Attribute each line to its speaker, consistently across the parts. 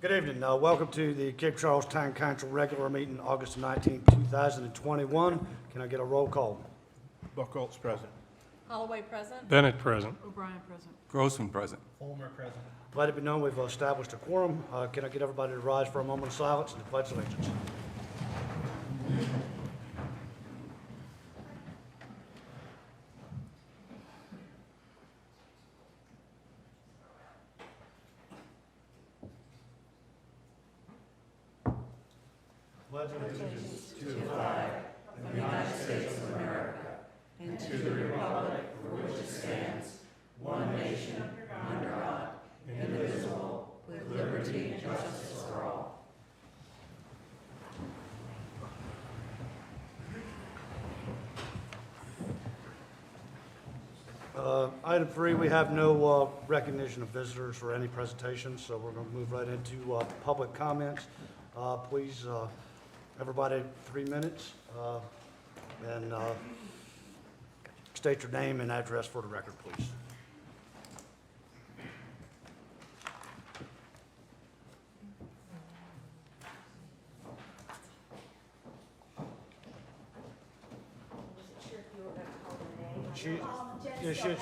Speaker 1: Good evening. Welcome to the Cape Charles Town Council regular meeting, August 19, 2021. Can I get a roll call?
Speaker 2: Buckholz present.
Speaker 3: Holloway present.
Speaker 4: Bennett present.
Speaker 3: O'Brien present.
Speaker 5: Grossman present.
Speaker 2: Fulmer present.
Speaker 1: Let it be known we've established a quorum. Can I get everybody to rise for a moment of silence and pledge allegiance? Pledge allegiance to the flag of the United States of America and to the republic for which it stands, one nation, under God, indivisible, with liberty and justice for all. Item 3, we have no recognition of visitors or any presentations, so we're going to move right into public comments. Please, everybody, 3 minutes, and state your name and address for the record, please.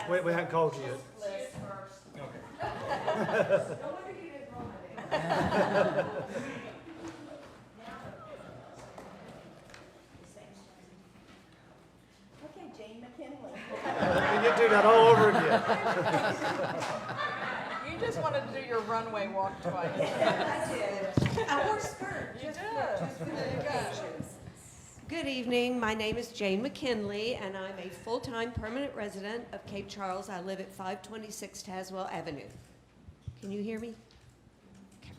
Speaker 1: We haven't called you yet.
Speaker 6: Okay, Jane McKinley.
Speaker 1: You do that all over again.
Speaker 3: You just wanted to do your runway walk twice.
Speaker 6: I did. I wore skirt.
Speaker 3: You
Speaker 6: just
Speaker 3: did.
Speaker 6: for the
Speaker 3: There you go.
Speaker 6: occasions.
Speaker 7: Good evening. My name is Jane McKinley, and I'm a full-time permanent resident of Cape Charles. I live at 526 Tazewell Avenue. Can you hear me? Okay.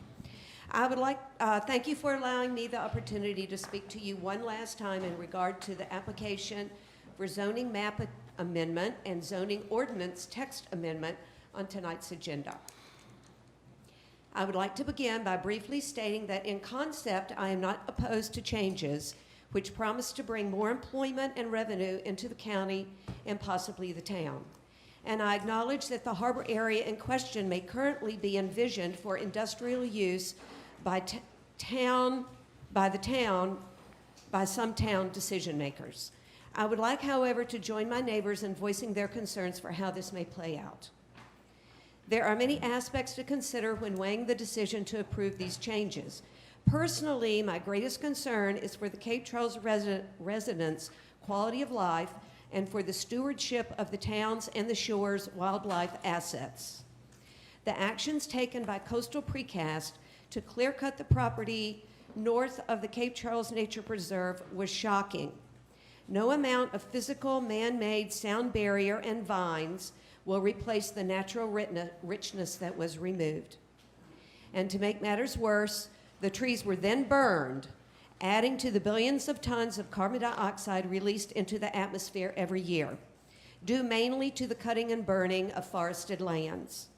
Speaker 7: I would like, thank you for allowing me the opportunity to speak to you one last time in regard to the application for zoning map amendment and zoning ordinance text amendment on tonight's agenda. I would like to begin by briefly stating that in concept, I am not opposed to changes which promise to bring more employment and revenue into the county and possibly the town. And I acknowledge that the harbor area in question may currently be envisioned for industrial use by some town decision makers. I would like, however, to join my neighbors in voicing their concerns for how this may play out. There are many aspects to consider when weighing the decision to approve these changes. Personally, my greatest concern is for the Cape Charles residents' quality of life and for the stewardship of the town's and the shore's wildlife assets. The actions taken by Coastal Precast to clear-cut the property north of the Cape Charles Nature Preserve was shocking. No amount of physical man-made sound barrier and vines will replace the natural richness that was removed. And to make matters worse, the trees were then burned, adding to the billions of tons of carbon dioxide released into the atmosphere every year, due mainly to the cutting and burning of forested lands.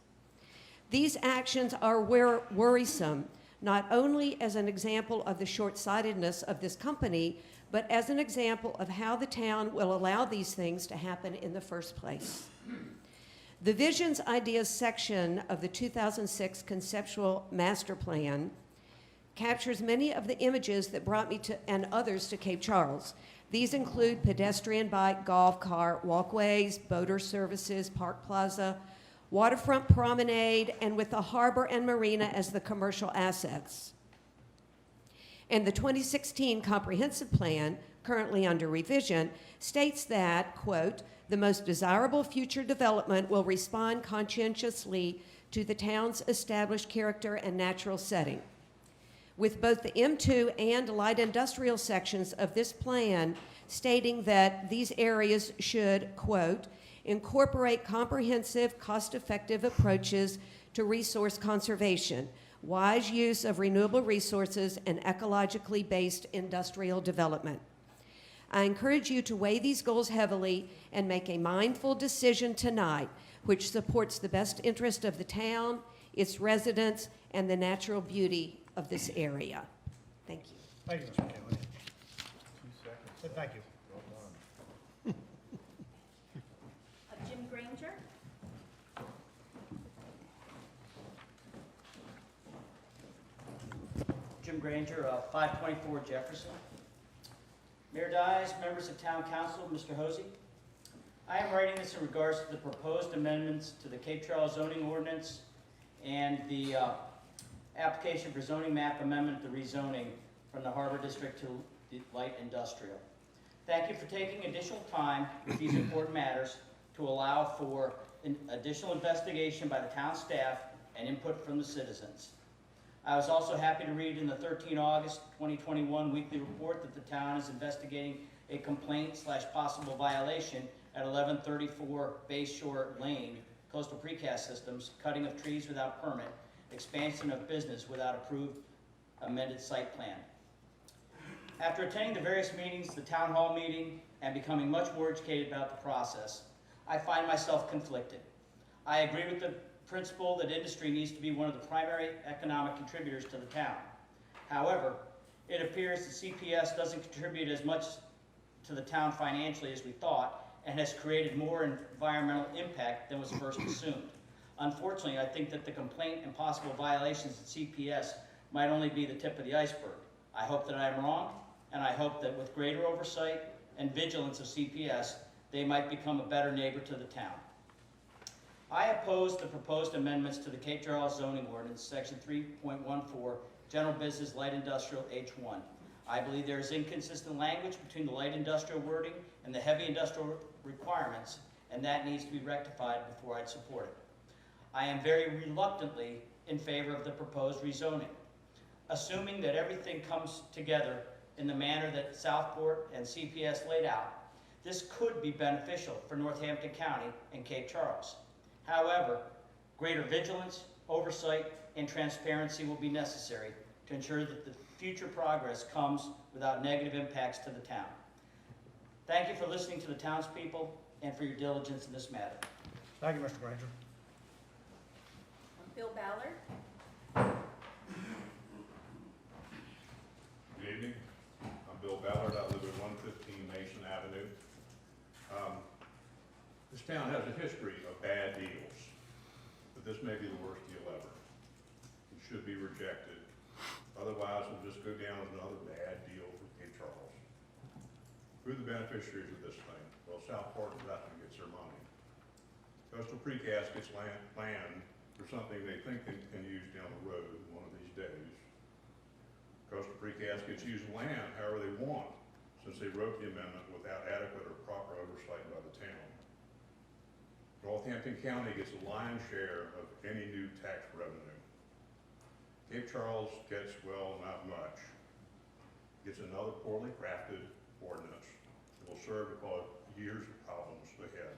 Speaker 7: These actions are worrisome, not only as an example of the short-sightedness of this company, but as an example of how the town will allow these things to happen in the first place. The Visions Ideas section of the 2006 Conceptual Master Plan captures many of the images that brought me to, and others to Cape Charles. These include pedestrian, bike, golf cart, walkways, boater services, park plaza, waterfront promenade, and with the harbor and marina as the commercial assets. And the 2016 Comprehensive Plan, currently under revision, states that, quote, the most desirable future development will respond conscientiously to the town's established character and natural setting. With both the M2 and light industrial sections of this plan stating that these areas should, quote, incorporate comprehensive, cost-effective approaches to resource conservation, wise use of renewable resources, and ecologically based industrial development. I encourage you to weigh these goals heavily and make a mindful decision tonight which supports the best interest of the town, its residents, and the natural beauty of this area. Thank you.
Speaker 1: Thank you, Mr. McKinley.
Speaker 2: 2 seconds.
Speaker 1: Thank you.
Speaker 2: Well done.
Speaker 6: Jim Granger.
Speaker 4: Jim Granger of 524 Jefferson. Mayor Dyes, members of Town Council, Mr. Hosey. I am writing this in regards to the proposed amendments to the Cape Charles zoning ordinance and the application for zoning map amendment, the rezoning from the Harbor District to the light industrial. Thank you for taking additional time with these important matters to allow for an additional investigation by the town staff and input from the citizens. I was also happy to read in the 13 August 2021 weekly report that the town is investigating a complaint / possible violation at 1134 Bayshore Lane, coastal precast systems, cutting of trees without permit, expansion of business without approved amended site plan. After attending the various meetings, the town hall meeting, and becoming much more educated about the process, I find myself conflicted. I agree with the principle that industry needs to be one of the primary economic contributors to the town. However, it appears that CPS doesn't contribute as much to the town financially as we thought, and has created more environmental impact than was first assumed. Unfortunately, I think that the complaint and possible violations at CPS might only be the tip of the iceberg. I hope that I am wrong, and I hope that with greater oversight and vigilance of CPS, they might become a better neighbor to the town. I oppose the proposed amendments to the Cape Charles zoning ordinance, section 3.14, general business light industrial H1. I believe there is inconsistent language between the light industrial wording and the heavy industrial requirements, and that needs to be rectified before I'd support it. I am very reluctantly in favor of the proposed rezoning. Assuming that everything comes together in the manner that Southport and CPS laid out, this could be beneficial for Northampton County and Cape Charles. However, greater vigilance, oversight, and transparency will be necessary to ensure that the future progress comes without negative impacts to the town. Thank you for listening to the townspeople and for your diligence in this matter.
Speaker 2: Thank you, Mr. Granger.
Speaker 6: Bill Ballard.
Speaker 5: Good evening. I'm Bill Ballard. I live at 115 Mason Avenue. This town has a history of bad deals, but this may be the worst deal ever. It should be rejected. Otherwise, we'll just go down with another bad deal for Cape Charles. Who are the beneficiaries of this thing? Well, Southport definitely gets their money. Coastal Precast gets land for something they think they can use down the road one of these days. Coastal Precast gets used land however they want, since they wrote the amendment without adequate or proper oversight by the town. Northampton County gets a lion's share of any new tax revenue. Cape Charles gets, well, not much. Gets another poorly crafted ordinance that will serve to cause years of problems ahead.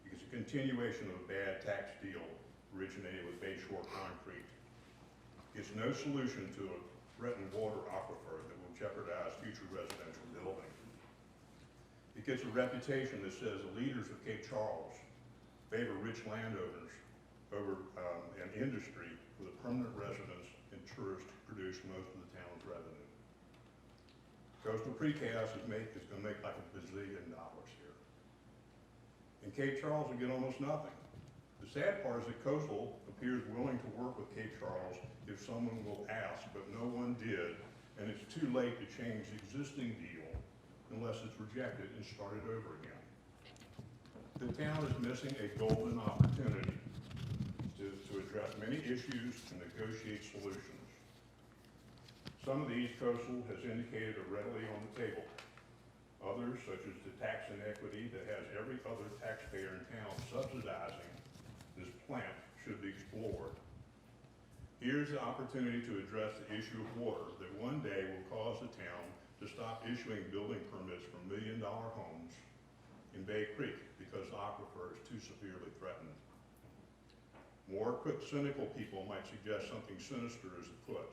Speaker 5: It's a continuation of a bad tax deal originated with Bayshore Concrete. It's no solution to a threatened water aquifer that will jeopardize future residential building. It gets a reputation that says the leaders of Cape Charles favor rich landowners over an industry with a permanent residence and tourists produce most of the town's revenue. Coastal Precast is going to make like $1 bazillion here. And Cape Charles will get almost nothing. The sad part is that Coastal appears willing to work with Cape Charles if someone will ask, but no one did, and it's too late to change the existing deal unless it's rejected and started over again. The town is missing a golden opportunity to address many issues and negotiate solutions. Some of these Coastal has indicated are readily on the table. Others, such as the tax inequity that has every other taxpayer in town subsidizing this plant, should be explored. Here's the opportunity to address the issue of water that one day will cause the town to stop issuing building permits for $1 million homes in Bay Creek because the aquifer is too severely threatened. More cynical people might suggest something sinister is afoot.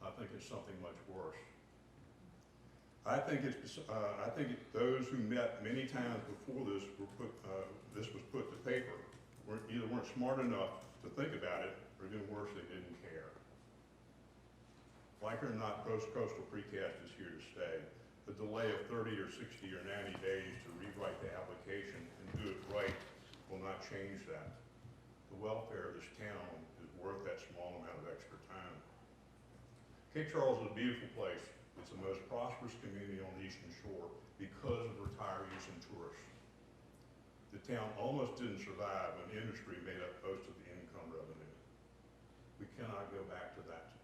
Speaker 5: I think it's something much worse. I think those who met many times before this was put to paper weren't smart enough to think about it, or even worse, they didn't care. Like it or not, Coastal Precast is here to stay. The delay of 30 or 60 or 90 days to rewrite the application and do it right will not change that. The welfare of this town is worth that small amount of extra time. Cape Charles is a beautiful place. It's the most prosperous community on the Eastern Shore because of retirees and tourists. The town almost didn't survive when industry made up most of the income revenue. We cannot go back to that.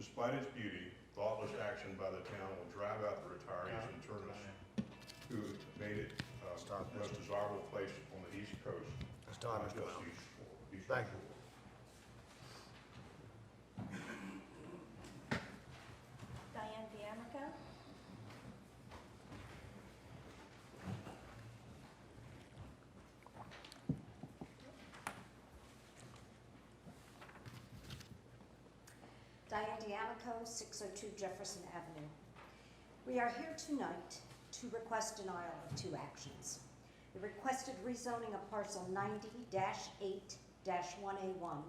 Speaker 5: Despite its beauty, thoughtless action by the town will drive out the retirees and tourists who made it the most desirable place on the East Coast.
Speaker 8: It's time,
Speaker 5: not
Speaker 8: Mr.
Speaker 5: just
Speaker 8: Brown.
Speaker 5: East
Speaker 8: Thank you.
Speaker 5: Shore.
Speaker 6: Diane D'Amico. Diane D'Amico, 602 Jefferson Avenue. We are here tonight to request denial of two actions. The requested rezoning of parcel 90-8-1A1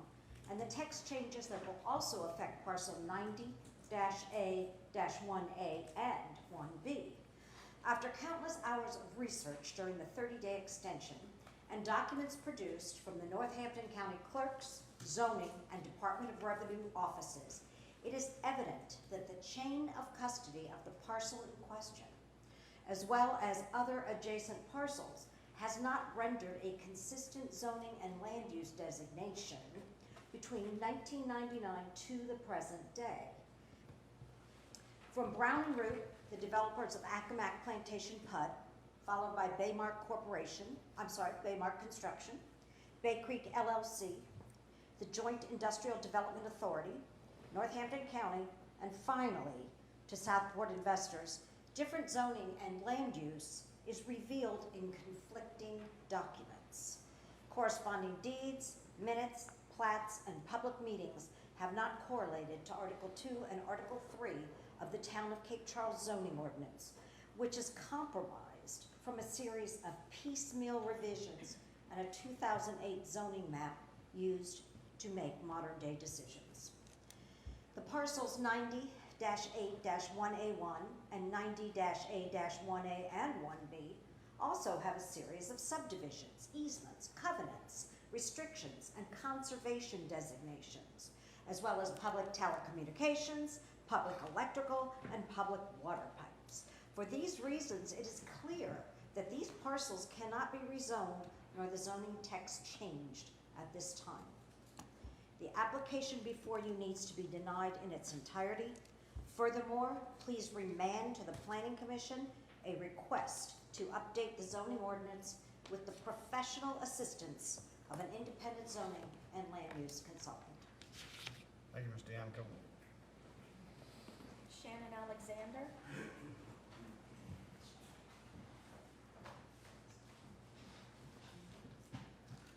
Speaker 6: and the text changes that will also affect parcel 90-A-1A and 1B. After countless hours of research during the 30-day extension and documents produced from the Northampton County Clerk's, Zoning, and Department of Revenue offices, it is evident that the chain of custody of the parcel in question, as well as other adjacent parcels, has not rendered a consistent zoning and land use designation between 1999 to the present day. From Browning Root, the developers of Accomack Plantation PUD, followed by Baymark Construction, Bay Creek LLC, the Joint Industrial Development Authority, Northampton County, and finally, to Southport investors, different zoning and land use is revealed in conflicting documents. Corresponding deeds, minutes, plats, and public meetings have not correlated to Article 2 and Article 3 of the Town of Cape Charles zoning ordinance, which is compromised from a series of piecemeal revisions and a 2008 zoning map used to make modern-day decisions. The parcels 90-8-1A1 and 90-A-1A and 1B also have a series of subdivisions, easements, covenants, restrictions, and conservation designations, as well as public telecommunications, public electrical, and public water pipes. For these reasons, it is clear that these parcels cannot be rezoned nor the zoning text changed at this time. The application before you needs to be denied in its entirety. Furthermore, please remand to the Planning Commission a request to update the zoning ordinance with the professional assistance of an independent zoning and land use consultant.
Speaker 8: Thank you, Ms. D'Amico.
Speaker 6: Shannon Alexander.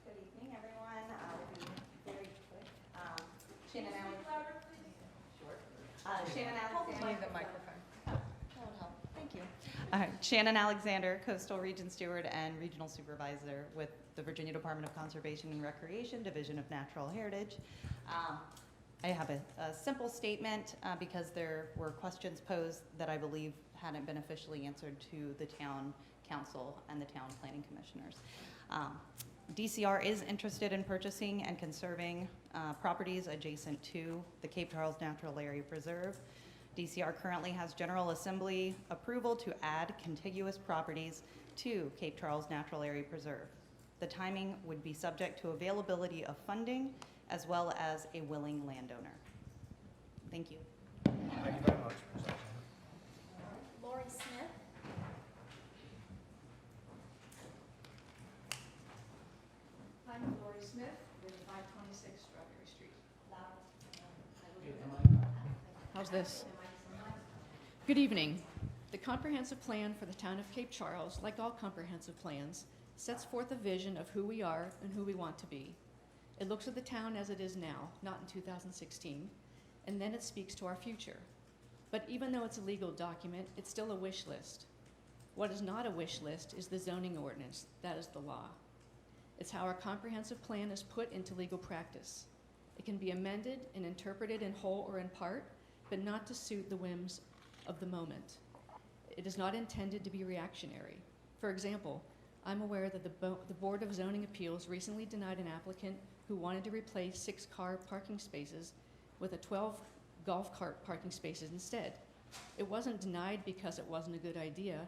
Speaker 6: Good evening, everyone. I'll be very quick. Shannon Alexander. Shannon Alexander.
Speaker 3: Need the microphone.
Speaker 6: That would help.
Speaker 9: Thank you. Shannon Alexander, Coastal Region Steward and Regional Supervisor with the Virginia Department of Conservation and Recreation, Division of Natural Heritage. I have a simple statement because there were questions posed that I believe hadn't been officially answered to the town council and the town planning commissioners. DCR is interested in purchasing and conserving properties adjacent to the Cape Charles Natural Area Preserve. DCR currently has General Assembly approval to add contiguous properties to Cape Charles Natural Area Preserve. The timing would be subject to availability of funding as well as a willing landowner. Thank you.
Speaker 8: Thank you very much, Ms. Alexander.
Speaker 6: Lori Smith.
Speaker 10: I'm Lori Smith with 526 Strawberry Street.
Speaker 3: How's this? Good evening. The comprehensive plan for the town of Cape Charles, like all comprehensive plans, sets forth a vision of who we are and who we want to be. It looks at the town as it is now, not in 2016, and then it speaks to our future. But even though it's a legal document, it's still a wish list. What is not a wish list is the zoning ordinance. That is the law. It's how our comprehensive plan is put into legal practice. It can be amended and interpreted in whole or in part, but not to suit the whims of the moment. It is not intended to be reactionary. For example, I'm aware that the Board of Zoning Appeals recently denied an applicant who wanted to replace 6 car parking spaces with a 12 golf cart parking spaces instead. It wasn't denied because it wasn't a good idea,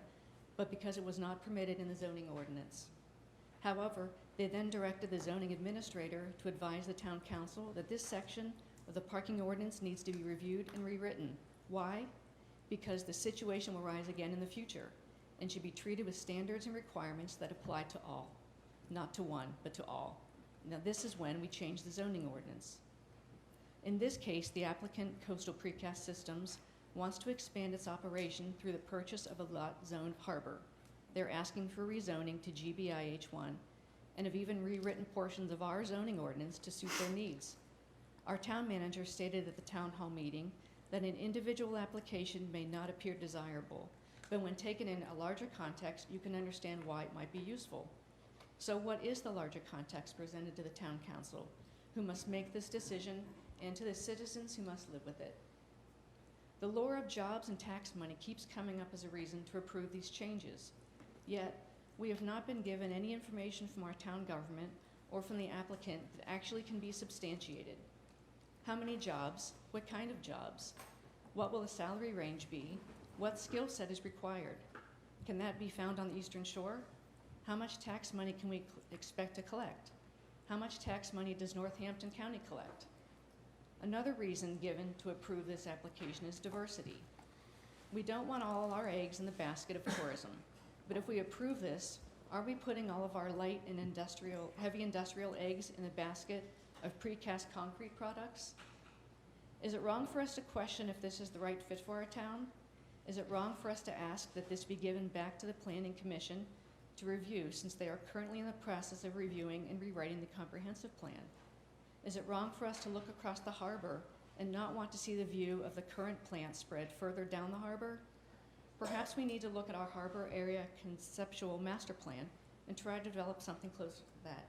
Speaker 3: but because it was not permitted in the zoning ordinance. However, they then directed the zoning administrator to advise the town council that this section of the parking ordinance needs to be reviewed and rewritten. Why? Because the situation will rise again in the future and should be treated with standards and requirements that apply to all, not to one, but to all. Now, this is when we change the zoning ordinance. In this case, the applicant, Coastal Precast Systems, wants to expand its operation through the purchase of a lot zoned harbor. They're asking for rezoning to GBIH1 and have even rewritten portions of our zoning ordinance to suit their needs. Our town manager stated at the town hall meeting that an individual application may not appear desirable, but when taken in a larger context, you can understand why it might be useful. So what is the larger context presented to the town council, who must make this decision, and to the citizens who must live with it? The lure of jobs and tax money keeps coming up as a reason to approve these changes. Yet, we have not been given any information from our town government or from the applicant that actually can be substantiated. How many jobs? What kind of jobs? What will the salary range be? What skill set is required? Can that be found on the Eastern Shore? How much tax money can we expect to collect? How much tax money does Northampton County collect? Another reason given to approve this application is diversity. We don't want all our eggs in the basket of tourism, but if we approve this, are we putting all of our light and heavy industrial eggs in the basket of precast concrete products? Is it wrong for us to question if this is the right fit for our town? Is it wrong for us to ask that this be given back to the Planning Commission to review, since they are currently in the process of reviewing and rewriting the comprehensive plan? Is it wrong for us to look across the harbor and not want to see the view of the current plant spread further down the harbor? Perhaps we need to look at our harbor area conceptual master plan and try to develop something close to that.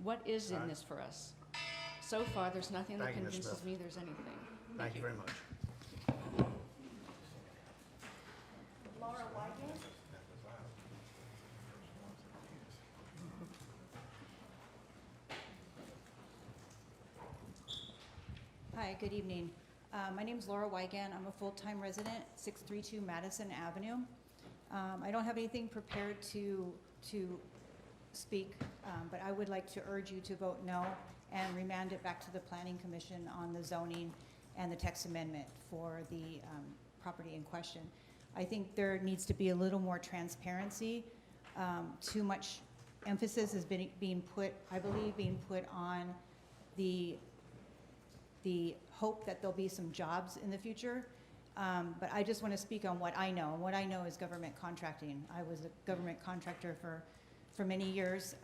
Speaker 3: What is in this for us? So far, there's nothing that
Speaker 8: Thank you, Ms.
Speaker 3: convinces
Speaker 8: Smith.
Speaker 3: me there's anything.
Speaker 8: Thank you very much.
Speaker 6: Laura Wygant?
Speaker 11: Hi, good evening. My name's Laura Wygant. I'm a full-time resident, 632 Madison Avenue. I don't have anything prepared to speak, but I would like to urge you to vote no and remand it back to the Planning Commission on the zoning and the text amendment for the property in question. I think there needs to be a little more transparency. Too much emphasis is being put, I believe, being put on the hope that there'll be some jobs in the future. But I just want to speak on what I know. And what I know is government contracting. I was a government contractor for many years,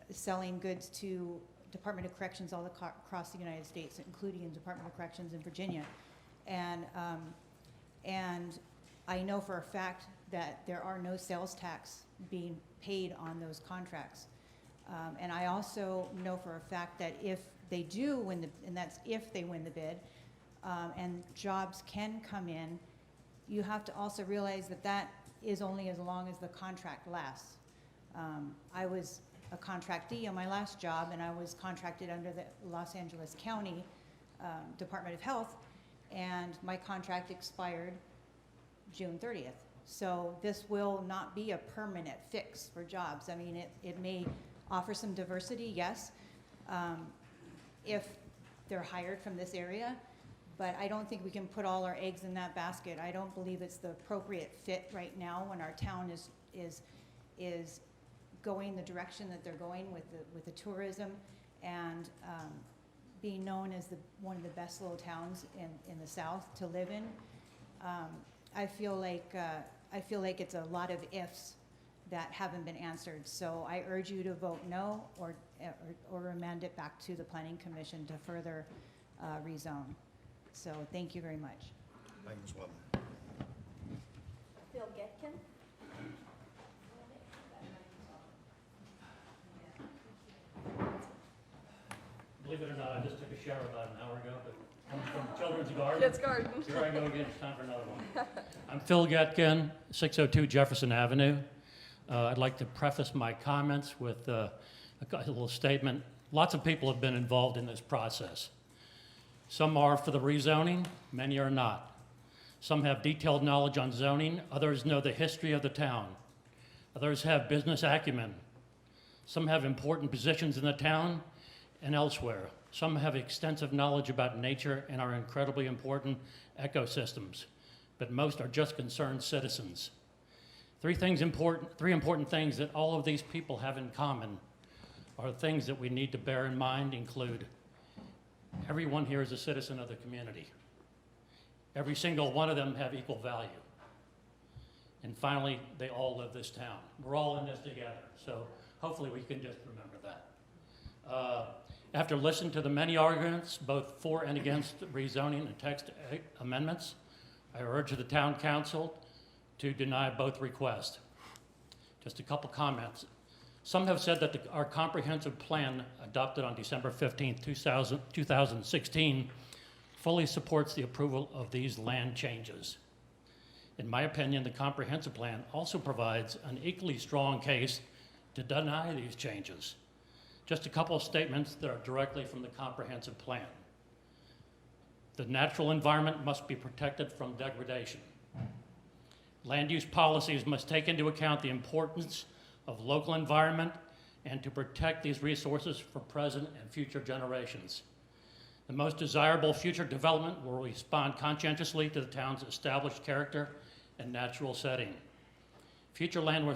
Speaker 11: selling goods to Department of Corrections all across the United States, including the Department of Corrections in Virginia. And I know for a fact that there are no sales tax being paid on those contracts. And I also know for a fact that if they do win and that's if they win the bid, and jobs can come in, you have to also realize that that is only as long as the contract lasts. I was a contractee on my last job, and I was contracted under the Los Angeles County Department of Health, and my contract expired June 30th. So this will not be a permanent fix for jobs. I mean, it may offer some diversity, yes, if they're hired from this area, but I don't think we can put all our eggs in that basket. I don't believe it's the appropriate fit right now when our town is going the direction that they're going with the tourism and being known as one of the best little towns in the South to live in. I feel like it's a lot of ifs that haven't been answered. So I urge you to vote no or remand it back to the Planning Commission to further rezone. So thank you very much.
Speaker 8: Thank you, Ms. Wetton.
Speaker 6: Phil Getkin?
Speaker 12: Believe it or not, I just took a shower about an hour ago, but I'm from Children's Garden.
Speaker 3: Kids Garden.
Speaker 12: Here I go again, it's time for another one. I'm Phil Getkin, 602 Jefferson Avenue. I'd like to preface my comments with a little statement. Lots of people have been involved in this process. Some are for the rezoning, many are not. Some have detailed knowledge on zoning, others know the history of the town. Others have business acumen. Some have important positions in the town and elsewhere. Some have extensive knowledge about nature and our incredibly important ecosystems, but most are just concerned citizens. Three important things that all of these people have in common are things that we need to bear in mind include everyone here is a citizen of the community. Every single one of them have equal value. And finally, they all live this town. We're all in this together, so hopefully we can just remember that. After listening to the many arguments, both for and against rezoning and text amendments, I urge the town council to deny both requests. Just a couple comments. Some have said that our comprehensive plan adopted on December 15, 2016 fully supports the approval of these land changes. In my opinion, the comprehensive plan also provides an equally strong case to deny these changes. Just a couple of statements that are directly from the comprehensive plan. The natural environment must be protected from degradation. Land use policies must take into account the importance of local environment and to protect these resources for present and future generations. The most desirable future development will respond conscientiously to the town's established character and natural setting. Future land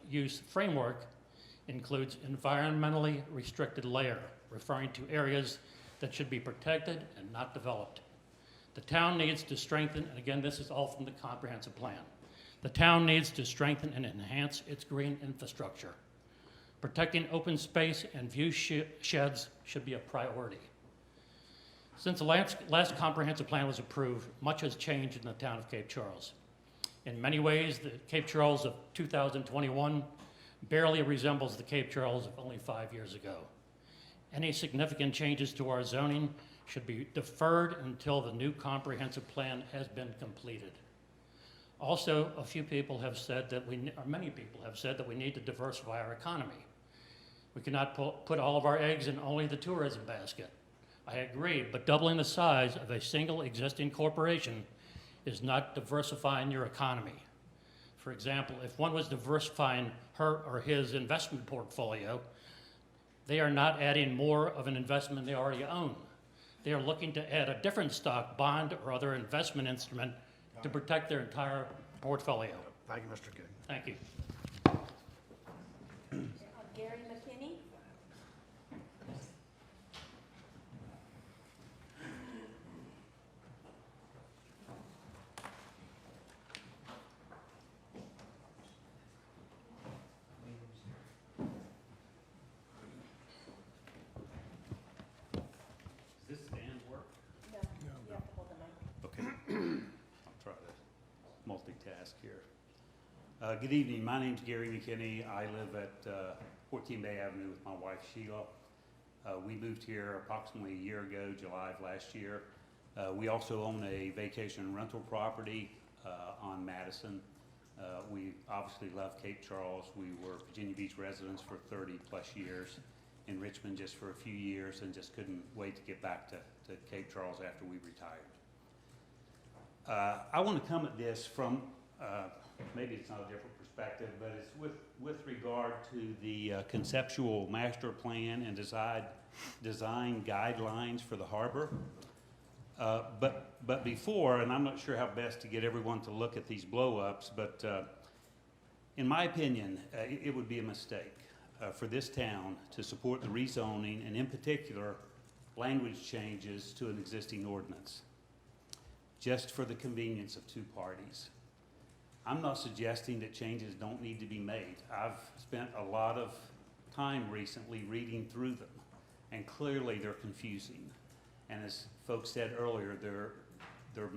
Speaker 12: use framework includes environmentally restricted layer, referring to areas that should be protected and not developed. The town needs to strengthen, and again, this is all from the comprehensive plan. The town needs to strengthen and enhance its green infrastructure. Protecting open space and view sheds should be a priority. Since the last comprehensive plan was approved, much has changed in the town of Cape Charles. In many ways, the Cape Charles of 2021 barely resembles the Cape Charles of only 5 years ago. Any significant changes to our zoning should be deferred until the new comprehensive plan has been completed. Also, many people have said that we need to diversify our economy. We cannot put all of our eggs in only the tourism basket. I agree, but doubling the size of a single existing corporation is not diversifying your economy. For example, if one was diversifying her or his investment portfolio, they are not adding more of an investment they already own. They are looking to add a different stock, bond, or other investment instrument to protect their entire portfolio.
Speaker 8: Thank you, Mr. Good.
Speaker 12: Thank you.
Speaker 6: Gary McKinney?
Speaker 13: Does this stand work?
Speaker 6: No, you have to hold the mic.
Speaker 13: Okay. I'll try to multitask here. Good evening. My name's Gary McKinney. I live at 14 Bay Avenue with my wife, Sheila. We moved here approximately a year ago, July of last year. We also own a vacation rental property on Madison. We obviously love Cape Charles. We were Virginia Beach residents for 30 plus years, in Richmond just for a few years, and just couldn't wait to get back to Cape Charles after we retired. I want to come at this from, maybe it's not a different perspective, but it's with regard to the conceptual master plan and design guidelines for the harbor. But before, and I'm not sure how best to get everyone to look at these blow-ups, but in my opinion, it would be a mistake for this town to support the rezoning, and in particular, language changes to an existing ordinance, just for the convenience of two parties. I'm not suggesting that changes don't need to be made. I've spent a lot of time recently reading through them, and clearly they're confusing. And as folks said earlier, they're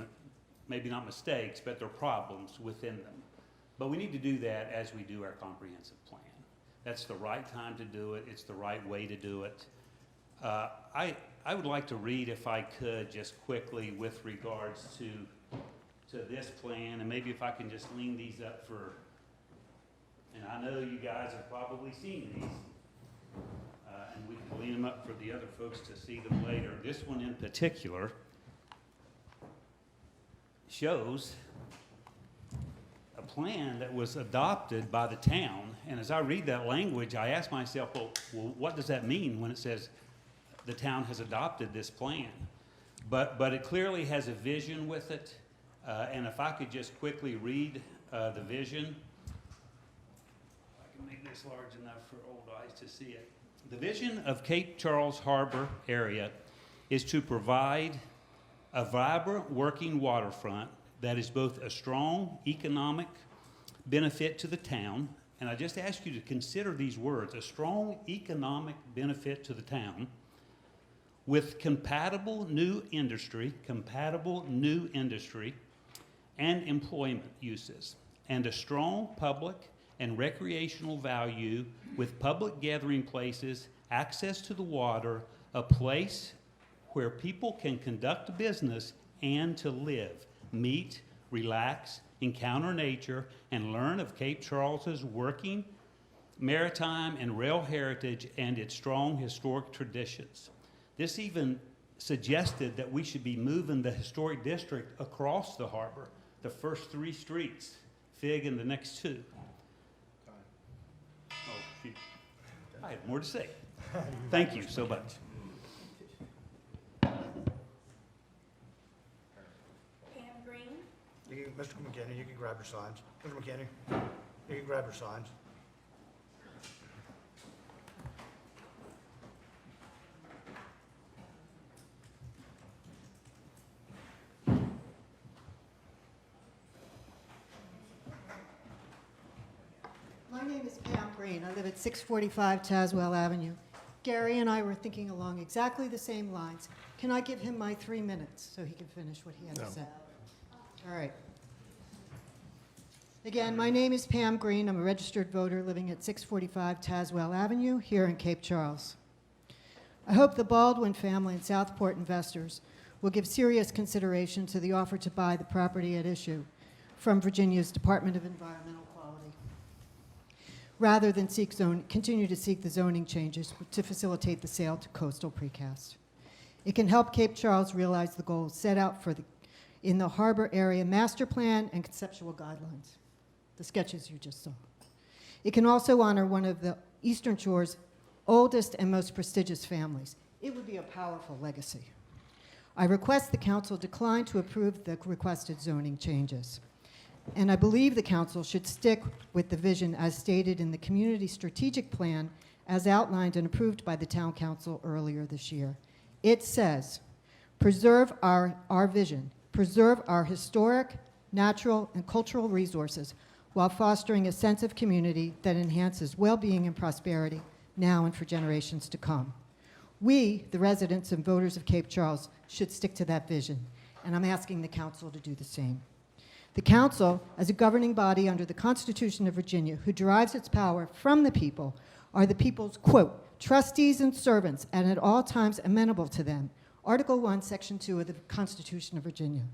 Speaker 13: maybe not mistakes, but they're problems within them. But we need to do that as we do our comprehensive plan. That's the right time to do it. It's the right way to do it. I would like to read, if I could, just quickly with regards to this plan, and maybe if I can just lean these up for, and I know you guys have probably seen these, and we can lean them up for the other folks to see them later. This one in particular shows a plan that was adopted by the town. And as I read that language, I ask myself, well, what does that mean when it says the town has adopted this plan? But it clearly has a vision with it. And if I could just quickly read the vision. I can make this large enough for old eyes to see it. The vision of Cape Charles Harbor area is to provide a vibrant working waterfront that is both a strong economic benefit to the town, and I just ask you to consider these words, a strong economic benefit to the town, with compatible new industry and employment uses, and a strong public and recreational value with public gathering places, access to the water, a place where people can conduct business and to live, meet, relax, encounter nature, and learn of Cape Charles's working, maritime, and rail heritage and its strong historic traditions. This even suggested that we should be moving the historic district across the harbor, the first 3 streets, Fig and the next 2. Oh, shoot. I had more to say. Thank you so much.
Speaker 6: Pam Green.
Speaker 8: Mr. McKinney, you can grab your signs. Mr. McKinney, you can grab your signs.
Speaker 14: My name is Pam Green. I live at 645 Tazewell Avenue. Gary and I were thinking along exactly the same lines. Can I give him my 3 minutes so he can finish what he had to say? All right. Again, my name is Pam Green. I'm a registered voter living at 645 Tazewell Avenue here in Cape Charles. I hope the Baldwin family and Southport investors will give serious consideration to the offer to buy the property at issue from Virginia's Department of Environmental Quality, rather than continue to seek the zoning changes to facilitate the sale to Coastal Precast. It can help Cape Charles realize the goals set out in the harbor area master plan and conceptual guidelines, the sketches you just saw. It can also honor one of the Eastern Shore's oldest and most prestigious families. It would be a powerful legacy. I request the council decline to approve the requested zoning changes. And I believe the council should stick with the vision as stated in the community strategic plan as outlined and approved by the town council earlier this year. It says, preserve our vision, preserve our historic, natural, and cultural resources while fostering a sense of community that enhances well-being and prosperity now and for generations to come. We, the residents and voters of Cape Charles, should stick to that vision, and I'm asking the council to do the same. The council, as a governing body under the Constitution of Virginia, who derives its power from the people, are the people's, quote, trustees and servants, and at all times amenable to them. Article 1, Section 2 of the Constitution of Virginia.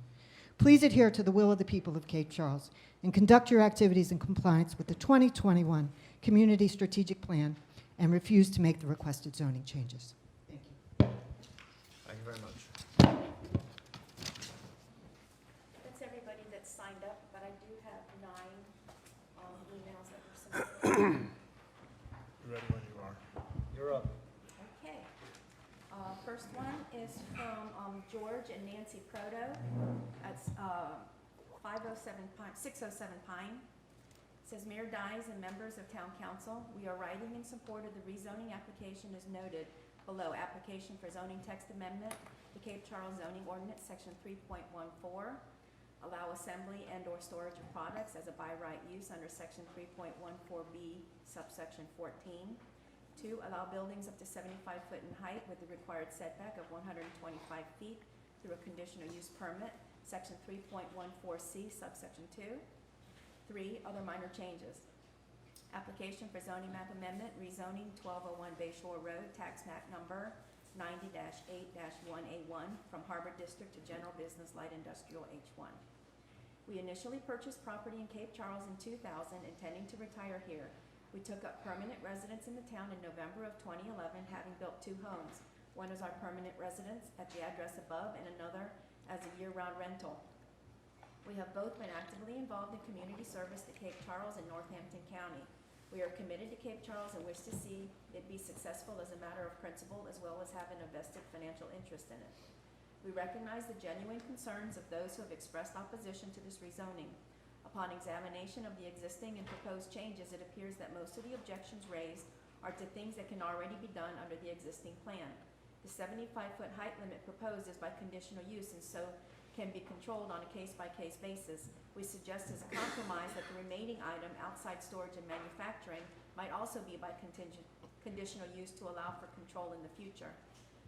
Speaker 14: Please adhere to the will of the people of Cape Charles and conduct your activities in compliance with the 2021 Community Strategic Plan and refuse to make the requested zoning changes. Thank you.
Speaker 8: Thank you very much.
Speaker 6: That's everybody that's signed up, but I do have 9 emails that were submitted.
Speaker 2: Ready when you are.
Speaker 8: You're up.
Speaker 6: Okay. First one is from George and Nancy Proto. That's 607 Pine. It says, Mayor Dyes and members of Town Council, we are writing in support of the rezoning application as noted below. Application for zoning text amendment, the Cape Charles zoning ordinance, section 3.14. Allow assembly and or storage of products as a by right use under section 3.14B, subsection 14. 2, allow buildings up to 75 foot in height with the required setback of 125 feet through a conditional use permit, section 3.14C, subsection 2. 3, other minor changes. Application for zoning map amendment, rezoning 1201 Bayshore Road, tax map number 90-8-1A1 from Harbor District to General Business Light Industrial H1. We initially purchased property in Cape Charles in 2000, intending to retire here.
Speaker 3: We took up permanent residence in the town in November of 2011, having built 2 homes. One is our permanent residence at the address above and another as a year-round rental. We have both been actively involved in community service to Cape Charles and Northampton County. We are committed to Cape Charles and wish to see it be successful as a matter of principle, as well as having a vested financial interest in it. We recognize the genuine concerns of those who have expressed opposition to this rezoning. Upon examination of the existing and proposed changes, it appears that most of the objections raised are to things that can already be done under the existing plan. The 75-foot height limit proposed is by conditional use and so can be controlled on a case-by-case basis. We suggest as a compromise that the remaining item, outside storage and manufacturing, might also be by conditional use to allow for control in the future.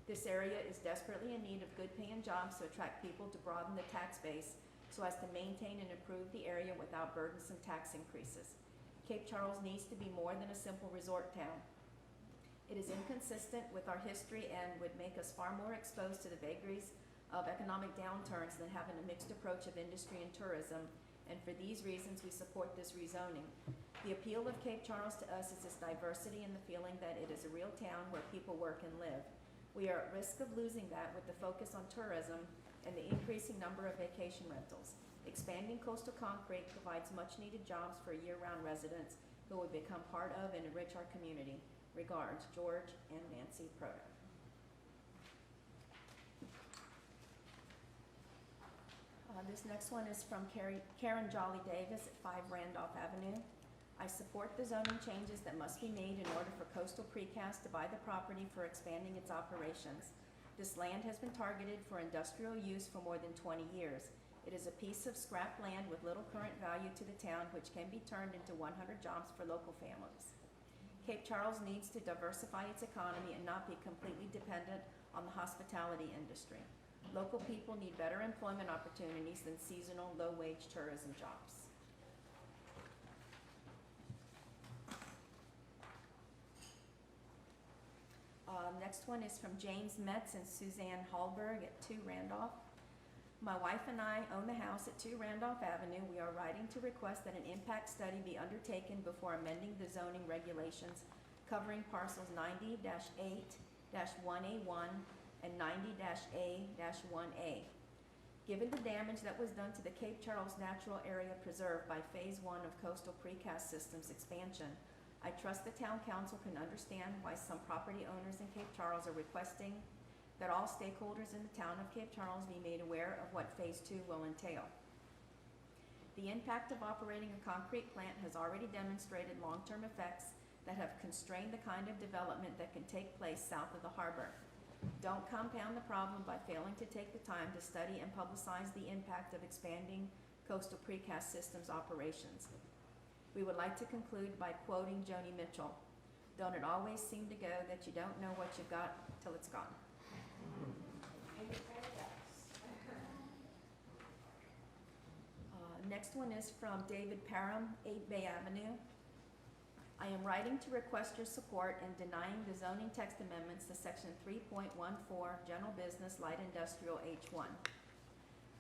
Speaker 3: This area is desperately in need of good-paying jobs to attract people to broaden the tax base so as to maintain and improve the area without burdensome tax increases. Cape Charles needs to be more than a simple resort town. It is inconsistent with our history and would make us far more exposed to the vagaries of economic downturns than having a mixed approach of industry and tourism, and for these reasons we support this rezoning. The appeal of Cape Charles to us is its diversity and the feeling that it is a real town where people work and live. We are at risk of losing that with the focus on tourism and the increasing number of vacation rentals. Expanding coastal concrete provides much needed jobs for year-round residents who will become part of and enrich our community. Regards, George and Nancy Proto. This next one is from Karen Jolly Davis at 5 Randolph Avenue. I support the zoning changes that must be made in order for Coastal Precast to buy the property for expanding its operations. This land has been targeted for industrial use for more than 20 years. It is a piece of scrap land with little current value to the town, which can be turned into 100 jobs for local families. Cape Charles needs to diversify its economy and not be completely dependent on the hospitality industry. Local people need better employment opportunities than seasonal, low-wage tourism jobs. Next one is from James Metz and Suzanne Hallberg at 2 Randolph. My wife and I own the house at 2 Randolph Avenue. We are writing to request that an impact study be undertaken before amending the zoning regulations covering parcels 90-8-1A1 and 90-A-1A. Given the damage that was done to the Cape Charles Natural Area Preserve by Phase 1 of Coastal Precast Systems expansion, I trust the Town Council can understand why some property owners in Cape Charles are requesting that all stakeholders in the town of Cape Charles be made aware of what Phase 2 will entail. The impact of operating a concrete plant has already demonstrated long-term effects that have constrained the kind of development that can take place south of the harbor. Don't compound the problem by failing to take the time to study and publicize the impact of expanding Coastal Precast Systems operations. We would like to conclude by quoting Joni Mitchell, "Don't it always seem to go that you don't know what you've got till it's gone?" Next one is from David Parham, 8 Bay Avenue. I am writing to request your support in denying the zoning text amendments to section 3.14, general business light industrial H1.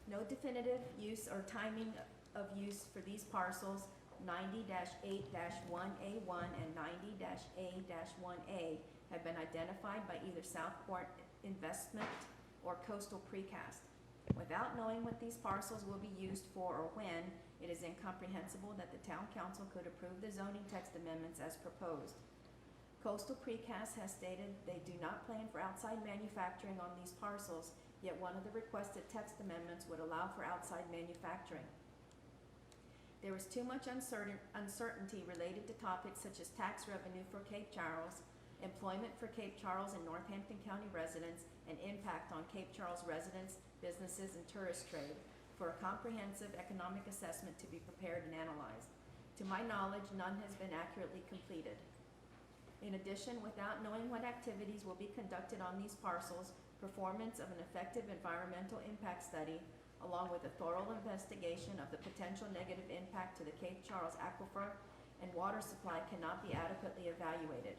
Speaker 3: No definitive use or timing of use for these parcels 90-8-1A1 and 90-A-1A have been identified by either Southport Investment or Coastal Precast. Without knowing what these parcels will be used for or when, it is incomprehensible that the Town Council could approve the zoning text amendments as proposed. Coastal Precast has stated they do not plan for outside manufacturing on these parcels, yet one of the requested text amendments would allow for outside manufacturing. There is too much uncertainty related to topics such as tax revenue for Cape Charles, employment for Cape Charles and Northampton County residents, and impact on Cape Charles residents, businesses, and tourist trade for a comprehensive economic assessment to be prepared and analyzed. To my knowledge, none has been accurately completed. In addition, without knowing what activities will be conducted on these parcels, performance of an effective environmental impact study, along with a thorough investigation of the potential negative impact to the Cape Charles aquifer and water supply cannot be adequately evaluated.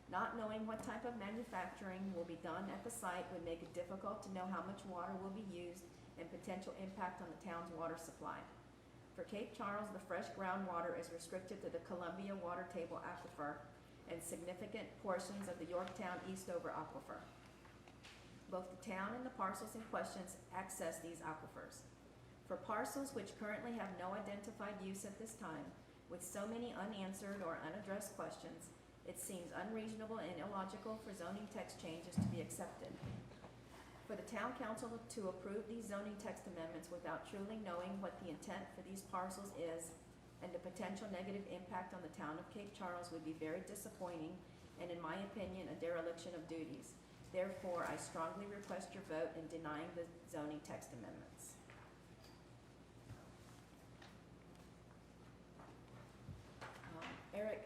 Speaker 3: Not knowing what type of manufacturing will be done at the site would make it difficult to know how much water will be used and potential impact on the town's water supply. For Cape Charles, the fresh groundwater is restricted to the Columbia Water Table Aquifer and significant portions of the Yorktown Eastover Aquifer. Both the town and the parcels in question access these aquifers. For parcels which currently have no identified use at this time, with so many unanswered or unaddressed questions, it seems unreasonable and illogical for zoning text changes to be accepted. For the town council to approve these zoning text amendments without truly knowing what the intent for these parcels is and the potential negative impact on the town of Cape Charles would be very disappointing and, in my opinion, a dereliction of duties. Therefore, I strongly request your vote in denying the zoning text amendments. Eric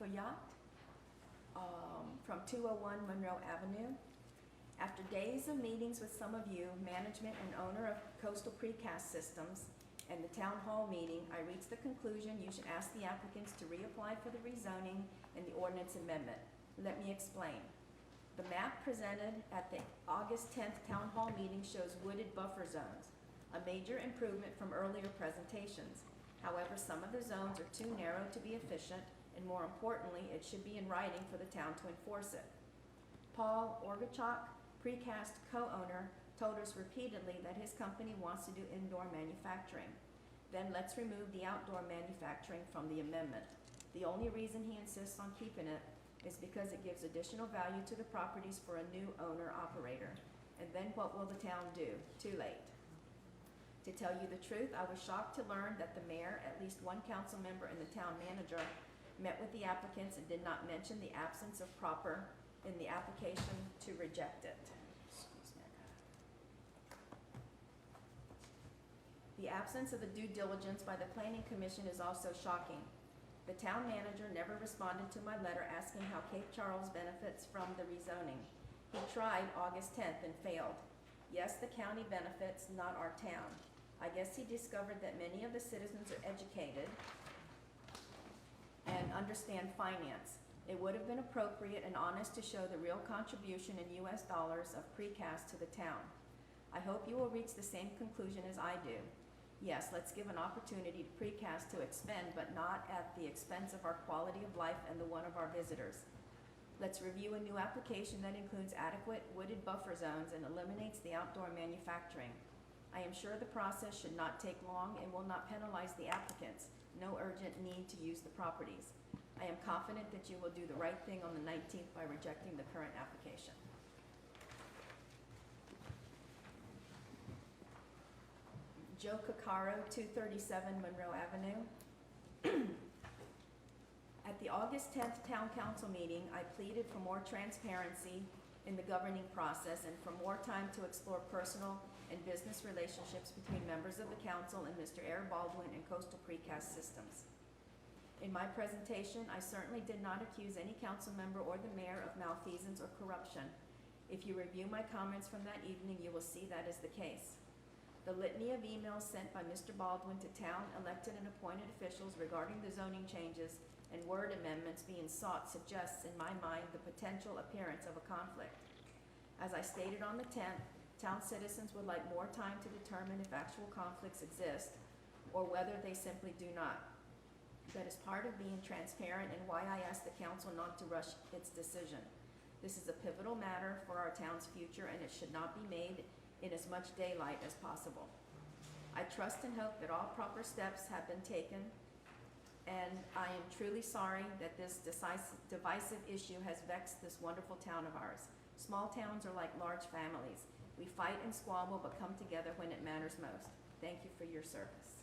Speaker 3: Foyat from 201 Monroe Avenue. After days of meetings with some of you, management and owner of Coastal Precast Systems, and the town hall meeting, I reached the conclusion you should ask the applicants to reapply for the rezoning and the ordinance amendment. Let me explain. The map presented at the August 10th town hall meeting shows wooded buffer zones, a major improvement from earlier presentations. However, some of the zones are too narrow to be efficient, and more importantly, it should be in writing for the town to enforce it. Paul Orgachuk, Precast co-owner, told us repeatedly that his company wants to do indoor manufacturing. Then let's remove the outdoor manufacturing from the amendment. The only reason he insists on keeping it is because it gives additional value to the properties for a new owner-operator. And then what will the town do? Too late. To tell you the truth, I was shocked to learn that the mayor, at least one council member, and the town manager met with the applicants and did not mention the absence of proper in the application to reject it. Excuse me. The absence of the due diligence by the Planning Commission is also shocking. The town manager never responded to my letter asking how Cape Charles benefits from the rezoning. He tried August 10th and failed. Yes, the county benefits, not our town. I guess he discovered that many of the citizens are educated and understand finance. It would have been appropriate and honest to show the real contribution in US dollars of precast to the town. I hope you will reach the same conclusion as I do. Yes, let's give an opportunity to precast to expend, but not at the expense of our quality of life and the one of our visitors. Let's review a new application that includes adequate wooded buffer zones and eliminates the outdoor manufacturing. I am sure the process should not take long and will not penalize the applicants. No urgent need to use the properties. I am confident that you will do the right thing on the 19th by rejecting the current application. Joe Caccaro, 237 Monroe Avenue. At the August 10th Town Council meeting, I pleaded for more transparency in the governing process and for more time to explore personal and business relationships between members of the council and Mr. Air Baldwin and Coastal Precast Systems. In my presentation, I certainly did not accuse any council member or the mayor of malfeasance or corruption. If you review my comments from that evening, you will see that is the case. The litany of emails sent by Mr. Baldwin to town elected and appointed officials regarding the zoning changes and word amendments being sought suggests in my mind the potential appearance of a conflict. As I stated on the 10th, town citizens would like more time to determine if actual conflicts exist or whether they simply do not. That is part of being transparent and why I asked the council not to rush its decision. This is a pivotal matter for our town's future and it should not be made in as much daylight as possible. I trust and hope that all proper steps have been taken, and I am truly sorry that this divisive issue has vexed this wonderful town of ours. Small towns are like large families. We fight and squabble, but come together when it matters most. Thank you for your service.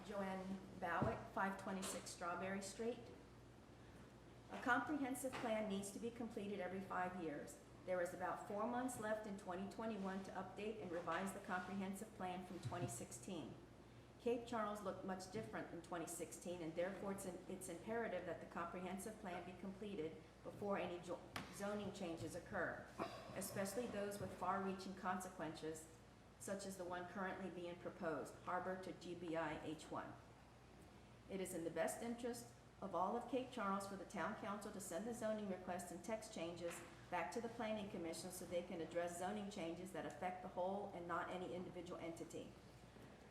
Speaker 3: Joanne Bowick, 526 Strawberry Street. A comprehensive plan needs to be completed every 5 years. There is about 4 months left in 2021 to update and revise the comprehensive plan from 2016. Cape Charles looked much different in 2016, and therefore it's imperative that the comprehensive plan be completed before any zoning changes occur, especially those with far-reaching consequences, such as the one currently being proposed, Harbor to GBI H1. It is in the best interest of all of Cape Charles for the town council to send the zoning request and text changes
Speaker 1: back to the Planning Commission so they can address zoning changes that affect the whole and not any individual entity.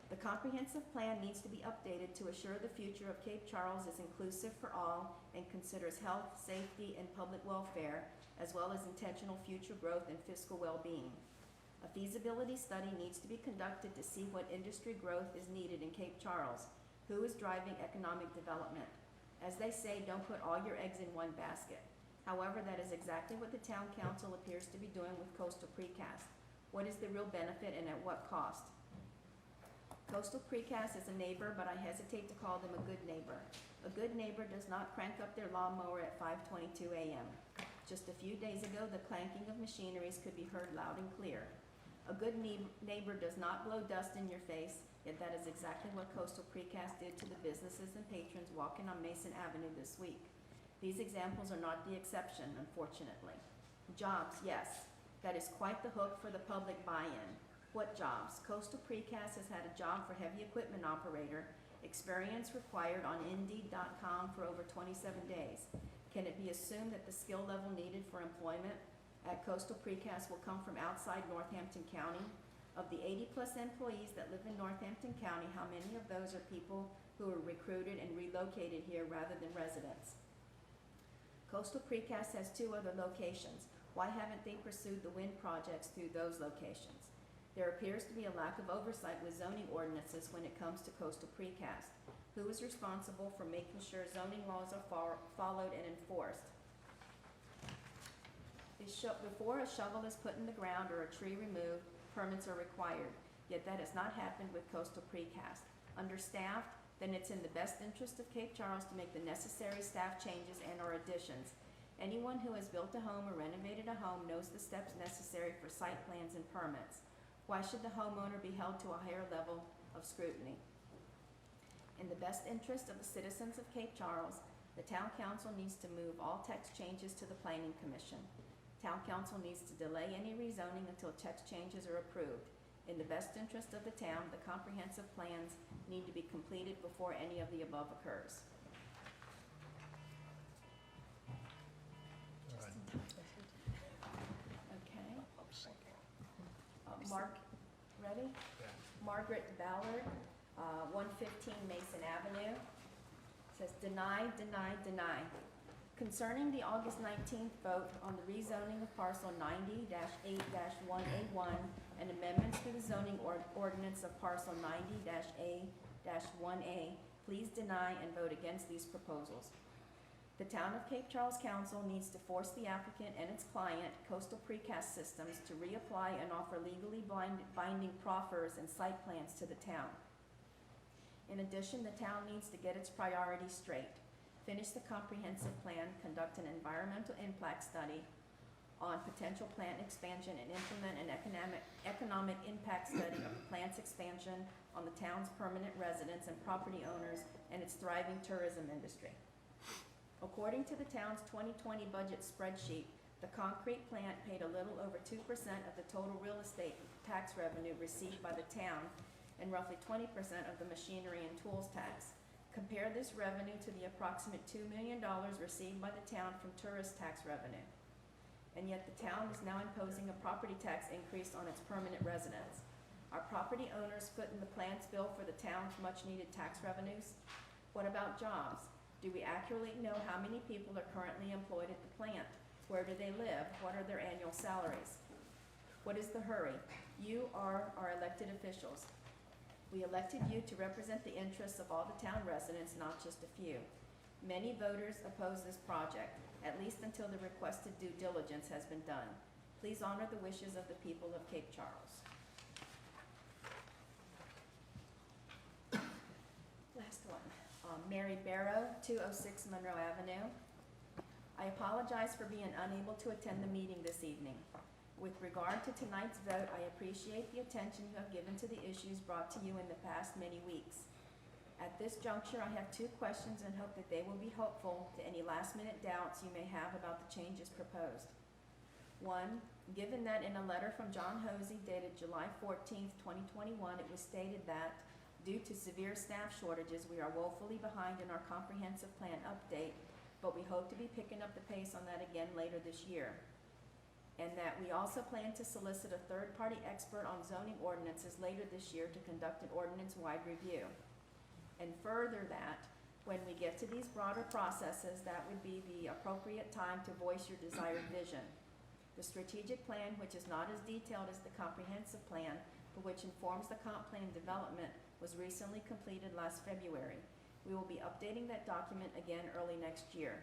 Speaker 1: The comprehensive plan needs to be updated to assure the future of Cape Charles is inclusive for all and considers health, safety, and public welfare, as well as intentional future growth and fiscal well-being. A feasibility study needs to be conducted to see what industry growth is needed in Cape Charles, who is driving economic development. As they say, don't put all your eggs in one basket. However, that is exactly what the Town Council appears to be doing with Coastal Precast. What is the real benefit and at what cost? Coastal Precast is a neighbor, but I hesitate to call them a good neighbor. A good neighbor does not crank up their lawnmower at 5:22 a.m. Just a few days ago, the clanking of machineries could be heard loud and clear. A good neighbor does not blow dust in your face, yet that is exactly what Coastal Precast did to the businesses and patrons walking on Mason Avenue this week. These examples are not the exception, unfortunately. Jobs, yes. That is quite the hook for the public buy-in. What jobs? Coastal Precast has had a job for heavy equipment operator, experience required on Indeed.com for over 27 days. Can it be assumed that the skill level needed for employment at Coastal Precast will come from outside Northampton County? Of the 80+ employees that live in Northampton County, how many of those are people who are recruited and relocated here rather than residents? Coastal Precast has 2 other locations. Why haven't they pursued the wind projects through those locations? There appears to be a lack of oversight with zoning ordinances when it comes to Coastal Precast. Who is responsible for making sure zoning laws are followed and enforced? Before a shovel is put in the ground or a tree removed, permits are required. Yet that has not happened with Coastal Precast. Understaffed? Then it's in the best interest of Cape Charles to make the necessary staff changes and or additions. Anyone who has built a home or renovated a home knows the steps necessary for site plans and permits. Why should the homeowner be held to a higher level of scrutiny? In the best interest of the citizens of Cape Charles, the Town Council needs to move all text changes to the Planning Commission. Town Council needs to delay any rezoning until text changes are approved. In the best interest of the town, the comprehensive plans need to be completed before any of the above occurs.
Speaker 2: All right.
Speaker 1: Okay. Mark, ready?
Speaker 2: Yeah.
Speaker 1: Margaret Ballard, 115 Mason Avenue. Says deny, deny, deny. Concerning the August 19th vote on the rezoning of parcel 90-8-1A1 and amendments to the zoning ordinance of parcel 90-A-1A, please deny and vote against these proposals. The Town of Cape Charles Council needs to force the applicant and its client, Coastal Precast Systems, to reapply and offer legally binding proffers and site plans to the town. In addition, the town needs to get its priorities straight. Finish the comprehensive plan, conduct an environmental impact study on potential plant expansion, and implement an economic impact study of the plant's expansion on the town's permanent residents and property owners and its thriving tourism industry. According to the town's 2020 budget spreadsheet, the concrete plant paid a little over 2% of the total real estate tax revenue received by the town and roughly 20% of the machinery and tools tax. Compare this revenue to the approximate $2 million received by the town from tourist tax revenue. And yet the town is now imposing a property tax increase on its permanent residents. Are property owners footing the plant's bill for the town's much-needed tax revenues? What about jobs? Do we accurately know how many people are currently employed at the plant? Where do they live? What are their annual salaries? What is the hurry? You are our elected officials. We elected you to represent the interests of all the town residents, not just a few. Many voters oppose this project, at least until the requested due diligence has been done. Please honor the wishes of the people of Cape Charles. Last one. Mary Barrow, 206 Monroe Avenue. I apologize for being unable to attend the meeting this evening. With regard to tonight's vote, I appreciate the attention you have given to the issues brought to you in the past many weeks. At this juncture, I have 2 questions and hope that they will be helpful to any last-minute doubts you may have about the changes proposed. 1, given that in a letter from John Hosey dated July 14th, 2021, it was stated that, due to severe staff shortages, we are woefully behind in our comprehensive plan update, but we hope to be picking up the pace on that again later this year.
Speaker 15: and that we also plan to solicit a third-party expert on zoning ordinances later this year to conduct an ordinance-wide review. And further that, when we get to these broader processes, that would be the appropriate time to voice your desired vision. The strategic plan, which is not as detailed as the comprehensive plan, but which informs the comp plan development, was recently completed last February. We will be updating that document again early next year.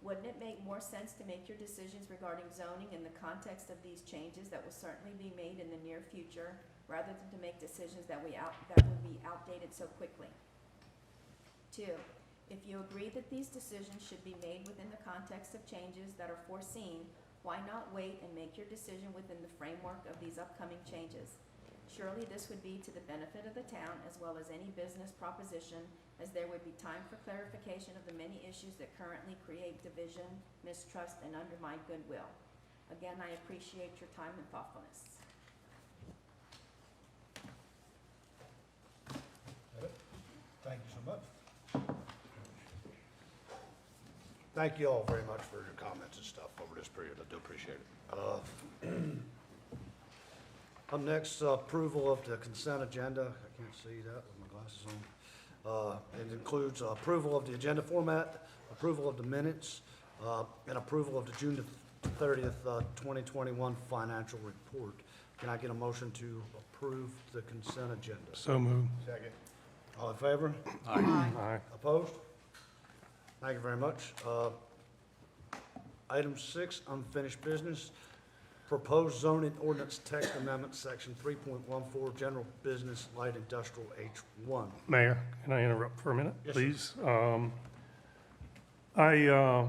Speaker 15: Wouldn't it make more sense to make your decisions regarding zoning in the context of these changes that will certainly be made in the near future, rather than to make decisions that would be outdated so quickly? 2, if you agree that these decisions should be made within the context of changes that are foreseen, why not wait and make your decision within the framework of these upcoming changes? Surely this would be to the benefit of the town as well as any business proposition, as there would be time for clarification of the many issues that currently create division, mistrust, and undermine goodwill. Again, I appreciate your time and thoughtfulness.
Speaker 8: Thank you so much. Thank you all very much for your comments and stuff over this period. I do appreciate it. Up next, approval of the consent agenda. I can't see that with my glasses on. It includes approval of the agenda format, approval of the minutes, and approval of the June 30th, 2021 financial report. Can I get a motion to approve the consent agenda?
Speaker 2: So moved.
Speaker 8: Second. All in favor?
Speaker 2: Aye.
Speaker 8: Opposed? Thank you very much. Item 6, unfinished business. Proposed zoning ordinance text amendment, section 3.14, general business light industrial H1.
Speaker 2: Mayor, can I interrupt for a minute,
Speaker 8: Yes, sir.
Speaker 2: please? I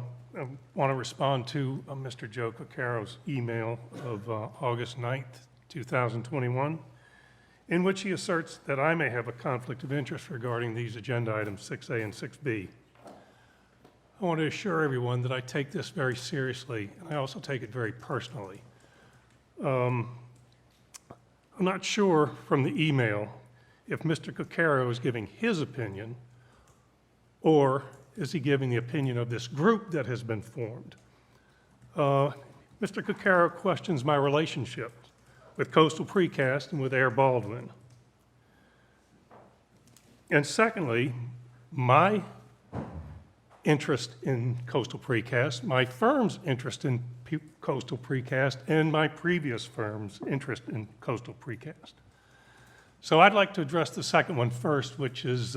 Speaker 2: want to respond to Mr. Joe Coccaro's email of August 9th, 2021, in which he asserts that I may have a conflict of interest regarding these agenda items 6A and 6B. I want to assure everyone that I take this very seriously, and I also take it very personally. I'm not sure from the email if Mr. Coccaro is giving his opinion, or is he giving the opinion of this group that has been formed. Mr. Coccaro questions my relationship with Coastal Precast and with Air Baldwin. And secondly, my interest in Coastal Precast, my firm's interest in Coastal Precast, and my previous firm's interest in Coastal Precast. So I'd like to address the second one first, which is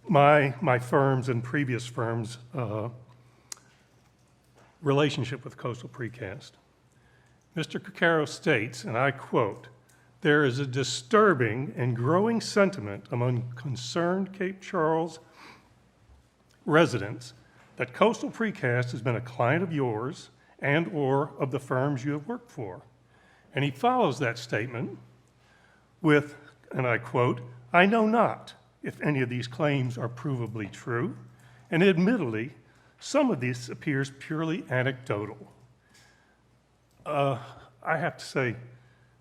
Speaker 2: my firm's and previous firm's relationship with Coastal Precast. Mr. Coccaro states, and I quote, "There is a disturbing and growing sentiment among concerned Cape Charles residents that Coastal Precast has been a client of yours and or of the firms you have worked for." And he follows that statement with, and I quote, "I know not if any of these claims are provably true, and admittedly, some of this appears purely anecdotal." I have to say,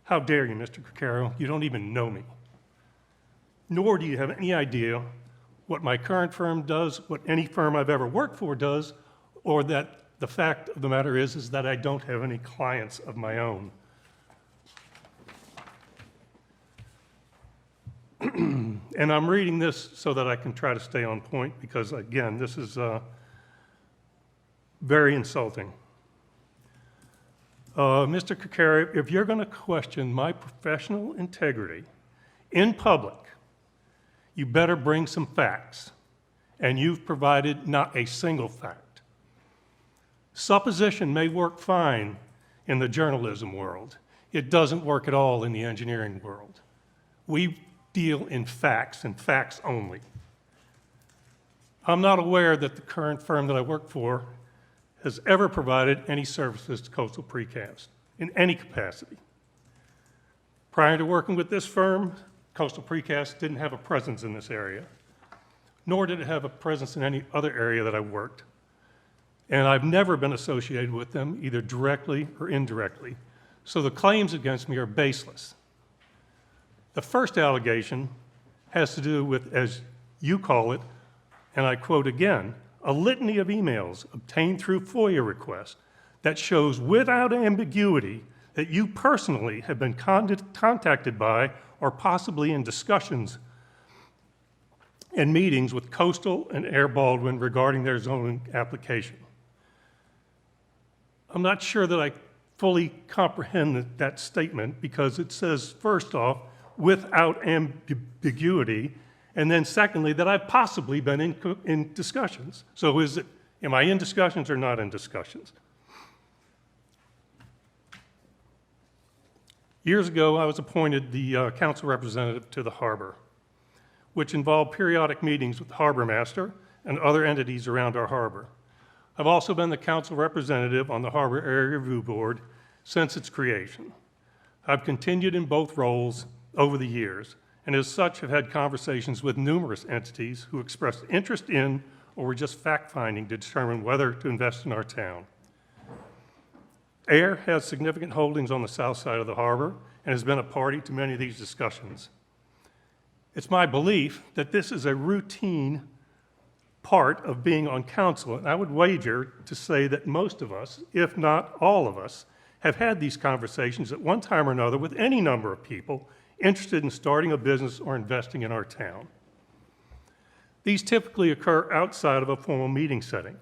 Speaker 2: how dare you, Mr. Coccaro? You don't even know me. Nor do you have any idea what my current firm does, what any firm I've ever worked for does, or that the fact of the matter is that I don't have any clients of my own. And I'm reading this so that I can try to stay on point because, again, this is very insulting. Mr. Coccaro, if you're going to question my professional integrity in public, you better bring some facts, and you've provided not a single fact. Supposition may work fine in the journalism world. It doesn't work at all in the engineering world. We deal in facts and facts only. I'm not aware that the current firm that I work for has ever provided any services to Coastal Precast in any capacity. Prior to working with this firm, Coastal Precast didn't have a presence in this area, nor did it have a presence in any other area that I worked. And I've never been associated with them, either directly or indirectly. So the claims against me are baseless. The first allegation has to do with, as you call it, and I quote again, a litany of emails obtained through FOIA requests that shows without ambiguity that you personally have been contacted by or possibly in discussions and meetings with Coastal and Air Baldwin regarding their zoning application. I'm not sure that I fully comprehend that statement because it says, first off, without ambiguity, and then secondly, that I've possibly been in discussions. So am I in discussions or not in discussions? Years ago, I was appointed the council representative to the harbor, which involved periodic meetings with the harbor master and other entities around our harbor. I've also been the council representative on the Harbor Area Review Board since its creation. I've continued in both roles over the years, and as such have had conversations with numerous entities who expressed interest in or were just fact-finding to determine whether to invest in our town. AIR has significant holdings on the south side of the harbor and has been a party to many of these discussions. It's my belief that this is a routine part of being on council, and I would wager to say that most of us, if not all of us, have had these conversations at one time or another with any number of people interested in starting a business or investing in our town. These typically occur outside of a formal meeting setting.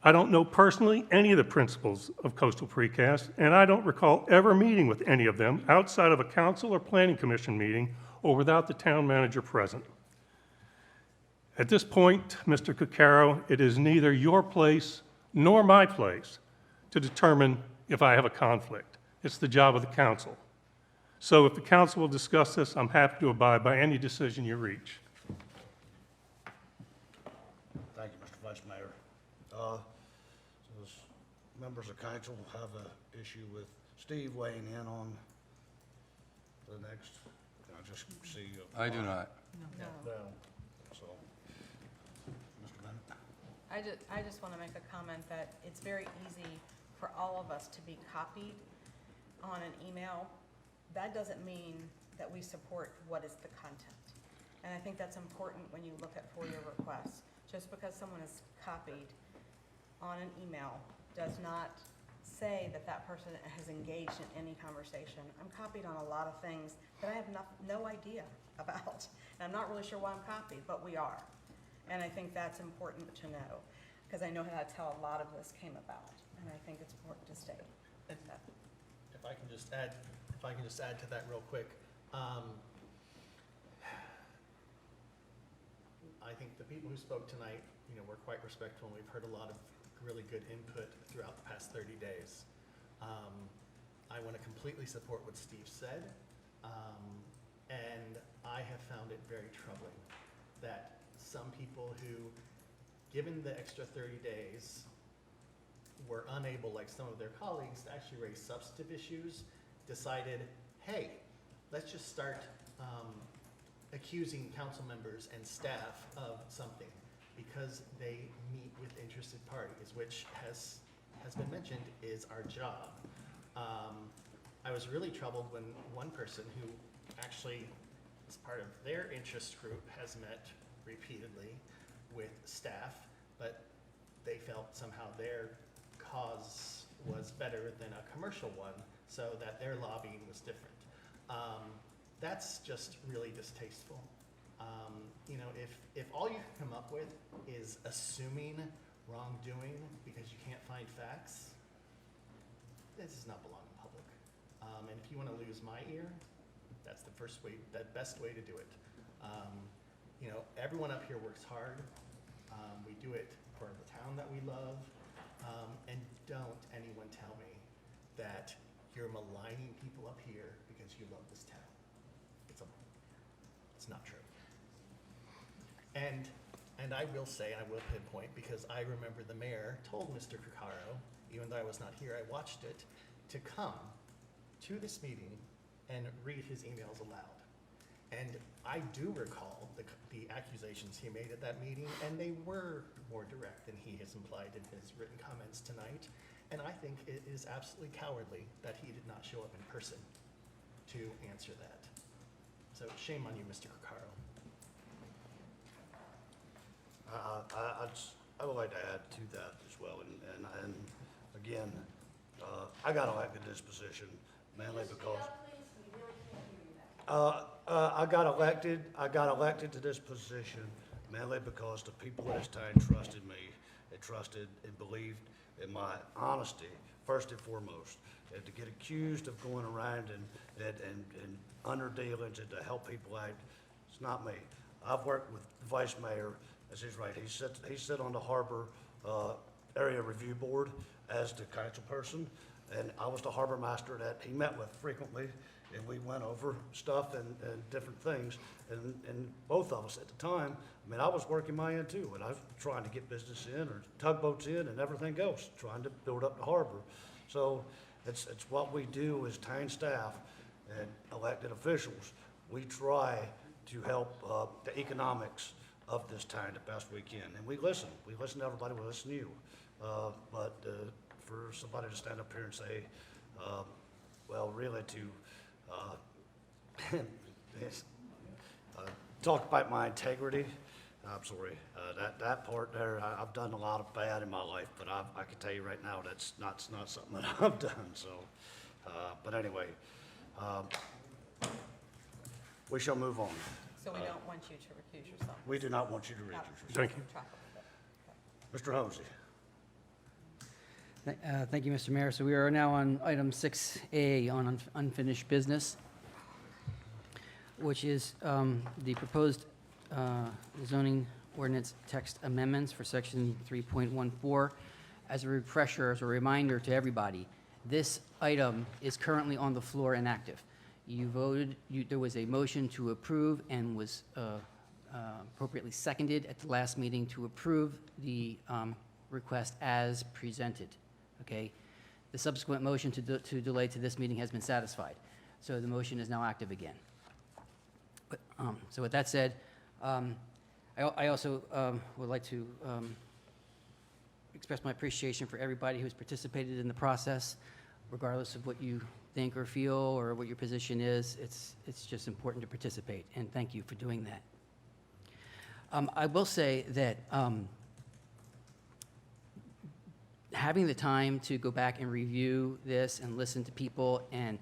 Speaker 2: I don't know personally any of the principals of Coastal Precast, and I don't recall ever meeting with any of them outside of a council or planning commission meeting or without the town manager present. At this point, Mr. Cuccaro, it is neither your place nor my place to determine if I have a conflict. It's the job of the council. So if the council will discuss this, I'm happy to abide by any decision you reach.
Speaker 8: Thank you, Mr. Vice Mayor. Does members of council have an issue with Steve weighing in on the next? Can I just see?
Speaker 1: I do not.
Speaker 8: No. So, Mr. Bennett?
Speaker 16: I just want to make a comment that it's very easy for all of us to be copied on an email. That doesn't mean that we support what is the content. And I think that's important when you look at FOIA requests. Just because someone is copied on an email does not say that that person has engaged in any conversation. I'm copied on a lot of things that I have no idea about. And I'm not really sure why I'm copied, but we are. And I think that's important to know, because I know that's how a lot of this came about. And I think it's important to state that.
Speaker 17: If I can just add to that real quick. I think the people who spoke tonight, were quite respectful, and we've heard a lot of really good input throughout the past 30 days. I want to completely support what Steve said, and I have found it very troubling that some people who, given the extra 30 days, were unable, like some of their colleagues, to actually raise substantive issues, decided, hey, let's just start accusing council members and staff of something because they meet with interested parties, which has been mentioned is our job. I was really troubled when one person who actually, as part of their interest group, has met repeatedly with staff, but they felt somehow their cause was better than a commercial one, so that their lobbying was different. That's just really distasteful. If all you can come up with is assuming wrongdoing because you can't find facts, this does not belong in public. And if you want to lose my ear, that's the best way to do it. Everyone up here works hard. We do it for the town that we love. And don't anyone tell me that you're maligning people up here because you love this town. It's not true. And I will say, I will pinpoint, because I remember the mayor told Mr. Cuccaro, even though I was not here, I watched it, to come to this meeting and read his emails aloud. And I do recall the accusations he made at that meeting, and they were more direct than he has implied in his written comments tonight. And I think it is absolutely cowardly that he did not show up in person to answer that. So shame on you, Mr. Cuccaro.
Speaker 8: I would like to add to that as well, and again, I got elected to this position mainly because. I got elected to this position mainly because the people in this town trusted me. They trusted and believed in my honesty, first and foremost. And to get accused of going around and under dealings and to help people out, it's not me. I've worked with the vice mayor, as he's right, he sit on the harbor area review board as the council person, and I was the harbor master that he met with frequently, and we went over stuff and different things, and both of us at the time, I mean, I was working my end too, and I was trying to get business in, or tugboats in, and everything else, trying to build up the harbor. So it's what we do as town staff and elected officials. We try to help the economics of this town the best we can, and we listen to everybody, we listen to you. But for somebody to stand up here and say, well, really to talk about my integrity, I'm sorry, that part there, I've done a lot of bad in my life, but I can tell you right now, that's not something that I've done, so, but anyway, we shall move on.
Speaker 16: So we don't want you to recuse yourself?
Speaker 8: We do not want you to recuse yourself.
Speaker 2: Thank you.
Speaker 8: Mr. Hosey.
Speaker 18: Thank you, Mr. Mayor. So we are now on item 6A on unfinished business, which is the proposed zoning ordinance text amendments for section 3.14. As a refresher, as a reminder to everybody, this item is currently on the floor and active. You voted, there was a motion to approve and was appropriately seconded at the last meeting to approve the request as presented, okay? The subsequent motion to delay to this meeting has been satisfied. So the motion is now active again. But, so with that said, I also would like to express my appreciation for everybody who's participated in the process, regardless of what you think or feel or what your position is. It's just important to participate, and thank you for doing that. I will say that having the time to go back and review this and listen to people and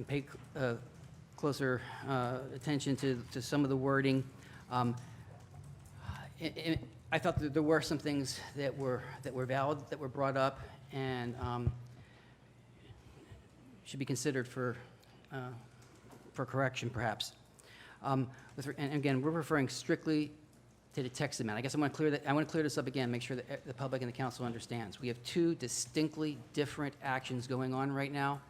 Speaker 18: pay closer attention to some of the wording, I thought that there were some things that were valid, that were brought up, and should be considered for correction, perhaps. And again, we're referring strictly to the text amendment. I guess I want to clear this up again, make sure that the public and the council understands. We have two distinctly different actions going on right now.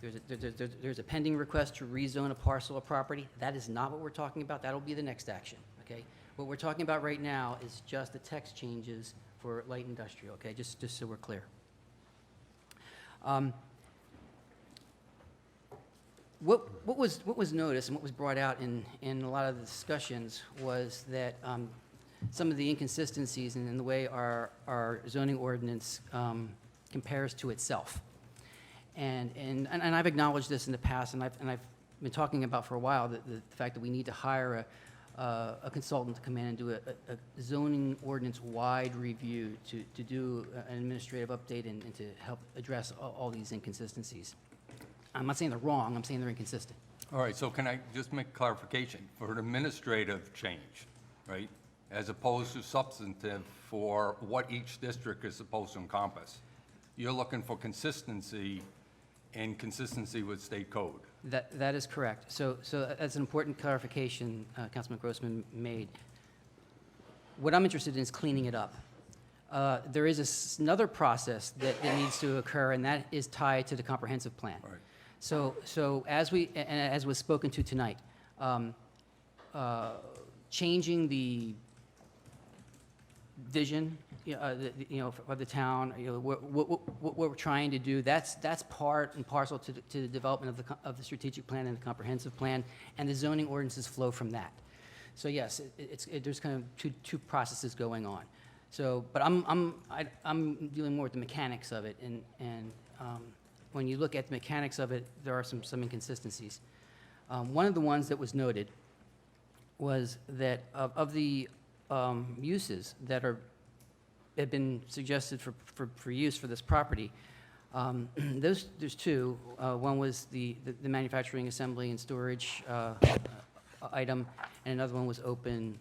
Speaker 18: There's a pending request to rezone a parcel of property. That is not what we're talking about. That'll be the next action, okay? What we're talking about right now is just the text changes for light industrial, okay? Just so we're clear. What was noticed and what was brought out in a lot of the discussions was that some of the inconsistencies in the way our zoning ordinance compares to itself. And I've acknowledged this in the past, and I've been talking about for a while the fact that we need to hire a consultant to come in and do a zoning ordinance-wide review to do an administrative update and to help address all these inconsistencies. I'm not saying they're wrong, I'm saying they're inconsistent.
Speaker 1: All right, so can I just make clarification? For an administrative change, right, as opposed to substantive for what each district is supposed to encompass, you're looking for consistency and consistency with state code.
Speaker 18: That is correct. So that's an important clarification Councilman Grossman made. What I'm interested in is cleaning it up. There is another process that needs to occur, and that is tied to the comprehensive plan.
Speaker 1: Right.
Speaker 18: So as was spoken to tonight, changing the vision, for the town, what we're trying to do, that's part and parcel to the development of the strategic plan and the comprehensive plan, and the zoning ordinances flow from that. So yes, there's kind of two processes going on. So, but I'm dealing more with the mechanics of it, and when you look at the mechanics of it, there are some inconsistencies. One of the ones that was noted was that of the uses that are had been suggested for use for this property. There's two. One was the manufacturing, assembly, and storage item, and another one was open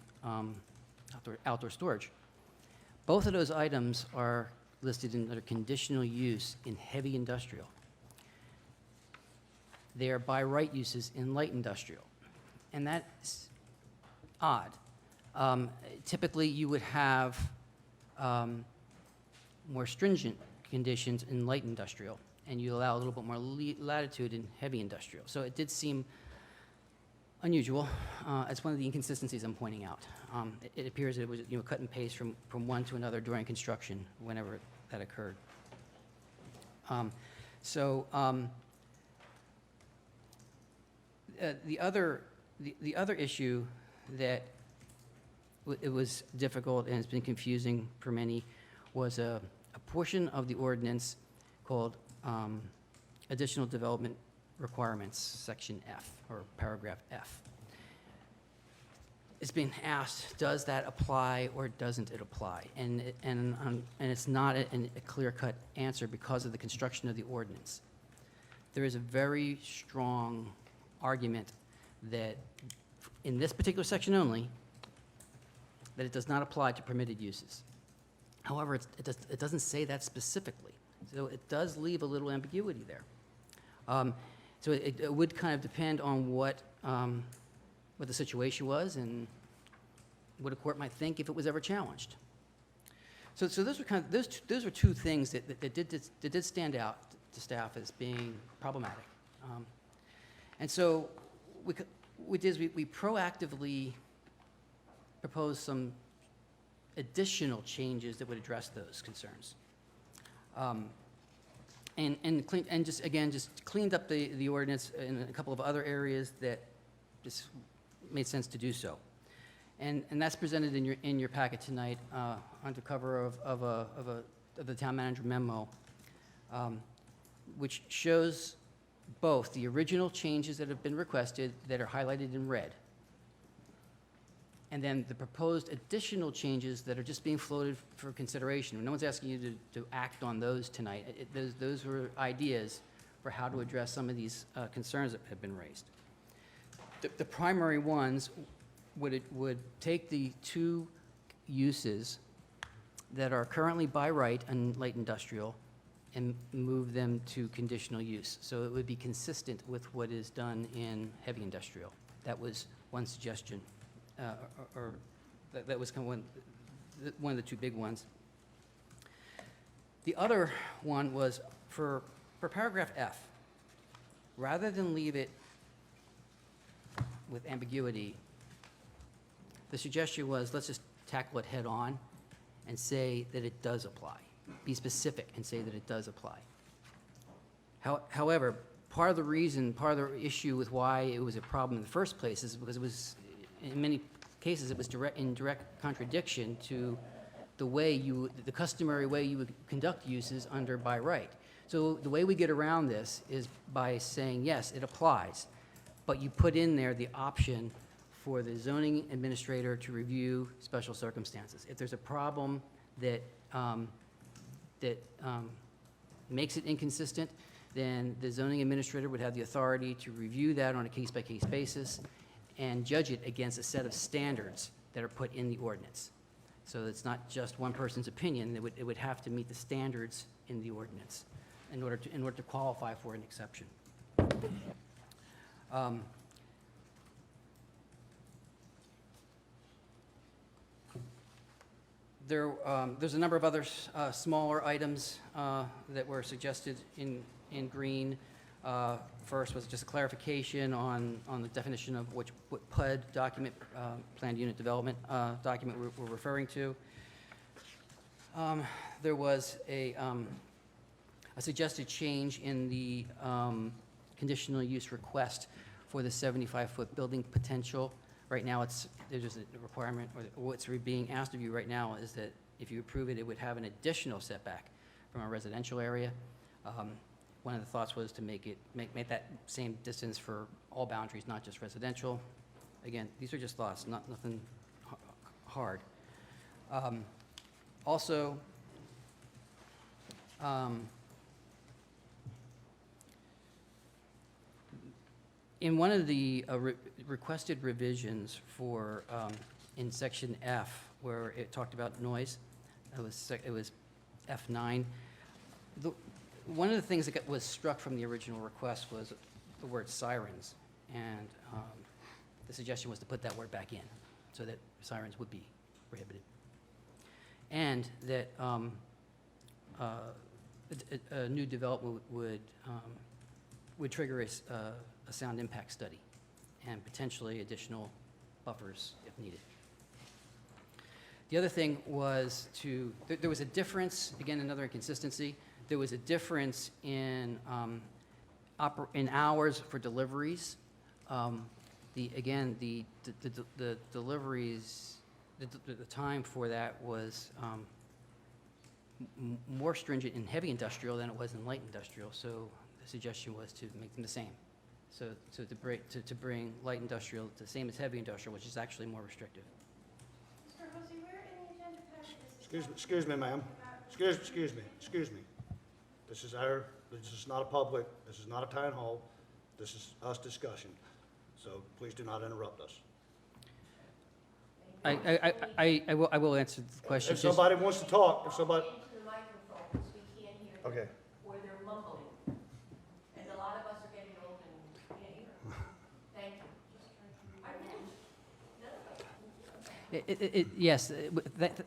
Speaker 18: outdoor storage. Both of those items are listed under conditional use in heavy industrial. They are by right uses in light industrial, and that's odd. Typically, you would have more stringent conditions in light industrial, and you allow a little bit more latitude in heavy industrial. So it did seem unusual. It's one of the inconsistencies I'm pointing out. It appears that it was cut and paste from one to another during construction, whenever that occurred. The other issue that it was difficult and it's been confusing for many was a portion of the ordinance called Additional Development Requirements, Section F, or Paragraph F. It's been asked, does that apply or doesn't it apply? And it's not a clear-cut answer because of the construction of the ordinance. There is a very strong argument that in this particular section only, that it does not apply to permitted uses. However, it doesn't say that specifically, so it does leave a little ambiguity there. So it would kind of depend on what the situation was and what a court might think if it was ever challenged. So those were those are two things that did stand out to staff as being problematic. And so we proactively proposed some additional changes that would address those concerns. And just cleaned up the ordinance in a couple of other areas that just made sense to do so. And that's presented in your packet tonight under cover of the town manager memo, which shows both the original changes that have been requested that are highlighted in red, and then the proposed additional changes that are just being floated for consideration. No one's asking you to act on those tonight. Those were ideas for how to address some of these concerns that have been raised. The primary ones would take the two uses that are currently by right in light industrial and move them to conditional use. So it would be consistent with what is done in heavy industrial. That was one suggestion, or that was kind of one of the two big ones. The other one was for paragraph F. Rather than leave it with ambiguity, the suggestion was let's just tackle it head on and say that it does apply. Be specific and say that it does apply. However, part of the issue with why it was a problem in the first place is because it was, in many cases, it was in direct contradiction to the customary way you would conduct uses under by right. So the way we get around this is by saying, yes, it applies, but you put in there the option for the zoning administrator to review special circumstances. If there's a problem that makes it inconsistent, then the zoning administrator would have the authority to review that on a case-by-case basis and judge it against a set of standards that are put in the ordinance. So it's not just one person's opinion. It would have to meet the standards in the ordinance in order to qualify for an exception. There's a number of other smaller items that were suggested in green. First was just a clarification on the definition of what PUD document, planned unit development document we're referring to. There was a suggested change in the conditional use request for the 75-foot building potential. Right now, there's just a requirement, or what's being asked of you right now is that if you approve it, it would have an additional setback from a residential area. One of the thoughts was to make that same distance for all boundaries, not just residential. Again, these are just thoughts, nothing hard. Also, in one of the requested revisions for, in section F, where it talked about noise, it was F9. One of the things that was struck from the original request was the word sirens, and the suggestion was to put that word back in, so that sirens would be prohibited. And that a new development would trigger a sound impact study and potentially additional buffers if needed. The other thing was there was a difference, again, another inconsistency. There was a difference in hours for deliveries. The deliveries, the time for that was more stringent in heavy industrial than it was in light industrial, so the suggestion was to make them the same. So to bring light industrial to the same as heavy industrial, which is actually more restrictive.
Speaker 10: Mr. Hosey, where in the agenda packet is this?
Speaker 8: Excuse me, ma'am. Excuse me. This is not a public, this is not a town hall, this is us discussion. So please do not interrupt us.
Speaker 18: I will answer the question.
Speaker 8: If somebody wants to talk, if somebody,
Speaker 15: Into the microphone, because we can't hear them,
Speaker 8: okay.
Speaker 15: or they're mumbling. And a lot of us are getting old and can't hear. Thank you.
Speaker 18: Yes,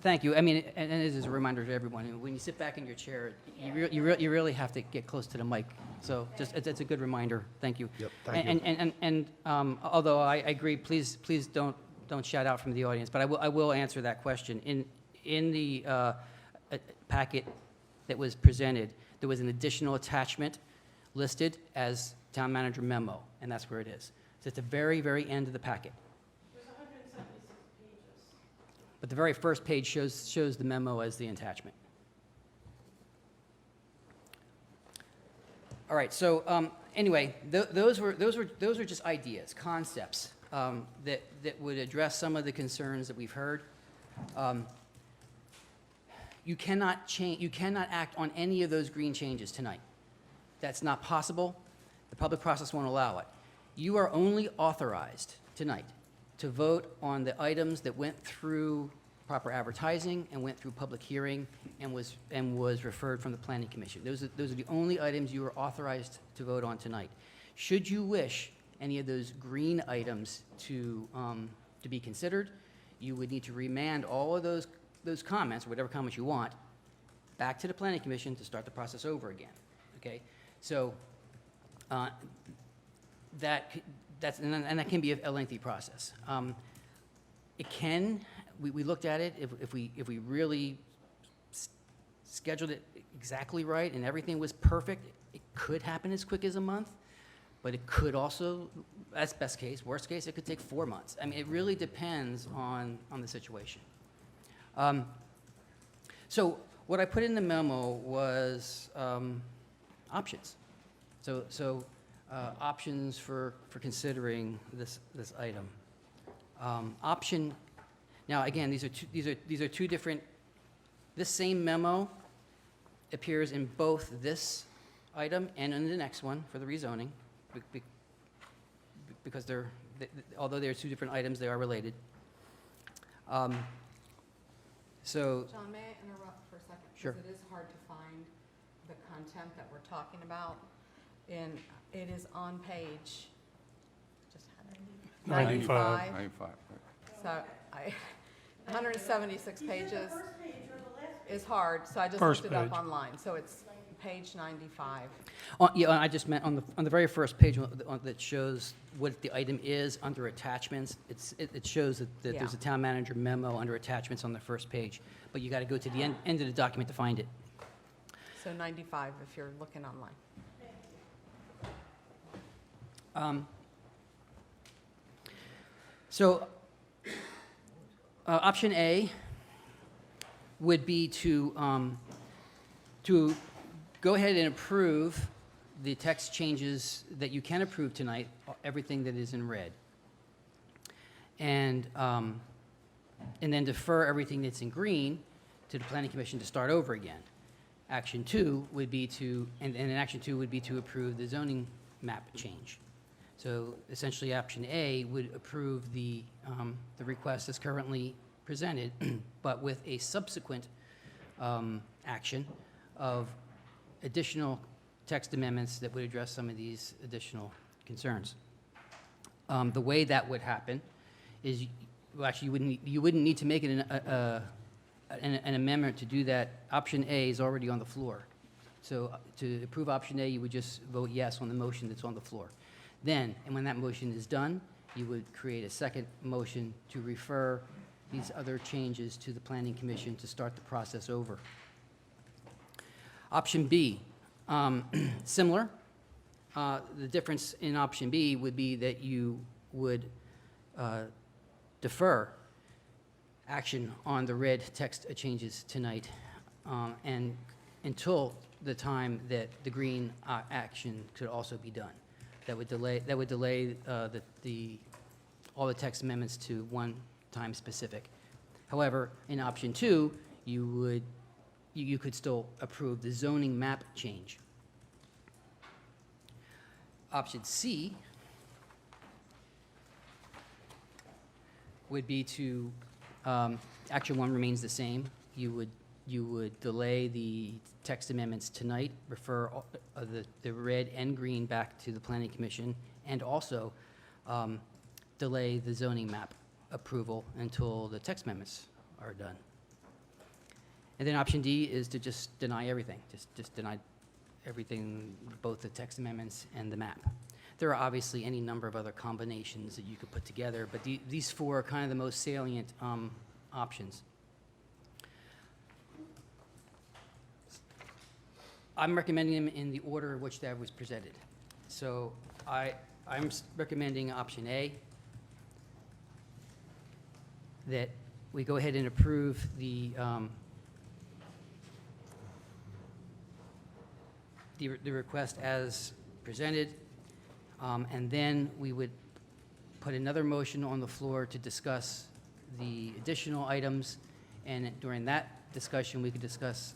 Speaker 18: thank you. I mean, and it is a reminder to everyone, when you sit back in your chair, you really have to get close to the mic. So just, it's a good reminder. Thank you.
Speaker 8: Yep, thank you.
Speaker 18: And although I agree, please don't shout out from the audience, but I will answer that question. In the packet that was presented, there was an additional attachment listed as town manager memo, and that's where it is. So it's the very, very end of the packet.
Speaker 10: There's 176 pages.
Speaker 18: But the very first page shows the memo as the attachment. All right. So anyway, those were just ideas, concepts that would address some of the concerns that we've heard. You cannot act on any of those green changes tonight. That's not possible. The public process won't allow it. You are only authorized tonight to vote on the items that went through proper advertising and went through public hearing and was referred from the Planning Commission. Those are the only items you are authorized to vote on tonight. Should you wish any of those green items to be considered, you would need to remand all of those comments, or whatever comments you want, back to the Planning Commission to start the process over again. Okay, so that can be a lengthy process. We looked at it, if we really scheduled it exactly right and everything was perfect, it could happen as quick as a month, but it could also, that's best case. Worst case, it could take 4 months. I mean, it really depends on the situation. So what I put in the memo was options. So options for considering this item. Option. Now again, these are two different. This same memo appears in both this item and in the next one for the rezoning, because although they're two different items, they are related. So.
Speaker 19: John, may I interrupt for a second?
Speaker 18: Sure.
Speaker 19: Because it is hard to find the content that we're talking about. And it is on page, just had it,
Speaker 2: 95.
Speaker 19: 95. So 176 pages is hard, so I just
Speaker 2: First
Speaker 19: looked it up
Speaker 2: page.
Speaker 19: online. So it's page 95.
Speaker 18: Yeah, I just meant on the very first page that shows what the item is under attachments. It shows that there's a town manager memo under attachments on the first page, but you got to go to the end of the document to find it.
Speaker 19: So 95 if you're looking online.
Speaker 18: So option A would be to go ahead and approve the text changes that you can approve tonight, everything that is in red, and then defer everything that's in green to the planning commission to start over again. Action 2 would be to, and action 2 would be to approve the zoning map change. So essentially, option A would approve the request as currently presented, but with a subsequent action of additional text amendments that would address some of these additional concerns. The way that would happen is, well, actually, you wouldn't need to make it an amendment to do that. Option A is already on the floor. So to approve option A, you would just vote yes on the motion that's on the floor. Then, and when that motion is done, you would create a second motion to refer these other changes to the Planning Commission to start the process over. Option B, similar. The difference in option B would be that you would defer action on the red text changes tonight and until the time that the green action could also be done. That would delay all the text amendments to one time specific. However, in option 2, you could still approve the zoning map change. Option C would be to, action 1 remains the same. You would delay the text amendments tonight, refer the red and green back to the Planning Commission, and also delay the zoning map approval until the text amendments are done. And then option D is to just deny everything, just deny everything, both the text amendments and the map. There are obviously any number of other combinations that you could put together, but these 4 are kind of the most salient options. I'm recommending them in the order in which that was presented. So I'm recommending option A, that we go ahead and approve the request as presented, and then we would put another motion on the floor to discuss the additional items, and during that discussion, we could discuss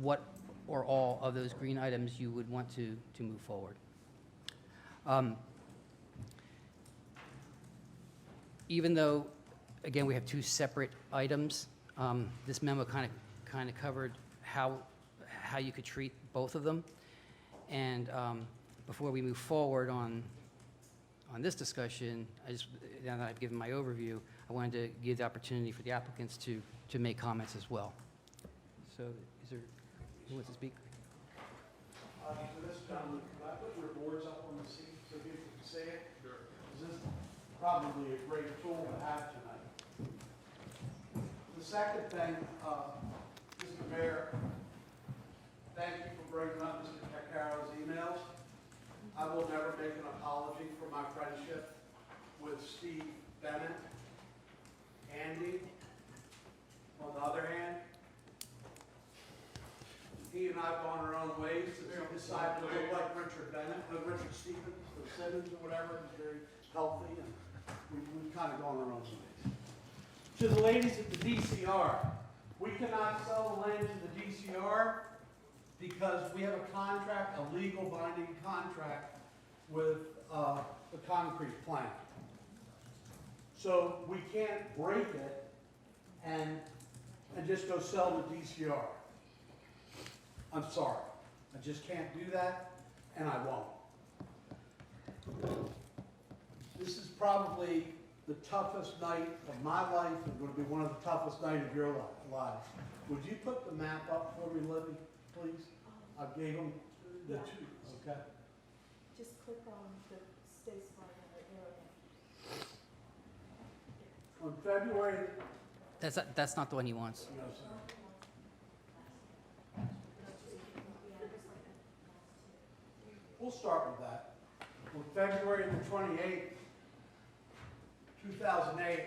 Speaker 18: what or all of those green items you would want to move forward. Even though, again, we have 2 separate items, this memo kind of covered how you could treat both of them. And before we move forward on this discussion, now that I've given my overview, I wanted to give the opportunity for the applicants to make comments as well. So is there, who wants to speak?
Speaker 20: For this gentleman, could I put your boards up on the seat so people can see it? Sure. This is probably a great tool to have tonight. The second thing, Mr. Mayor, thank you for bringing up Mr. Carroll's emails. I will never make an apology for my friendship with Steve Bennett. Andy, on the other hand, he and I have gone our own ways since he decided to look like Richard Stevens, or Simmons, or whatever. He's very healthy, and we've kind of gone our own ways. To the ladies at the DCR, we cannot sell the land to the DCR because we have a contract, a legal binding contract with the concrete plant. So we can't break it and just go sell to DCR. I'm sorry. I just can't do that, and I won't. This is probably the toughest night of my life and going to be one of the toughest nights of your lives. Would you put the map up for me, Libby, please? I gave them the 2, okay?
Speaker 15: Just click on the space bar and
Speaker 20: On February...
Speaker 18: That's not the one he wants.
Speaker 20: No, sir. We'll start with that. On February the 28th, 2008,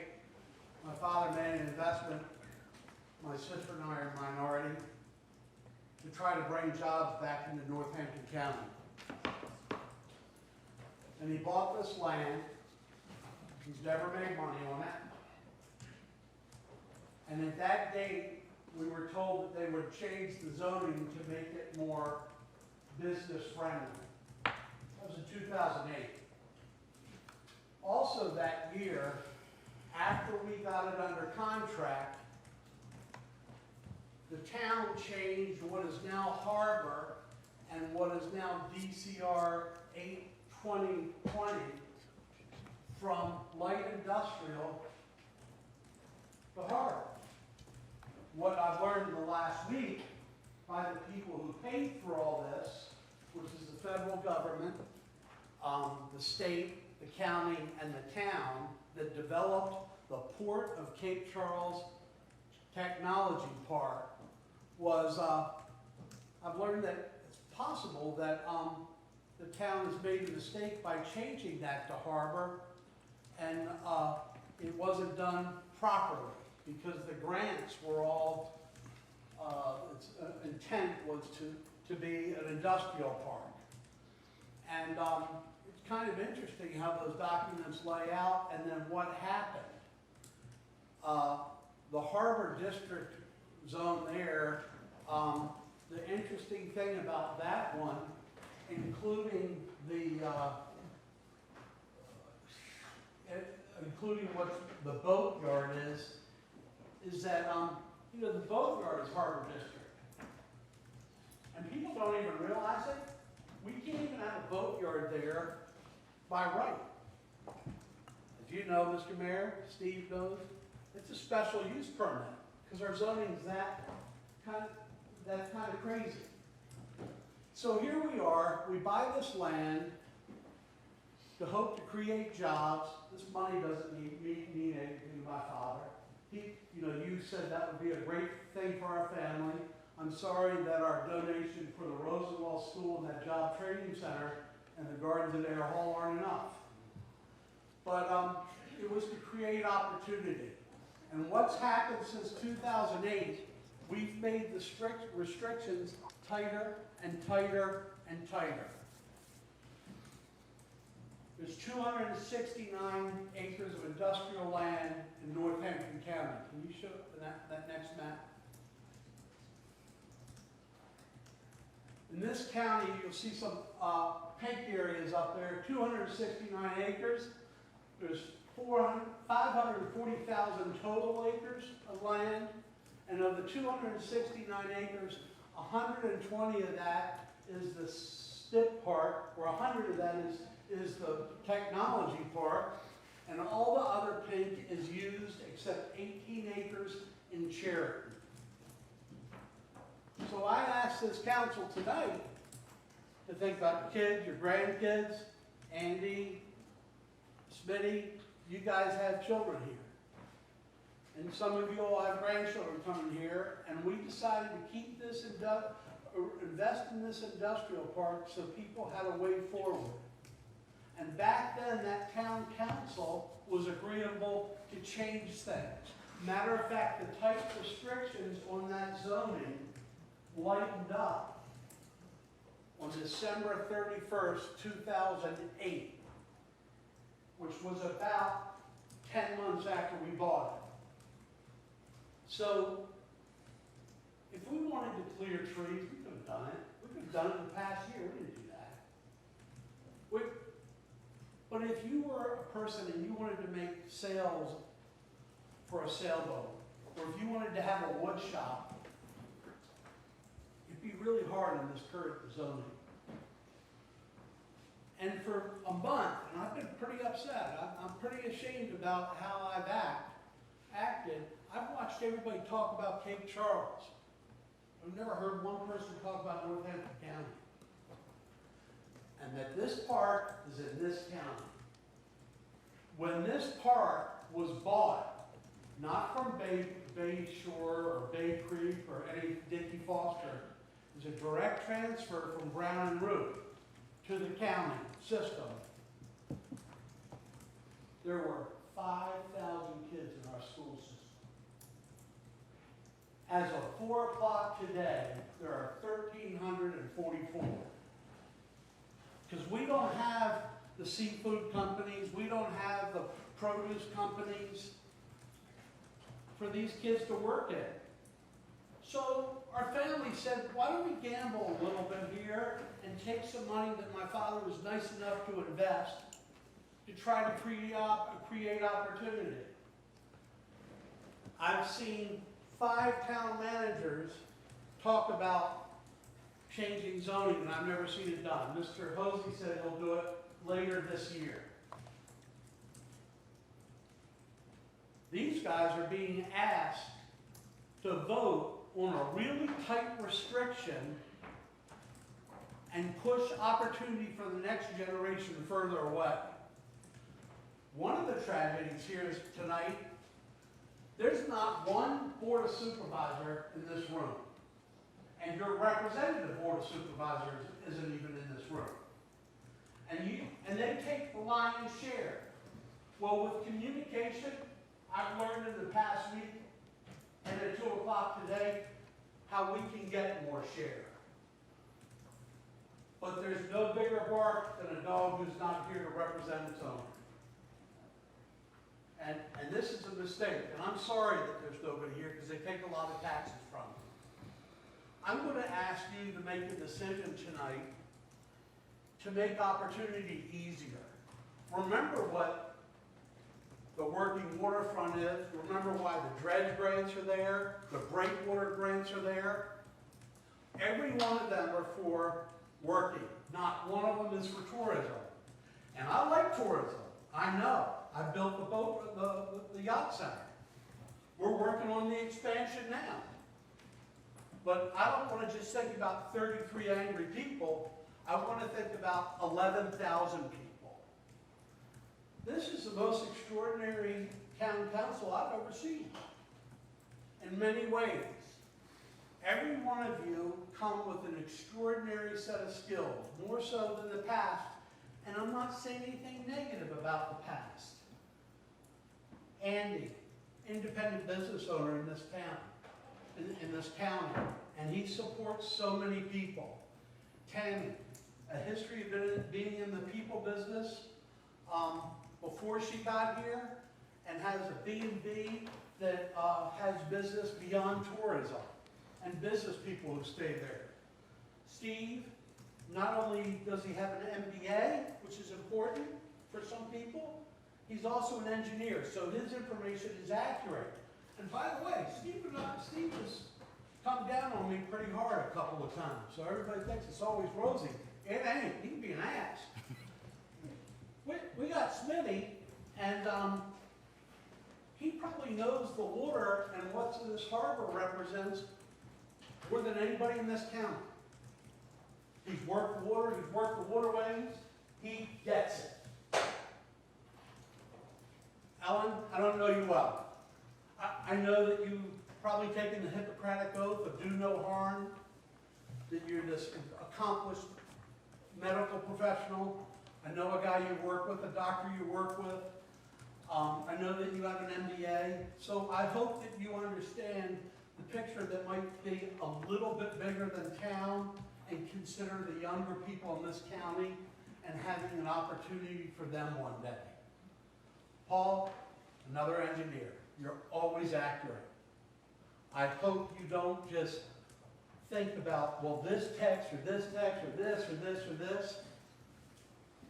Speaker 20: my father made an investment. My sister and I are a minority to try to bring jobs back into Northampton County. And he bought this land. He's never made money on it. And at that date, we were told that they would change the zoning to make it more business friendly. That was in 2008. Also that year, after we got it under contract, the town changed what is now Harbor and what is now DCR 8/2020 from light industrial to Harbor. What I've learned in the last week by the people who paid for all this, which is the federal government, the state, the county, and the town that developed the Port of Cape Charles Technology Park, was I've learned that it's possible that the town has made a mistake by changing that to Harbor, and it wasn't done properly because the grants were all, its intent was to be an industrial park. And it's kind of interesting how those documents lay out and then what happened. The Harbor District zone there, the interesting thing about that one, including including what the boatyard is that, you know, the boatyard is Harbor District. And people don't even realize it. We can't even have a boatyard there by right. As you know, Mr. Mayor, Steve knows, it's a special use permit because our zoning is that's kind of crazy. So here we are, we buy this land to hope to create jobs. This money doesn't need anything to my father. You said that would be a great thing for our family. I'm sorry that our donation for the Rosenwald School and that job training center and the Gardens and Air Hall aren't enough. But it was to create opportunity. And what's happened since 2008, we've made the strict restrictions tighter and tighter and tighter. There's 269 acres of industrial land in Northampton County. Can you show that next map? In this county, you'll see some pink areas up there, 269 acres. There's 540,000 total acres of land, and of the 269 acres, 120 of that is the STIP park, or 100 of that is the technology park, and all the other pink is used except 18 acres in Sheridan. So I asked this council tonight to think about your kids, your grandkids, Andy, Smitty, you guys have children here. And some of you all have grandchildren coming here, and we decided to keep this, invest in this industrial park so people had a way forward. And back then, that town council was agreeable to change things. Matter of fact, the tight restrictions on that zoning lightened up on December 31st, 2008, which was about 10 months after we bought it. So, if we wanted to clear trees, we could have done it. We could have done it in the past year. We didn't do that. But if you were a person and you wanted to make sales for a sailboat, or if you wanted to have a wood shop, it'd be really hard in this current zoning. And for a month, and I've been pretty upset, I'm pretty ashamed about how I've acted. I've watched everybody talk about Cape Charles. I've never heard one person talk about Northampton County. And that this park is in this county. When this park was bought, not from Bay Shore or Bay Creek or any Dickey Foster, it was a direct transfer from Brown and Root to the county system. There were 5,000 kids in our school system. As of 4 o'clock today, there are 1,344. Because we don't have the seafood companies, we don't have the produce companies for these kids to work in. So our family said, why don't we gamble a little bit here and take some money that my father was nice enough to invest to try to create opportunity. I've seen 5 town managers talk about changing zoning, and I've never seen it done. Mr. Hosey said he'll do it later this year. These guys are being asked to vote on a really tight restriction and push opportunity for the next generation further away. One of the tragedies here is tonight, there's not one Board of Supervisor in this room. And your representative Board of Supervisors isn't even in this room. And they take the lion's share. Well, with communication, I've learned in the past week and at 2 o'clock today how we can get more share. But there's no bigger bark than a dog who's not here to represent its owner. And this is a mistake, and I'm sorry that there's nobody here because they take a lot of taxes from you. I'm going to ask you to make a decision tonight to make opportunity easier. Remember what the working waterfront is. Remember why the dredge grants are there, the breakwater grants are there. Every one of them are for working. Not one of them is for tourism. And I like tourism. I know. I built the yacht center. We're working on the expansion now. But I don't want to just think about 33 angry people. I want to think about 11,000 people. This is the most extraordinary town council I've ever seen in many ways. Every one of you come with an extraordinary set of skills, more so than the past, and I'm not saying anything negative about the past. Andy, independent business owner in this town, in this county, and he supports so many people. Tammy, a history of being in the people business before she got here, and has a B&B that has business beyond tourism, and business people who stay there. Steve, not only does he have an MBA, which is important for some people, he's also an engineer, so his information is accurate. And by the way, Steve has come down on me pretty hard a couple of times, so everybody thinks it's always rosy. It ain't. He can be an ass. We got Smitty, and he probably knows the water and what this harbor represents more than anybody in this county. He's worked the water, he's worked the waterways, he gets it. Ellen, I don't know you well. I know that you've probably taken the Hippocratic Oath of do no harm, that you're this accomplished medical professional. I know a guy you work with, a doctor you work with. I know that you have an MBA. So I hope that you understand the picture that might be a little bit bigger than town, and consider the younger people in this county and having an opportunity for them one day. Paul, another engineer. You're always accurate. I hope you don't just think about, well, this text or this text or this or this or this.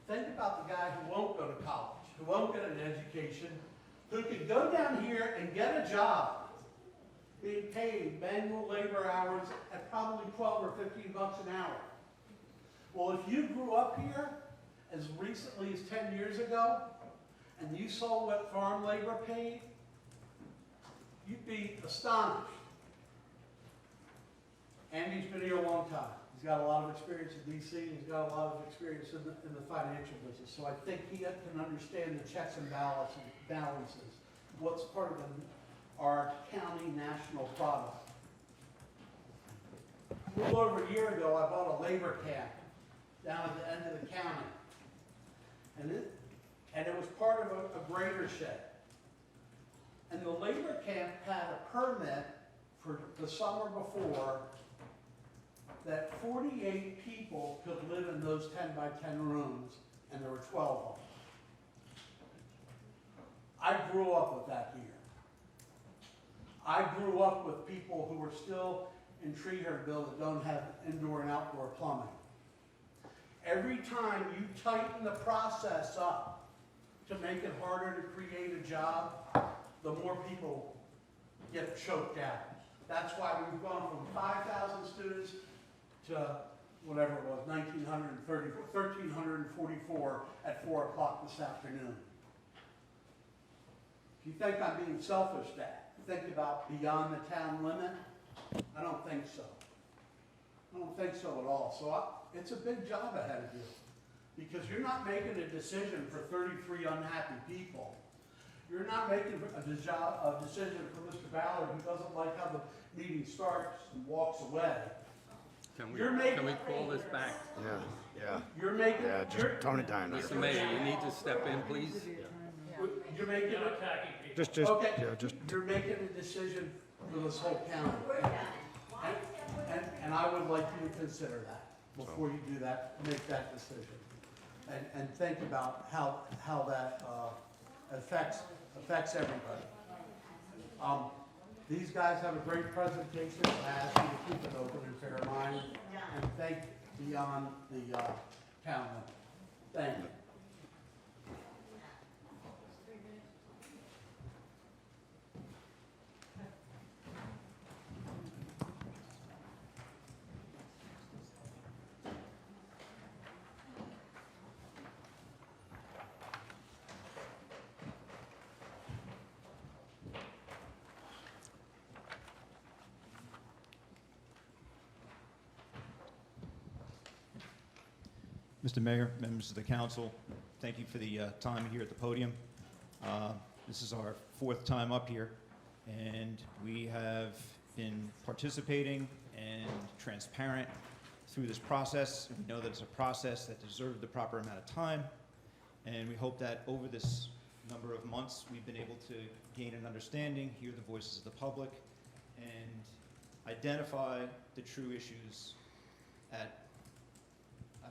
Speaker 20: Think about the guy who won't go to college, who won't get an education, who could go down here and get a job being paid manual labor hours at probably 12 or 15 bucks an hour. Well, if you grew up here as recently as 10 years ago, and you saw what farm labor paid, you'd be astonished. Andy's been here a long time. He's got a lot of experience in DC, and he's got a lot of experience in the financial business. So I think he can understand the checks and balances, what's part of our county national product. A little over a year ago, I bought a labor camp down at the end of the county. And it was part of a grader shed. And the labor camp had a permit for the summer before that 48 people could live in those 10 by 10 rooms, and there were 12 of them. I grew up with that here. I grew up with people who were still in Treeherdville that don't have indoor and outdoor plumbing. Every time you tighten the process up to make it harder to create a job, the more people get choked out. That's why we've gone from 5,000 students to whatever it was, 1,344 at 4 o'clock this afternoon. If you think I'm being selfish, Dad, think about beyond the town limit, I don't think so. I don't think so at all. So it's a big job ahead of you, because you're not making a decision for 33 unhappy people. You're not making a decision for Mr. Ballard, who doesn't like how the meeting starts and walks away.
Speaker 1: Can we call this back?
Speaker 8: Yeah.
Speaker 20: You're making.
Speaker 8: Yeah, just tone it down.
Speaker 1: Mr. Mayor, you need to step in, please.
Speaker 20: You're making
Speaker 8: Okay.
Speaker 20: You're making a decision for this whole county. And I would like you to consider that before you do that, make that decision. And think about how that affects everybody. These guys have a great presentation. I ask you to keep an open and fair mind and think beyond the town limit. Thank you.
Speaker 21: Mr. Mayor, members of the council, thank you for the time here at the podium. This is our 4th time up here, and we have been participating and transparent through this process. We know that it's a process that deserved the proper amount of time, and we hope that over this number of months, we've been able to gain an understanding, hear the voices of the public, and identify the true issues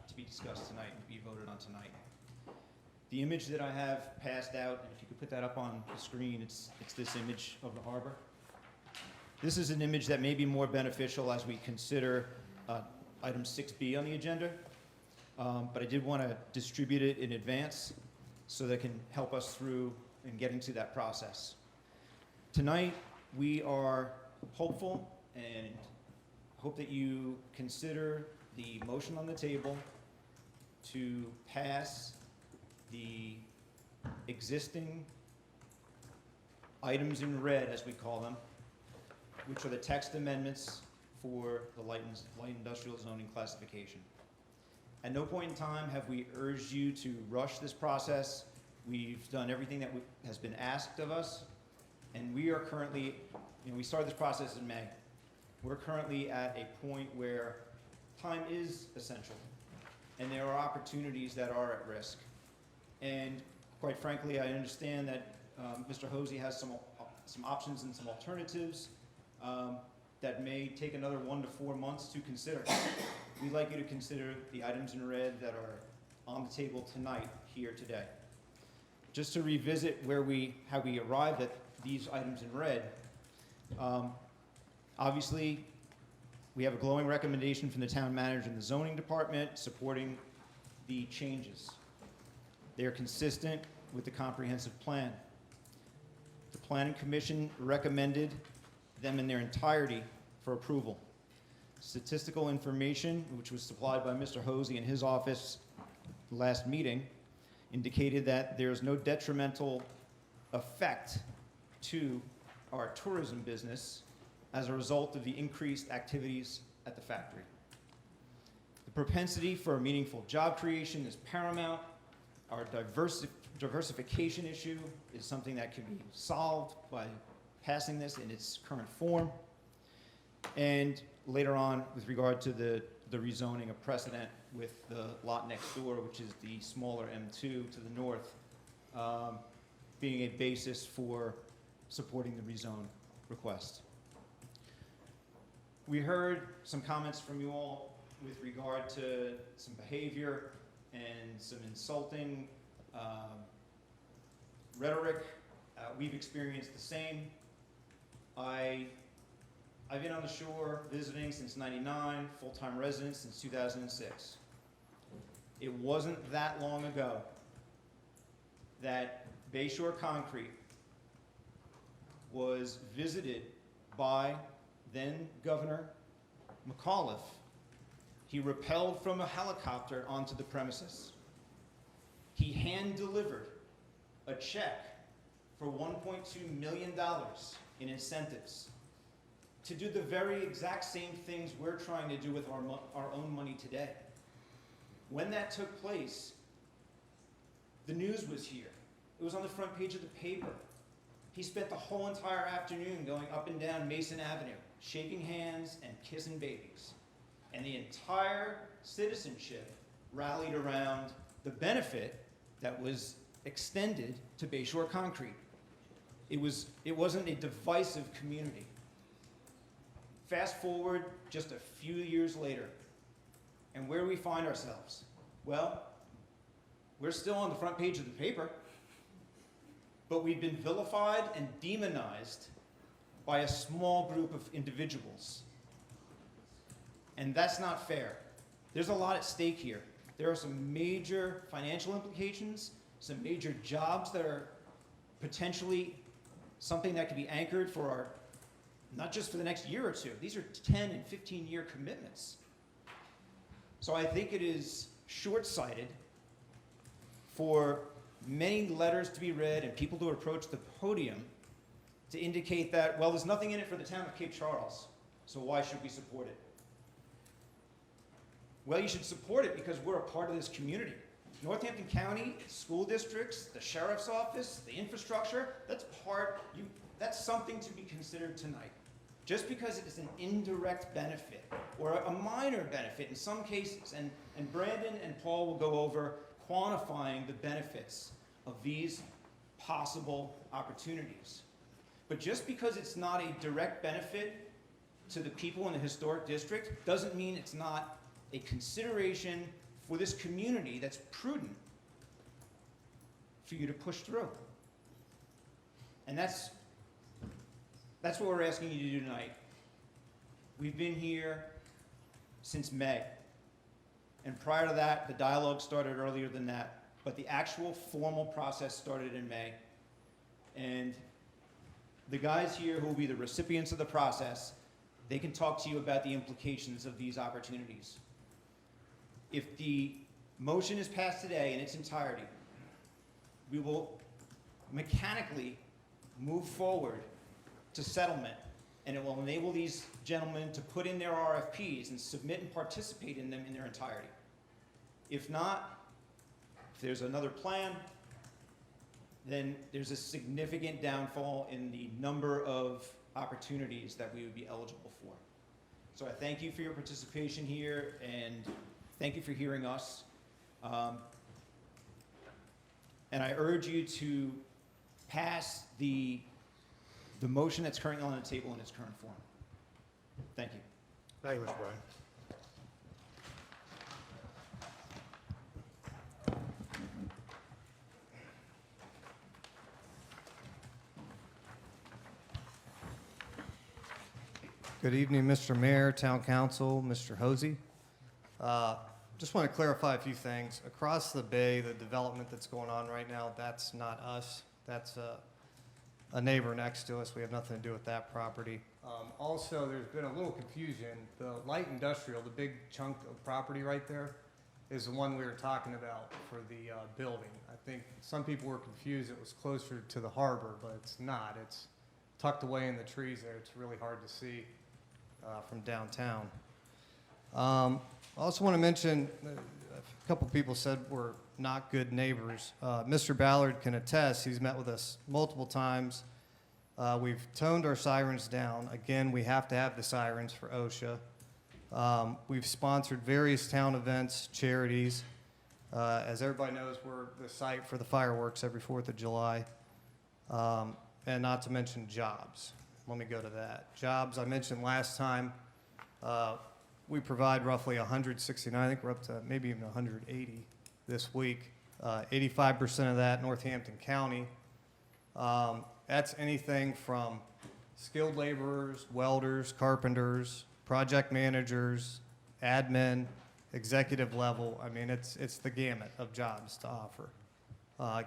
Speaker 21: to be discussed tonight and be voted on tonight. The image that I have passed out, and if you could put that up on the screen, it's this image of the harbor. This is an image that may be more beneficial as we consider item 6B on the agenda, but I did want to distribute it in advance so that it can help us through in getting to that process. Tonight, we are hopeful and hope that you consider the motion on the table to pass the existing items in red, as we call them, which are the text amendments for the light industrial zoning classification. At no point in time have we urged you to rush this process. We've done everything that has been asked of us, and we are currently, we started this process in May. We're currently at a point where time is essential, and there are opportunities that are at risk. And quite frankly, I understand that Mr. Hosey has some options and some alternatives that may take another 1 to 4 months to consider. We'd like you to consider the items in red that are on the table tonight, here today. Just to revisit how we arrived at these items in red, obviously, we have a glowing recommendation from the town manager and the zoning department supporting the changes. They are consistent with the comprehensive plan. The Planning Commission recommended them in their entirety for approval. Statistical information, which was supplied by Mr. Hosey in his office last meeting, indicated that there is no detrimental effect to our tourism business as a result of the increased activities at the factory. The propensity for meaningful job creation is paramount. Our diversification issue is something that can be solved by passing this in its current form. And later on, with regard to the rezoning of precedent with the lot next door, which is the smaller M2 to the north, being a basis for supporting the rezone request. We heard some comments from you all with regard to some behavior and some insulting rhetoric. We've experienced the same. I've been on the shore visiting since '99, full-time resident since 2006. It wasn't that long ago that Bayshore Concrete was visited by then Governor McAuliffe. He rappelled from a helicopter onto the premises. He hand-delivered a check for $1.2 million in incentives to do the very exact same things we're trying to do with our own money today. When that took place, the news was here. It was on the front page of the paper. He spent the whole entire afternoon going up and down Mason Avenue, shaking hands and kissing babies. And the entire citizenship rallied around the benefit that was extended to Bayshore Concrete. It wasn't a divisive community. Fast forward just a few years later, and where do we find ourselves? Well, we're still on the front page of the paper, but we've been vilified and demonized by a small group of individuals. And that's not fair. There's a lot at stake here. There are some major financial implications, some major jobs that are potentially something that could be anchored for our, not just for the next year or two. These are 10 and 15-year commitments. So I think it is short-sighted for many letters to be read and people to approach the podium to indicate that, well, there's nothing in it for the town of Cape Charles, so why should we support it? Well, you should support it because we're a part of this community. Northampton County, school districts, the sheriff's office, the infrastructure, that's something to be considered tonight. Just because it is an indirect benefit or a minor benefit in some cases, and Brandon and Paul will go over quantifying the benefits of these possible opportunities. But just because it's not a direct benefit to the people in the historic district doesn't mean it's not a consideration for this community that's prudent for you to push through. And that's what we're asking you to do tonight. We've been here since May. And prior to that, the dialogue started earlier than that. But the actual formal process started in May. And the guys here who will be the recipients of the process, they can talk to you about the implications of these opportunities. If the motion is passed today in its entirety, we will mechanically move forward to settlement, and it will enable these gentlemen to put in their RFPs and submit and participate in them in their entirety. If not, if there's another plan, then there's a significant downfall in the number of opportunities that we would be eligible for. So I thank you for your participation here, and thank you for hearing us. And I urge you to pass the motion that's currently on the table in its current form. Thank you.
Speaker 8: Thank you, Mr. Bryan.
Speaker 7: Good evening, Mr. Mayor, Town Council, Mr. Hosey. Just want to clarify a few things. Across the bay, the development that's going on right now, that's not us. That's a neighbor next to us. We have nothing to do with that property. Also, there's been a little confusion. The light industrial, the big chunk of property right there, is the one we were talking about for the building. I think some people were confused it was closer to the harbor, but it's not. It's tucked away in the trees there. It's really hard to see from downtown. I also want to mention, a couple people said we're not good neighbors. Mr. Ballard can attest. He's met with us multiple times. We've toned our sirens down. Again, we have to have the sirens for OSHA. We've sponsored various town events, charities. As everybody knows, we're the site for the fireworks every 4th of July. And not to mention jobs. Let me go to that. Jobs, I mentioned last time, we provide roughly 169, I think we're up to maybe even 180 this week. 85% of that Northampton County. That's anything from skilled laborers, welders, carpenters, project managers, admin, executive level. I mean, it's the gamut of jobs to offer.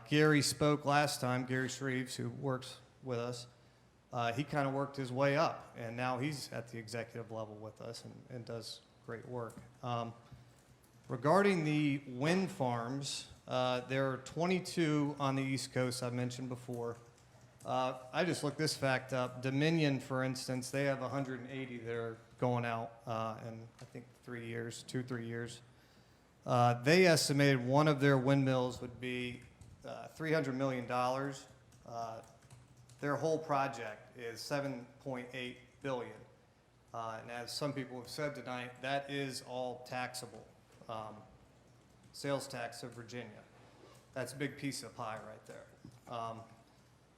Speaker 7: Gary spoke last time, Gary Shreves, who works with us. He kind of worked his way up, and now he's at the executive level with us and does great work. Regarding the wind farms, there are 22 on the East Coast I mentioned before. I just looked this fact up. Dominion, for instance, they have 180 that are going out in, I think, 3 years, 2-3 years. They estimated one of their windmills would be $300 million. Their whole project is $7.8 billion. And as some people have said tonight, that is all taxable. Sales tax of Virginia. That's a big piece of pie right there.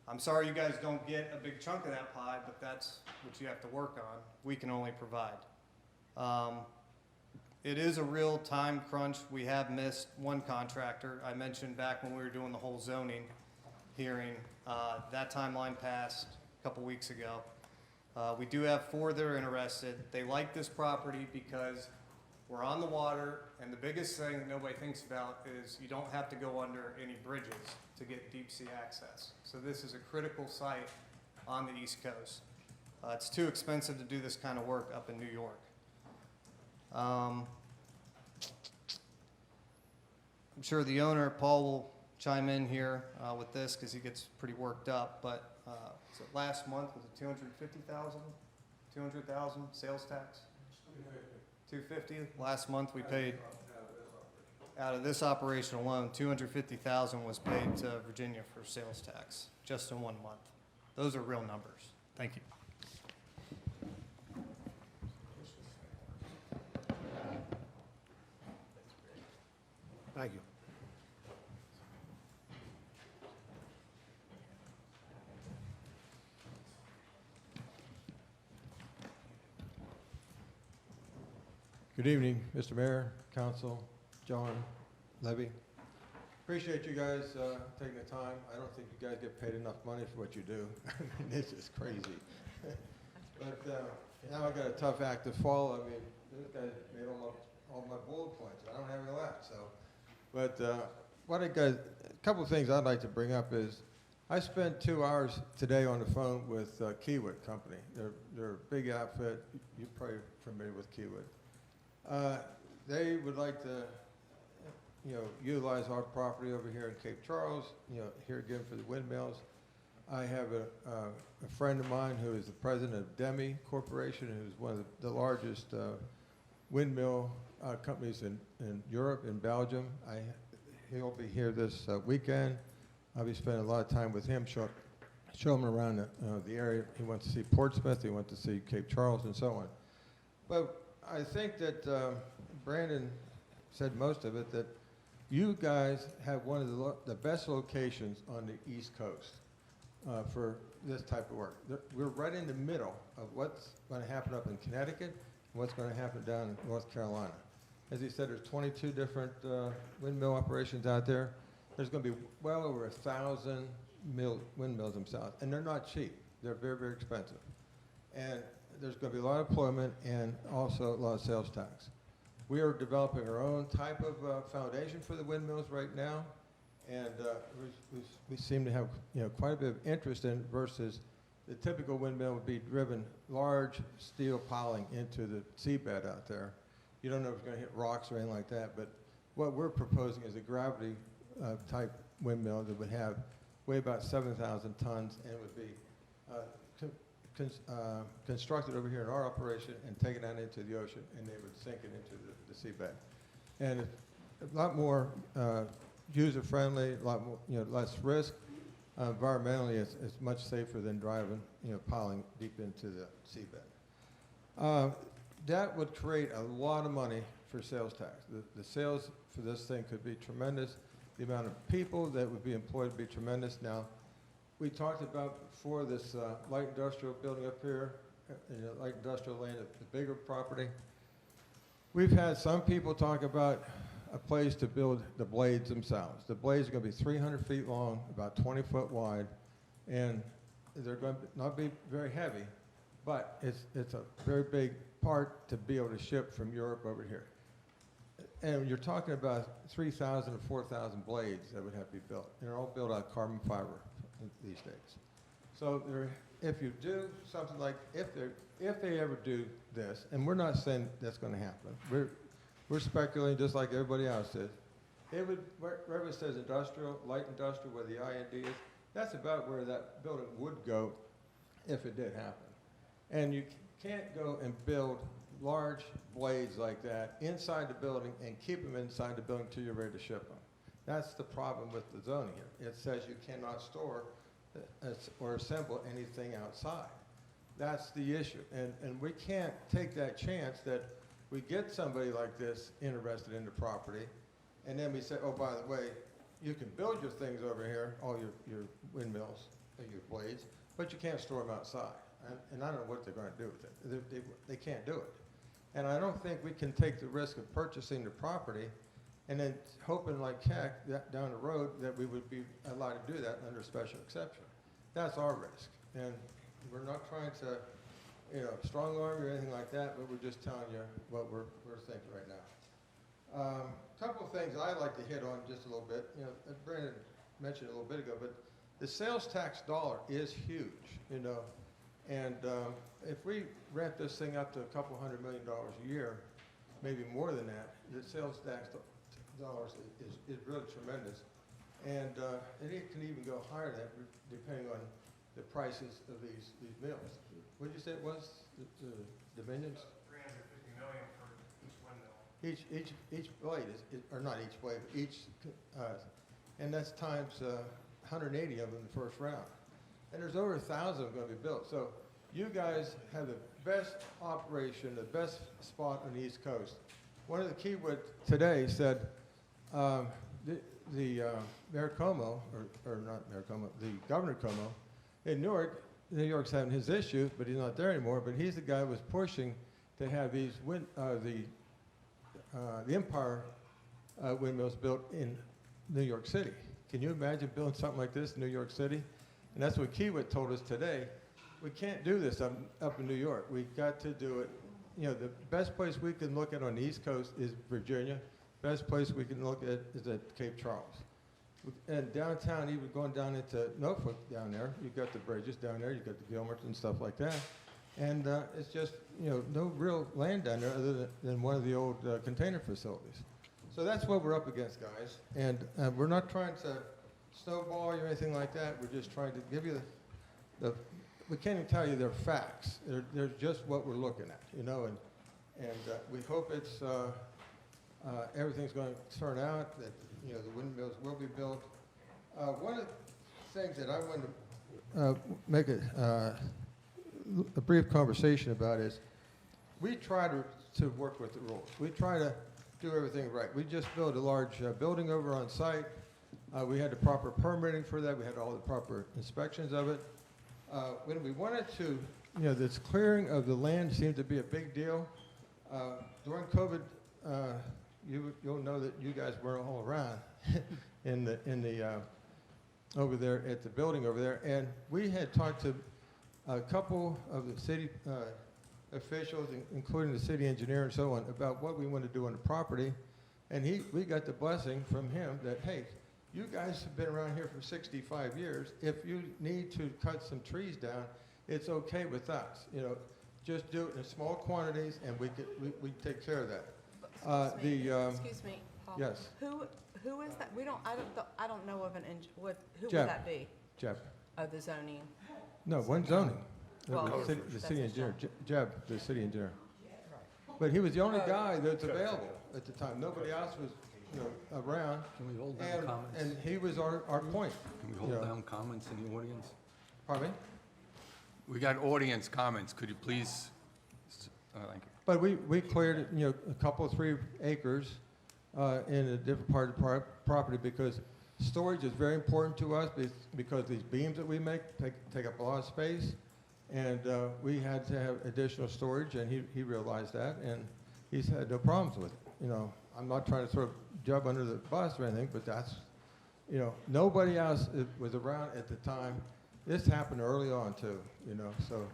Speaker 7: I'm sorry you guys don't get a big chunk of that pie, but that's what you have to work on. We can only provide. It is a real time crunch. We have missed one contractor. I mentioned back when we were doing the whole zoning hearing, that timeline passed a couple weeks ago. We do have 4 that are interested. They like this property because we're on the water, and the biggest thing nobody thinks about is you don't have to go under any bridges to get deep sea access. So this is a critical site on the East Coast. It's too expensive to do this kind of work up in New York. I'm sure the owner, Paul, will chime in here with this because he gets pretty worked up, but so last month was it 250,000, 200,000 sales tax? 250. Last month we paid, out of this operation alone, 250,000 was paid to Virginia for sales tax just in 1 month. Those are real numbers. Thank you.
Speaker 8: Thank you.
Speaker 4: Good evening, Mr. Mayor, Council, John, Levy. Appreciate you guys taking the time. I don't think you guys get paid enough money for what you do. I mean, this is crazy. But now I got a tough act to follow. I mean, this guy made all my bullet points. I don't have any left. So, but a couple of things I'd like to bring up is I spent 2 hours today on the phone with Kiewit Company. They're a big outfit. You're probably familiar with Kiewit. They would like to, utilize our property over here in Cape Charles, here again for the windmills. I have a friend of mine who is the president of Demi Corporation, who's one of the largest windmill companies in Europe, in Belgium. He'll be here this weekend. I'll be spending a lot of time with him, show him around the area. He wants to see Portsmouth, he wants to see Cape Charles, and so on. But I think that Brandon said most of it, that you guys have one of the best locations on the East Coast for this type of work. We're right in the middle of what's going to happen up in Connecticut and what's going to happen down in North Carolina. As he said, there's 22 different windmill operations out there. There's going to be well over 1,000 windmills themselves, and they're not cheap. They're very, very expensive. And there's going to be a lot of employment and also a lot of sales tax. We are developing our own type of foundation for the windmills right now, and we seem to have quite a bit of interest in it versus the typical windmill would be driven large steel piling into the seabed out there. You don't know if it's going to hit rocks or anything like that, but what we're proposing is a gravity type windmill that would have weigh about 7,000 tons and would be constructed over here in our operation and taken out into the ocean, and they would sink it into the seabed. And it's a lot more user-friendly, a lot more, less risk. Environmentally, it's much safer than driving, piling deep into the seabed. That would create a lot of money for sales tax. The sales for this thing could be tremendous. The amount of people that would be employed would be tremendous. Now, we talked about before this light industrial building up here, light industrial land, the bigger property. We've had some people talk about a place to build the blades themselves. The blades are going to be 300 feet long, about 20 foot wide, and they're going to not be very heavy, but it's a very big part to be able to ship from Europe over here. And you're talking about 3,000 or 4,000 blades that would have to be built. And they're all built out of carbon fiber these days. So if you do something like, if they ever do this, and we're not saying that's going to happen. We're speculating just like everybody else is. It would, wherever it says industrial, light industrial, where the IND is, that's about where that building would go if it did happen. And you can't go and build large blades like that inside the building and keep them inside the building until you're ready to ship them. That's the problem with the zoning here. It says you cannot store or assemble anything outside. That's the issue. And we can't take that chance that we get somebody like this interested in the property, and then we say, oh, by the way, you can build your things over here, all your windmills, your blades, but you can't store them outside. And I don't know what they're going to do with it. They can't do it. And I don't think we can take the risk of purchasing the property and then hoping like heck that down the road that we would be allowed to do that under special exception. That's our risk. And we're not trying to, strong arm you or anything like that, but we're just telling you what we're thinking right now. A couple of things I'd like to hit on just a little bit. Brandon mentioned it a little bit ago, but the sales tax dollar is huge, and if we rent this thing up to a couple $100 million a year, maybe more than that, the sales tax dollars is really tremendous. And it can even go higher than that depending on the prices of these mills. What did you say it was, the dimensions?
Speaker 7: 350 million for each windmill.
Speaker 4: Each blade or not each blade, but each, and that's times 180 of them in the first round. And there's over 1,000 of them going to be built. So you guys have the best operation, the best spot on the East Coast. One of the Keywood today said the Mayor Como, or not Mayor Como, the Governor Como in Newark, New York's having his issue, but he's not there anymore, but he's the guy who was pushing to have these the Empire windmills built in New York City. Can you imagine building something like this in New York City? And that's what Keywood told us today. We can't do this up in New York. We've got to do it. The best place we can look at on the East Coast is Virginia. Best place we can look at is at Cape Charles. And downtown, even going down into Norfolk down there, you've got the bridges down there, you've got the Gilmerts and stuff like that. And it's just, no real land down there other than one of the old container facilities. So that's what we're up against, guys. And we're not trying to snowball you or anything like that. We're just trying to give you we can't even tell you they're facts. They're just what we're looking at, and we hope it's, everything's going to turn out, that, the windmills will be built. One of the things that I want to make a brief conversation about is we try to work with the rules. We try to do everything right. We just built a large building over on site. We had the proper permitting for that. We had all the proper inspections of it. When we wanted to, this clearing of the land seemed to be a big deal. During COVID, you'll know that you guys were all around over there at the building over there, and we had talked to a couple of the city officials, including the city engineer and so on, about what we want to do on the property, and we got the blessing from him that, hey, you guys have been around here for 65 years. If you need to cut some trees down, it's okay with us. Just do it in small quantities, and we take care of that.
Speaker 16: Excuse me, Paul.
Speaker 4: Yes.
Speaker 16: Who is that? I don't know of who would
Speaker 4: Jeb.
Speaker 16: that be?
Speaker 4: Jeb.
Speaker 16: Oh, the zoning.
Speaker 4: No, one zoning.
Speaker 16: Well,
Speaker 4: The city engineer, Jeb, the city engineer.
Speaker 16: Right.
Speaker 4: But he was the only guy that's available at the time. Nobody else was, around.
Speaker 5: Can we hold down comments?
Speaker 4: And he was our point.
Speaker 5: Can we hold down comments in the audience?
Speaker 4: Pardon me?
Speaker 5: We got audience comments. Could you please, thank you.
Speaker 4: But we cleared, a couple of 3 acres in a different part of the property because storage is very important to us because these beams that we make take up a lot of space. And we had to have additional storage, and he realized that, and he's had no problems with it. I'm not trying to throw Jeb under the bus or anything, but that's, nobody else was around at the time this happened early on too, you know, so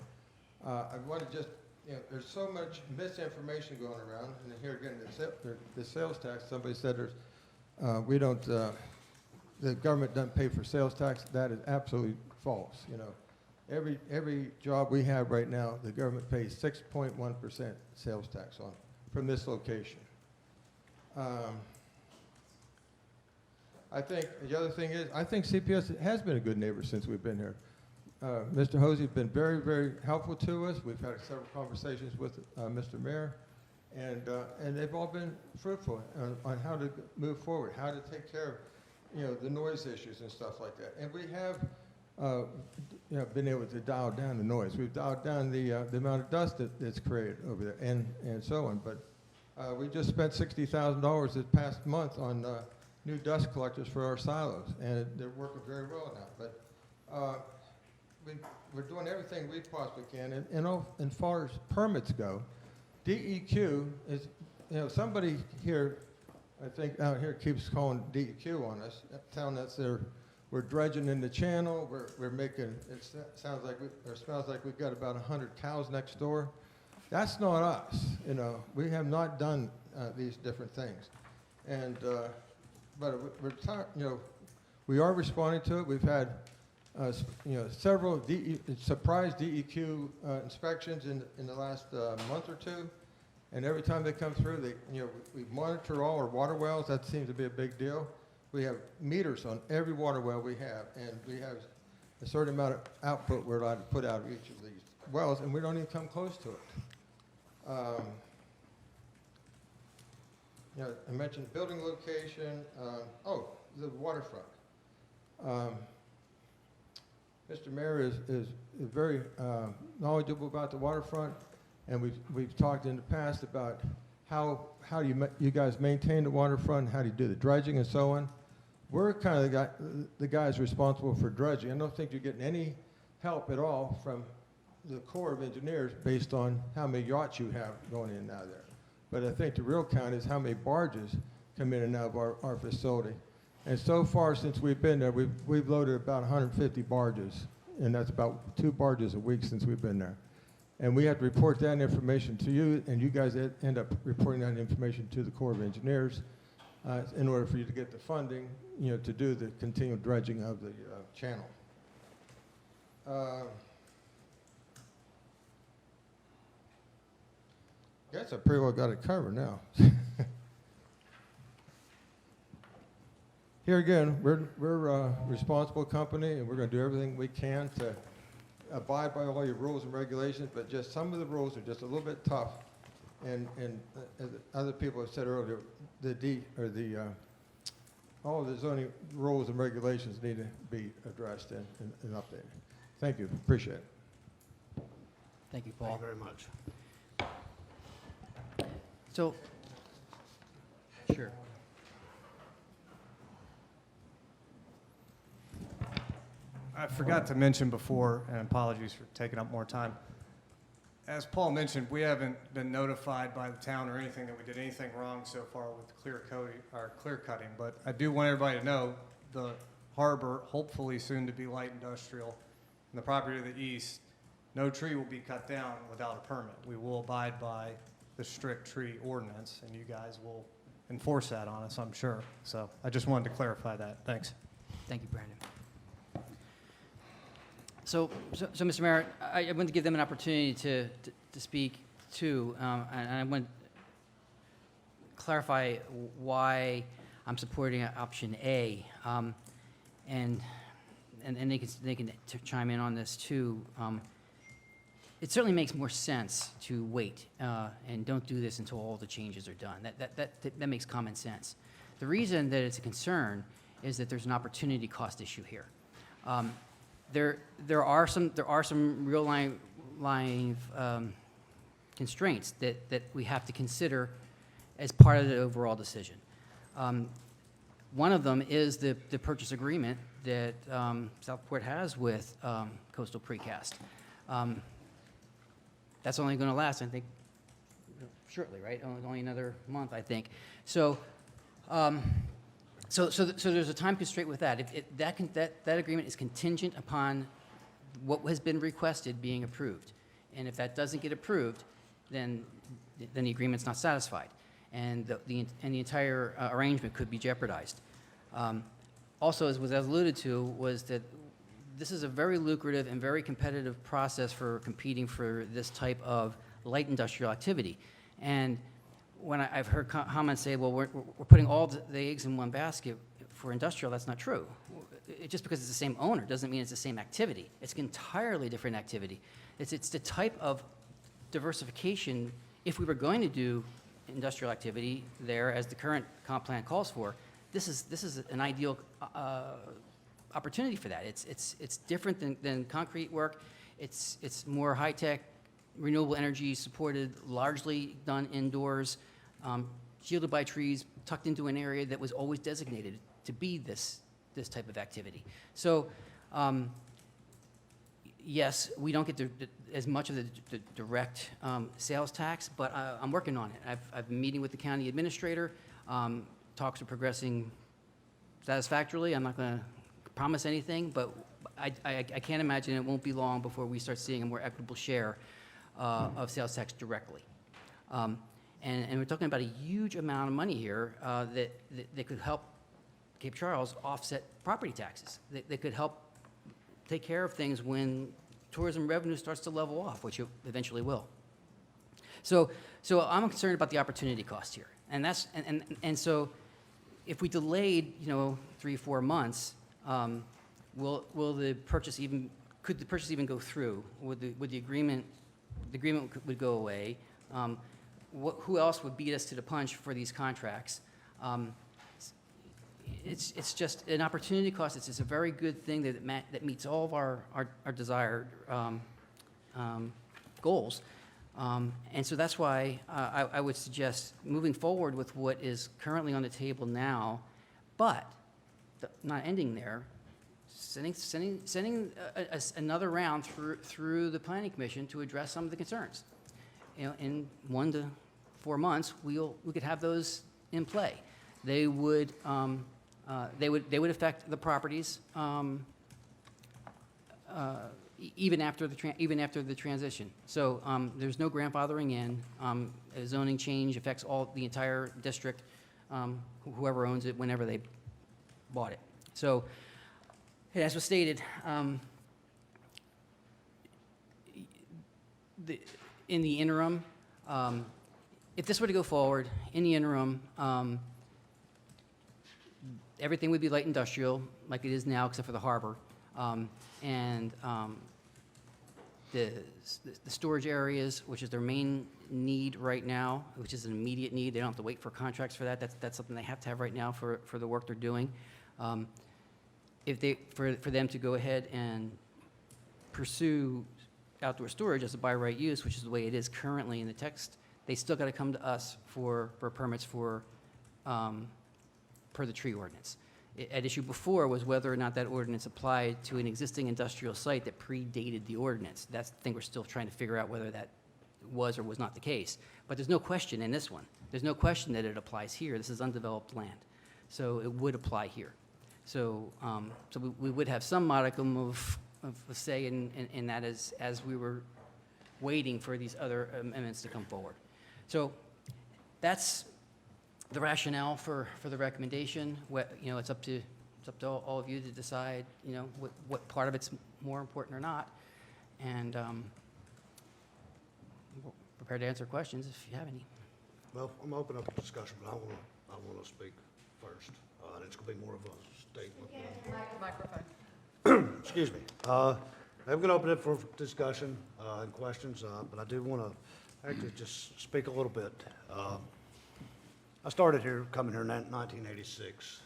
Speaker 4: I want to just, you know, there's so much misinformation going around, and here again, the sales tax, somebody said we don't, the government doesn't pay for sales tax. That is absolutely false, you know. Every job we have right now, the government pays 6.1% sales tax on from this location. I think the other thing is, I think CPS has been a good neighbor since we've been here. Mr. Hosey has been very, very helpful to us. We've had several conversations with Mr. Mayor, and they've all been fruitful on how to move forward, how to take care of, you know, the noise issues and stuff like that. And we have, you know, been able to dial down the noise. We've dialed down the amount of dust that's created over there, and so on. But we just spent $60,000 this past month on new dust collectors for our silos, and they're working very well now. But we're doing everything we possibly can. And as far as permits go, DEQ is, you know, somebody here, I think out here, keeps calling DEQ on us, telling us we're dredging in the channel, we're making, it sounds like, or smells like we've got about 100 cows next door. That's not us, you know. We have not done these different things. And, but you know, we are responding to it. We've had, you know, several surprise DEQ inspections in the last month or two. And every time they come through, you know, we monitor all our water wells. That seems to be a big deal. We have meters on every water well we have, and we have a certain amount of output we're allowed to put out of each of these wells, and we don't even come close to it. You know, I mentioned building location. The waterfront. Mr. Mayor is very knowledgeable about the waterfront, and we've talked in the past about how you guys maintain the waterfront, how do you do the dredging and so on. We're kind of the guys responsible for dredging. I don't think you're getting any help at all from the Corps of Engineers based on how many yachts you have going in and out of there. But I think the real count is how many barges come in and out of our facility. And so far since we've been there, we've loaded about 150 barges, and that's about 2 barges a week since we've been there. And we have to report that information to you, and you guys end up reporting that information to the Corps of Engineers in order for you to get the funding, you know, to do the continual dredging of the channel. Guess I pretty well got it covered now. Here again, we're a responsible company, and we're going to do everything we can to abide by all your rules and regulations, but just some of the rules are just a little bit tough. And as other people have said earlier, all of the zoning rules and regulations need to be addressed and updated. Thank you. Appreciate it.
Speaker 18: Thank you, Paul.
Speaker 8: Thank you very much.
Speaker 18: So, sure.
Speaker 7: I forgot to mention before, and apologies for taking up more time. As Paul mentioned, we haven't been notified by the town or anything that we did anything wrong so far with clear cutting, but I do want everybody to know the harbor, hopefully soon to be light industrial, and the property to the east, no tree will be cut down without a permit. We will abide by the strict tree ordinance, and you guys will enforce that on us, I'm sure. So I just wanted to clarify that. Thanks.
Speaker 18: Thank you, Brandon. So Mr. Mayor, I want to give them an opportunity to speak too, and I want to clarify why I'm supporting option A, and they can chime in on this too. It certainly makes more sense to wait and don't do this until all the changes are done. That makes common sense. The reason that it's a concern is that there's an opportunity cost issue here. There are some real line constraints that we have to consider as part of the overall decision. One of them is the purchase agreement that Southport has with Coastal Precast. That's only going to last, I think, shortly, right? Only another month, I think. So there's a time constraint with that. That agreement is contingent upon what has been requested being approved. And if that doesn't get approved, then the agreement's not satisfied, and the entire arrangement could be jeopardized. Also, as was alluded to, was that this is a very lucrative and very competitive process for competing for this type of light industrial activity. And when I've heard comments say, well, we're putting all the eggs in one basket for industrial, that's not true. Just because it's the same owner doesn't mean it's the same activity. It's an entirely different activity. It's the type of diversification, if we were going to do industrial activity there, as the current comp plan calls for, this is an ideal opportunity for that. It's different than concrete work. It's more high-tech, renewable energy supported, largely done indoors, shielded by trees, tucked into an area that was always designated to be this type of activity. So, yes, we don't get as much of the direct sales tax, but I'm working on it. I've been meeting with the county administrator. Talks are progressing satisfactorily. I'm not going to promise anything, but I can't imagine it won't be long before we start seeing a more equitable share of sales tax directly. And we're talking about a huge amount of money here that could help Cape Charles offset property taxes. That could help take care of things when tourism revenue starts to level off, which it eventually will. So I'm concerned about the opportunity cost here, and so if we delayed, 3-4 months, will the purchase could the purchase even go through? Would the agreement would go away? Who else would beat us to the punch for these contracts? It's just an opportunity cost. It's just a very good thing that meets all of our desired goals. And so that's why I would suggest moving forward with what is currently on the table now, but not ending there, sending another round through the Planning Commission to address some of the concerns. In 1 to 4 months, we could have those in play. They would affect the properties even after the transition. So there's no grandfathering in. A zoning change affects the entire district, whoever owns it, whenever they bought it. So, as was stated, in the interim, if this were to go forward, in the interim, everything would be light industrial, like it is now, except for the harbor. The storage areas, which is their main need right now, which is an immediate need. They don't have to wait for contracts for that. That's something they have to have right now for the work they're doing. For them to go ahead and pursue outdoor storage as a by right use, which is the way it is currently in the text, they still got to come to us for permits per the tree ordinance. At issue before was whether or not that ordinance applied to an existing industrial site that predated the ordinance. That's the thing we're still trying to figure out whether that was or was not the case. But there's no question in this one. There's no question that it applies here. This is undeveloped land. So it would apply here. So we would have some modicum of say in that as we were waiting for these other amendments to come forward. So that's the rationale for the recommendation. It's up to all of you to decide, what part of it's more important or not. And we're prepared to answer questions if you have any.
Speaker 8: Well, I'm gonna open up the discussion, but I wanna speak first. And it's gonna be more of a statement.
Speaker 19: Microphone.
Speaker 8: Excuse me. I'm gonna open it for discussion and questions, but I do wanna actually just speak a little bit. I started coming here in 1986.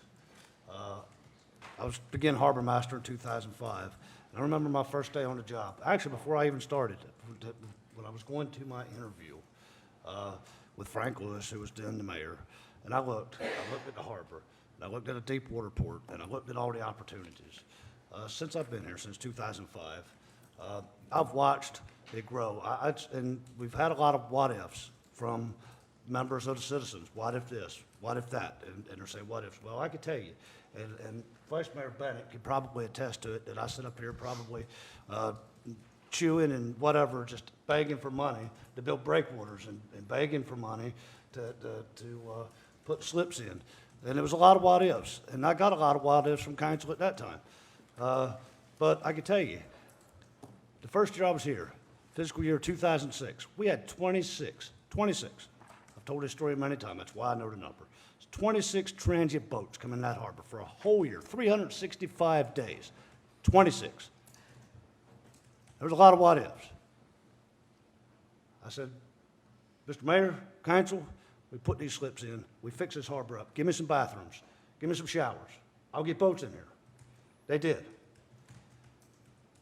Speaker 8: I began harbor master in 2005. And I remember my first day on the job. Actually, before I even started, when I was going to my interview with Frank Lewis, who was then the mayor, and I looked at the harbor, and I looked at a deep water port, and I looked at all the opportunities. Since I've been here, since 2005, I've watched it grow. And we've had a lot of what-ifs from members of the citizens. What if this? What if that? And they're saying, what if? Well, I could tell you. And Vice Mayor Bennett could probably attest to it, that I sit up here probably chewing and whatever, just begging for money to build breakwaters and begging for money to put slips in. And it was a lot of what ifs, and I got a lot of what ifs from council at that time. But I can tell you, the first year I was here, fiscal year 2006, we had 26. I've told this story many times, that's why I know the number. It's 26 transient boats come in that harbor for a whole year, 365 days, 26. There was a lot of what ifs. I said, Mr. Mayor, council, we put these slips in, we fix this harbor up, give me some bathrooms, give me some showers, I'll get boats in here. They did.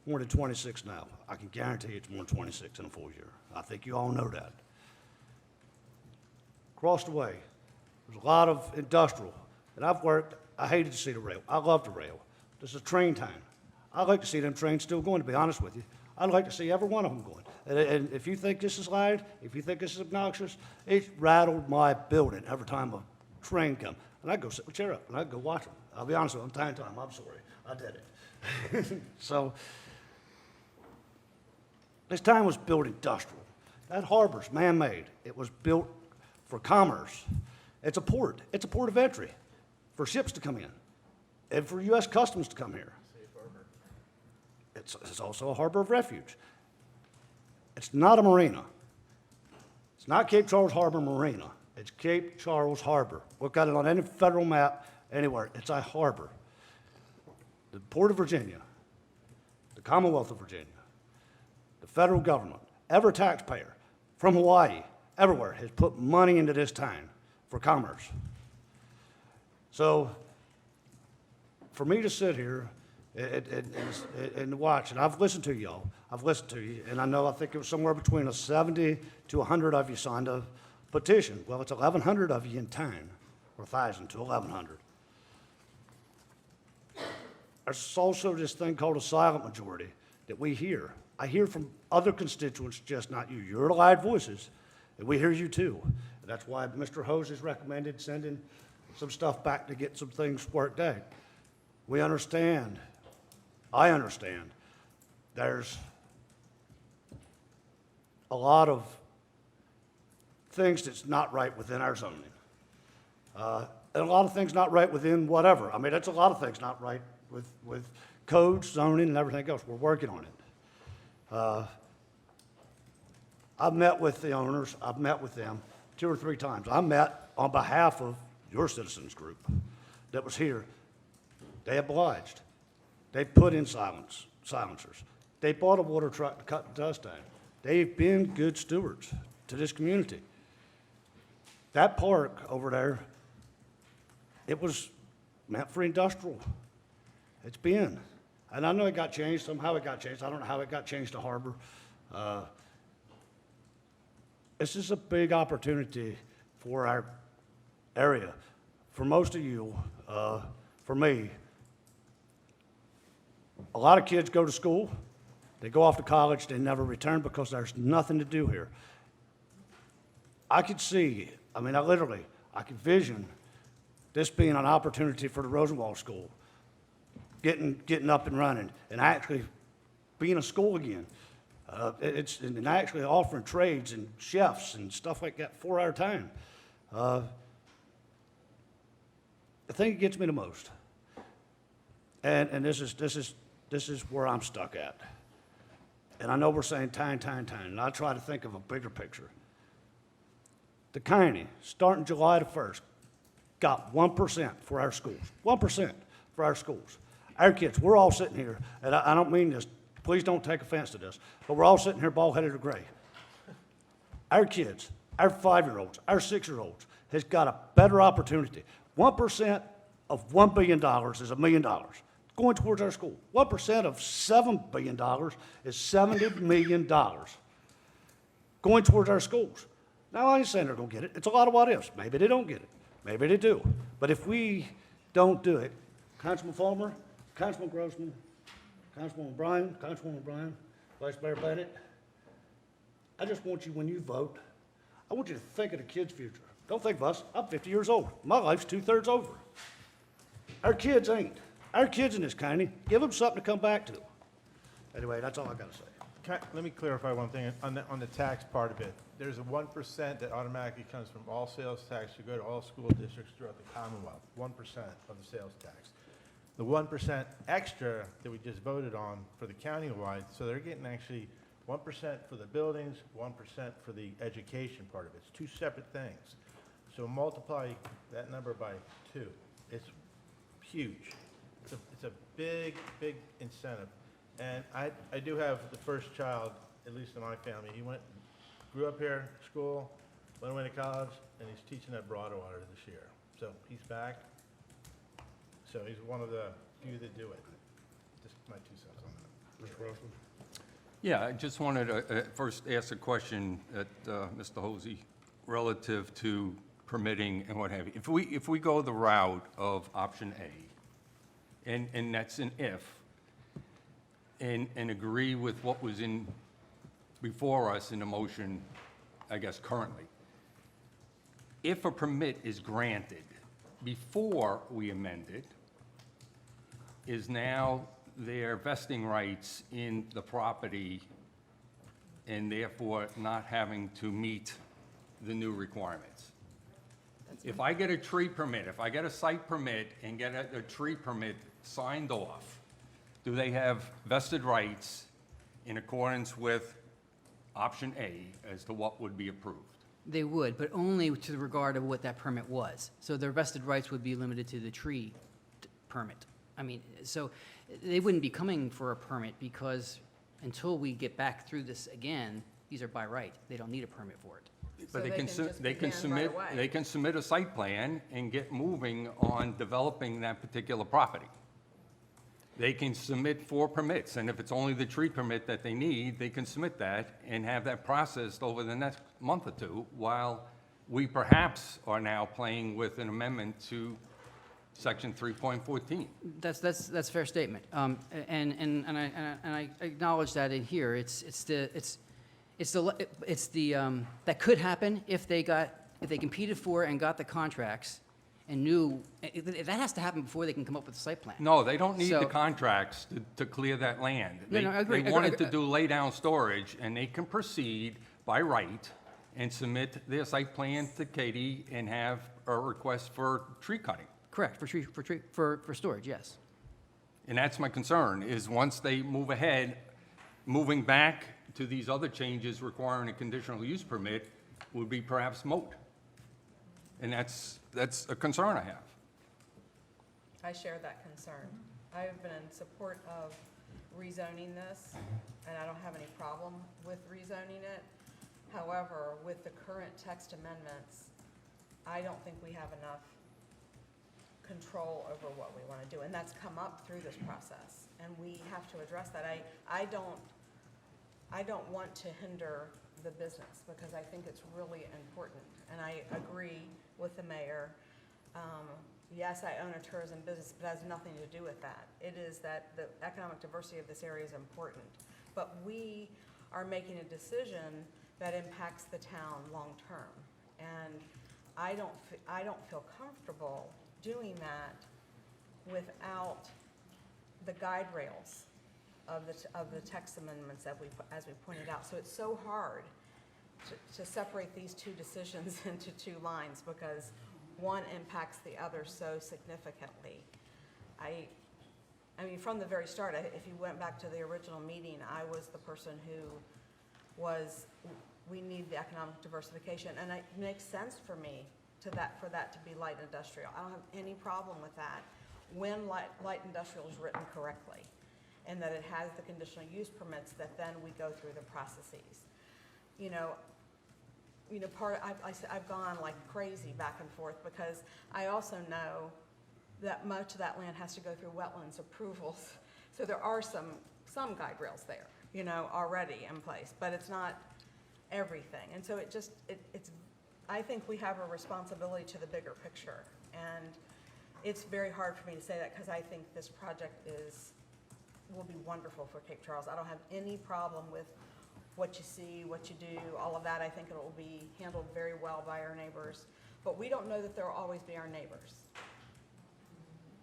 Speaker 8: More than 26 now. I can guarantee it's more than 26 in a full year. I think you all know that. Across the way, there's a lot of industrial. And I've worked, I hated to see the rail. I love the rail. This is train time. I'd like to see them trains still going, to be honest with you. I'd like to see every one of them going. And if you think this is loud, if you think this is obnoxious, it rattled my building every time a train come. And I'd go sit my chair up, and I'd go watch them. I'll be honest with you, I'm time. I'm sorry. I did it. So, this town was built industrial. That harbor's man-made. It was built for commerce. It's a port. It's a port of entry for ships to come in and for U.S. Customs to come here. It's also a harbor of refuge. It's not a marina. It's not Cape Charles Harbor Marina. It's Cape Charles Harbor. Look at it on any federal map anywhere. It's a harbor. The Port of Virginia, the Commonwealth of Virginia, the federal government, every taxpayer from Hawaii, everywhere, has put money into this town for commerce. So, for me to sit here and watch, and I've listened to y'all, I've listened to you, and I think it was somewhere between a 70 to 100 of you signed a petition. Well, it's 1,100 of you in town, or 1,000 to 1,100. There's also this thing called a silent majority that we hear. I hear from other constituents, just not you. You're loud voices, and we hear you too. And that's why Mr. Hose has recommended sending some stuff back to get some things worked out. We understand, I understand, there's a lot of things that's not right within our zoning. And a lot of things not right within whatever. I mean, that's a lot of things not right with codes, zoning, and everything else. We're working on it. I've met with the owners. I've met with them 2 or 3 times. I met on behalf of your citizens group that was here. They obliged. They put in silencers. They bought a water truck to cut the dust down. They've been good stewards to this community. That park over there, it was meant for industrial. It's been. And I know it got changed. Somehow it got changed. I don't know how it got changed to harbor. This is a big opportunity for our area. For most of you, for me, a lot of kids go to school. They go off to college. They never return because there's nothing to do here. I could see, I could vision this being an opportunity for the Rosenwald School, getting up and running, and actually being a school again. And actually offering trades and chefs and stuff like that for our town. The thing that gets me the most, and this is where I'm stuck at. And I know we're saying town, and I try to think of a bigger picture. The county, starting July the 1st, got 1% for our schools. 1% for our schools. Our kids, we're all sitting here, and I don't mean this, please don't take offense to this, but we're all sitting here bald-headed or gray. Our kids, our 5-year-olds, our 6-year-olds, has got a better opportunity. 1% of $1 billion is $1 million going towards our school. 1% of $7 billion is $70 million going towards our schools. Now, I ain't saying they're going to get it. It's a lot of what ifs. Maybe they don't get it. Maybe they do. But if we don't do it, Councilman Fulmer, Councilman Grossman, Councilwoman Bryan, Vice Mayor Bennett, I just want you, when you vote, I want you to think of the kids' future. Don't think of us. I'm 50 years old. My life's 2/3 over. Our kids ain't. Our kids in this county, give them something to come back to. Anyway, that's all I gotta say.
Speaker 4: Let me clarify one thing on the tax part of it. There's a 1% that automatically comes from all sales tax to go to all school districts throughout the Commonwealth, 1% of the sales tax. The 1% extra that we just voted on for the countywide, so they're getting actually 1% for the buildings, 1% for the education part of it. It's two separate things. So multiply that number by 2. It's huge. It's a big, big incentive. And I do have the first child, at least in my family. He grew up here, school, went away to college, and he's teaching at Broadwater this year. So he's back. So he's one of the few that do it. Just my 2 cents on that.
Speaker 8: Mr. Wilson?
Speaker 5: Yeah, I just wanted to first ask a question at Mr. Hosey relative to permitting and what have you. If we go the route of option A, and that's an if, and agree with what was in before us in the motion, I guess currently, if a permit is granted before we amend it, is now their vesting rights in the property and therefore not having to meet the new requirements. If I get a tree permit, if I get a site permit and get a tree permit signed off, do they have vested rights in accordance with option A as to what would be approved?
Speaker 18: They would, but only to the regard of what that permit was. So their vested rights would be limited to the tree permit. I mean, so they wouldn't be coming for a permit because until we get back through this again, these are by right. They don't need a permit for it.
Speaker 5: But
Speaker 16: So
Speaker 5: they can submit a site plan and get moving on developing that particular property. They can submit 4 permits, and if it's only the tree permit that they need, they can submit that and have that processed over the next month or 2, while we perhaps are now playing with an amendment to section 3.14.
Speaker 18: That's a fair statement. And I acknowledge that in here. That could happen if they competed for and got the contracts and knew, that has to happen before they can come up with a site plan.
Speaker 5: No, they don't need the contracts to clear that land.
Speaker 18: No, I agree.
Speaker 5: They wanted to do lay-down storage, and they can proceed by right and submit their site plan to Katie and have a request for tree cutting.
Speaker 18: Correct, for storage, yes.
Speaker 5: And that's my concern, is once they move ahead, moving back to these other changes requiring a conditional use permit would be perhaps moot. And that's a concern I have.
Speaker 16: I share that concern. I've been in support of rezoning this, and I don't have any problem with rezoning it. However, with the current text amendments, I don't think we have enough control over what we want to do, and that's come up through this process, and we have to address that. I don't want to hinder the business because I think it's really important, and I agree with the mayor. Yes, I own a tourism business, but it has nothing to do with that. It is that the economic diversity of this area is important, but we are making a decision that impacts the town long-term, and I don't feel comfortable doing that without the guide rails of the text amendments that as we pointed out. So it's so hard to separate these 2 decisions into 2 lines because one impacts the other so significantly. I mean, from the very start, if you went back to the original meeting, I was the person who was, we need the economic diversification, and it makes sense for me for that to be light industrial. I don't have any problem with that when light industrial is written correctly, and that it has the conditional use permits that then we go through the processes. I've gone like crazy back and forth because I also know that much of that land has to go through wetlands approvals. So there are some guide rails there, already in place, but it's not everything. And so it's I think we have a responsibility to the bigger picture, and it's very hard for me to say that because I think this project will be wonderful for Cape Charles. I don't have any problem with what you see, what you do, all of that. I think it will be handled very well by our neighbors, but we don't know that there will always be our neighbors.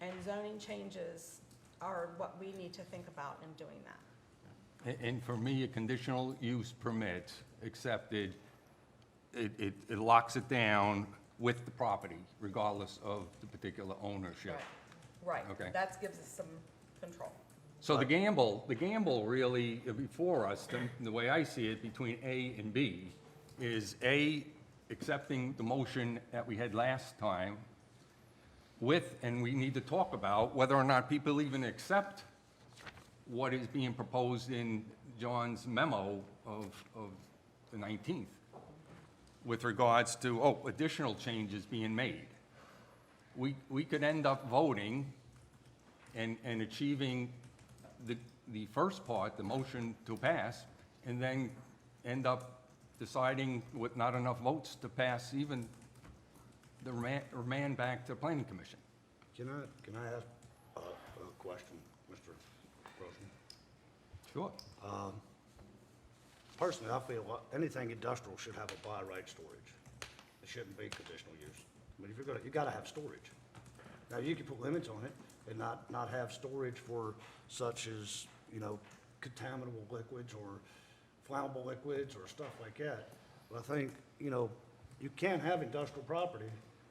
Speaker 16: And zoning changes are what we need to think about in doing that.
Speaker 5: And for me, a conditional use permit accepted, it locks it down with the property regardless of the particular ownership.
Speaker 16: Right.
Speaker 5: Okay.
Speaker 16: That gives us some control.
Speaker 5: So the gamble really before us, the way I see it, between A and B, is A, accepting the motion that we had last time and we need to talk about whether or not people even accept what is being proposed in John's memo of the 19th with regards to, additional changes being made. We could end up voting and achieving the first part, the motion to pass, and then end up deciding with not enough votes to pass even the remand back to the planning commission.
Speaker 8: Can I ask a question, Mr. Grossman?
Speaker 5: Sure.
Speaker 8: Personally, I feel anything industrial should have a by right storage. It shouldn't be conditional use. I mean, if you're gonna, you gotta have storage. Now, you can put limits on it and not have storage for such as, contaminable liquids or flammable liquids or stuff like that. But I think, you can't have industrial property,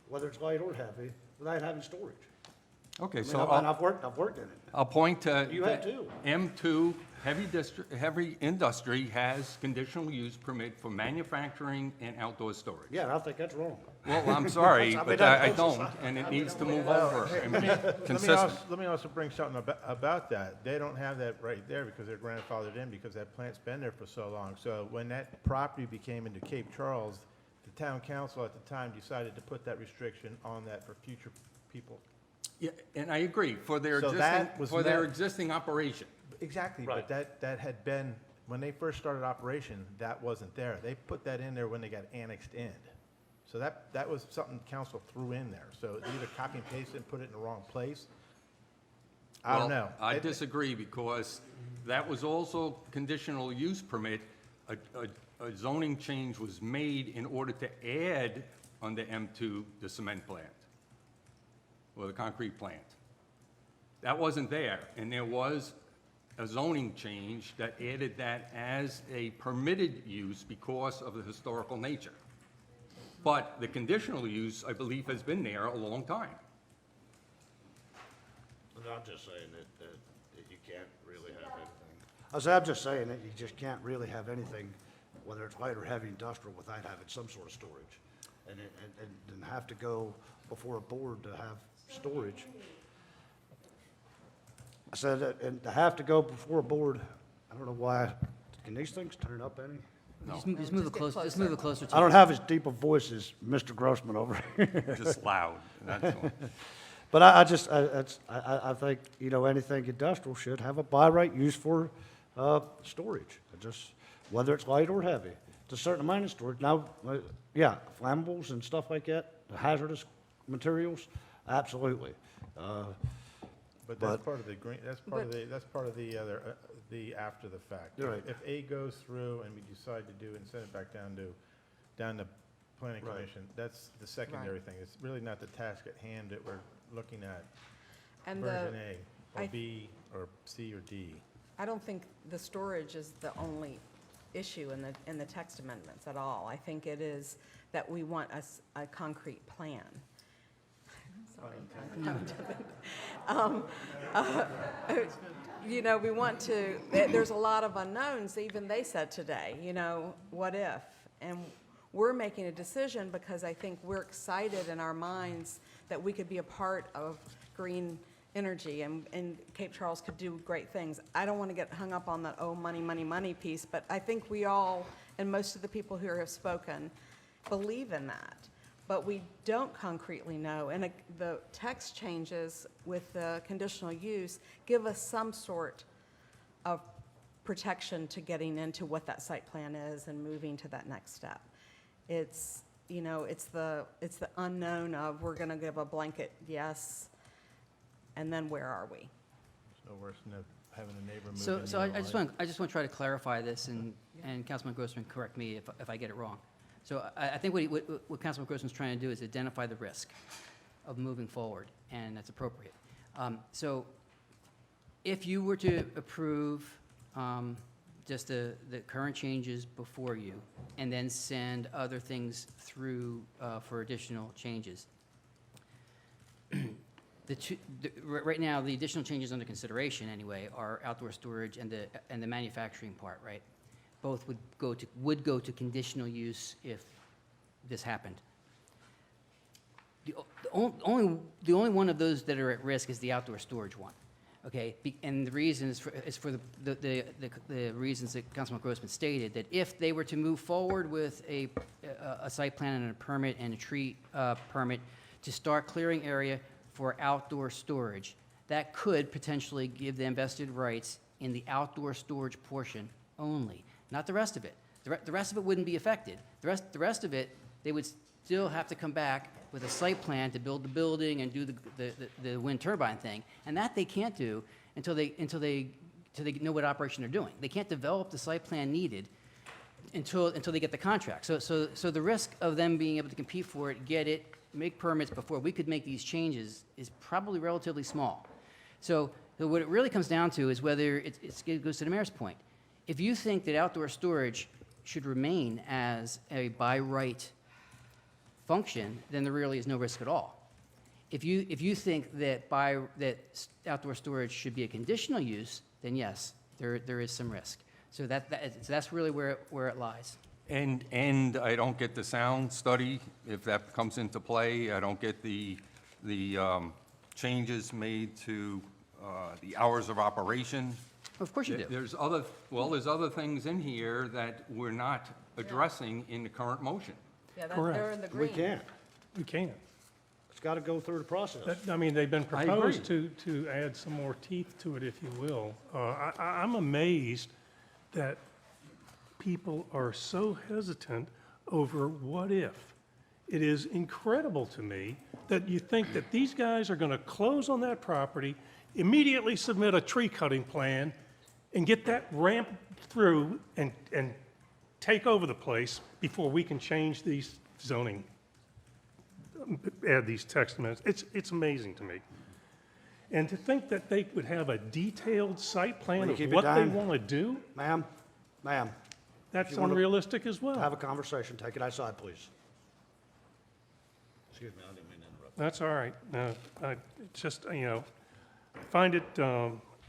Speaker 8: whether it's light or heavy, without having storage.
Speaker 5: Okay,
Speaker 8: I mean,
Speaker 5: so
Speaker 8: I've worked in it.
Speaker 5: I'll point to.
Speaker 8: You have too.
Speaker 5: M2, heavy industry has conditional use permit for manufacturing and outdoor storage.
Speaker 8: Yeah, I think that's wrong.
Speaker 5: Well, I'm sorry,
Speaker 8: I mean,
Speaker 5: but I don't, and it needs to move over and be consistent.
Speaker 4: Let me also bring something about that. They don't have that right there because they're grandfathered in because that plant's been there for so long. So when that property became into Cape Charles, the town council at the time decided to put that restriction on that for future people.
Speaker 5: Yeah, and I agree, for their
Speaker 4: So that was
Speaker 5: existing operation.
Speaker 4: Exactly,
Speaker 8: Right.
Speaker 4: but that had been, when they first started operation, that wasn't there. They put that in there when they got annexed in. So that was something council threw in there. So either copy and paste it and put it in the wrong place. I don't know.
Speaker 5: I disagree, because that was also conditional use permit. A zoning change was made in order to add under M2 the cement plant, or the concrete plant. That wasn't there, and there was a zoning change that added that as a permitted use because of the historical nature. But the conditional use, I believe, has been there a long time.
Speaker 8: I'm just saying that you can't really have anything. I'm just saying that you just can't really have anything, whether it's light or heavy industrial, without having some sort of storage. And have to go before a board to have storage. I said that, and to have to go before a board, I don't know why, can these things turn up any?
Speaker 5: No,
Speaker 18: Just move it closer, just move it closer to.
Speaker 8: I don't have as deep a voice as Mr. Grossman over here.
Speaker 5: just loud, that's all.
Speaker 8: But I think, anything industrial should have a by right use for storage. Whether it's light or heavy, it's a certain amount of storage. Now, flammables and stuff like that, hazardous materials, absolutely.
Speaker 4: But that's part of the green, that's part of the other, the after the fact.
Speaker 8: You're right.
Speaker 4: If A goes through and we decide to do it and send it back down to planning
Speaker 8: Right.
Speaker 4: commission, that's the secondary thing. It's really not the task at hand that we're looking at,
Speaker 16: And
Speaker 4: version
Speaker 16: the,
Speaker 4: A, or
Speaker 16: I-
Speaker 4: B, or C, or D.
Speaker 16: I don't think the storage is the only issue in the text amendments at all. I think it is that we want a concrete plan. Sorry. We want to, there's a lot of unknowns, even they said today, what if? And we're making a decision because I think we're excited in our minds that we could be a part of green energy and Cape Charles could do great things. I don't want to get hung up on the, money, money, money piece, but I think we all, and most of the people who have spoken, believe in that. But we don't concretely know, and the text changes with the conditional use give us some sort of protection to getting into what that site plan is and moving to that next step. It's, it's the unknown of we're going to give a blanket yes, and then where are we?
Speaker 4: It's no worse than having a neighbor move in.
Speaker 18: So I just want to try to clarify this, and Councilman Grossman, correct me if I get it wrong. So I think what Councilman Grossman's trying to do is identify the risk of moving forward, and that's appropriate. So if you were to approve just the current changes before you, and then send other things through for additional changes, right now, the additional changes under consideration anyway are outdoor storage and the manufacturing part, right? Both would go to conditional use if this happened. The only one of those that are at risk is the outdoor storage one, okay? And the reason is for the reasons that Councilman Grossman stated, that if they were to move forward with a site plan and a permit and a tree permit to start clearing area for outdoor storage, that could potentially give them vested rights in the outdoor storage portion only, not the rest of it. The rest of it wouldn't be affected. The rest of it, they would still have to come back with a site plan to build the building and do the wind turbine thing, and that they can't do until they know what operation they're doing. They can't develop the site plan needed until they get the contract. So the risk of them being able to compete for it, get it, make permits before we could make these changes is probably relatively small. So what it really comes down to is whether it goes to the mayor's point. If you think that outdoor storage should remain as a by right function, then there really is no risk at all. If you think that outdoor storage should be a conditional use, then yes, there is some risk. So that's really where it lies.
Speaker 5: And I don't get the sound study, if that comes into play. I don't get the changes made to the hours of operation.
Speaker 18: Of course you do.
Speaker 5: There's other things in here that we're not addressing in the current motion.
Speaker 16: Yeah,
Speaker 2: Correct.
Speaker 16: they're in the
Speaker 8: We
Speaker 16: green.
Speaker 8: can't.
Speaker 2: We can't.
Speaker 8: It's got to go through the process.
Speaker 2: I mean, they've been
Speaker 5: I agree.
Speaker 2: proposed to add some more teeth to it, if you will. I'm amazed that people are so hesitant over what if. It is incredible to me that you think that these guys are going to close on that property, immediately submit a tree cutting plan, and get that ramp through and take over the place before we can change these zoning, add these text amendments. It's amazing to me. And to think that they would have a detailed site
Speaker 8: Will
Speaker 2: plan
Speaker 8: you
Speaker 2: of
Speaker 8: keep it
Speaker 2: what they
Speaker 8: down?
Speaker 2: want to do,
Speaker 8: Ma'am,
Speaker 2: that's
Speaker 8: If you wanna
Speaker 2: unrealistic as well.
Speaker 8: have a conversation. Take it outside, please. Excuse me, I didn't mean to interrupt.
Speaker 2: That's all right. No, I just, find it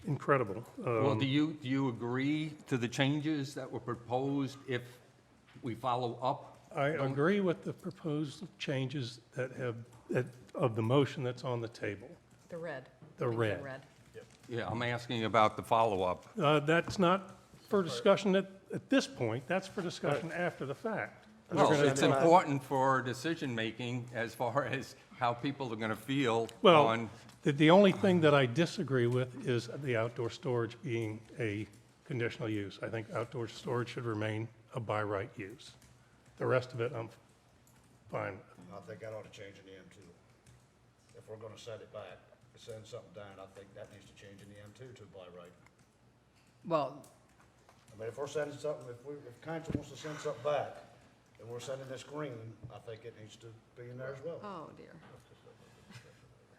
Speaker 2: incredible.
Speaker 5: Well, do you agree to the changes that were proposed if we follow up?
Speaker 2: I agree with the proposed changes of the motion that's on the table.
Speaker 16: The red.
Speaker 2: The red.
Speaker 5: Yeah, I'm asking about the follow-up.
Speaker 2: That's not for discussion at this point. That's for discussion after the fact.
Speaker 5: Well, it's important for decision-making as far as how people are going to feel
Speaker 2: Well,
Speaker 5: on,
Speaker 2: the only thing that I disagree with is the outdoor storage being a conditional use. I think outdoor storage should remain a by right use. The rest of it, I'm fine with.
Speaker 8: I think that ought to change in the M2. If we're going to set it back, send something down, I think that needs to change in the M2 to by right.
Speaker 18: Well,
Speaker 8: I mean, if we're sending something, if council wants to send something back, and we're sending this green, I think it needs to be in there as well.
Speaker 16: Oh, dear.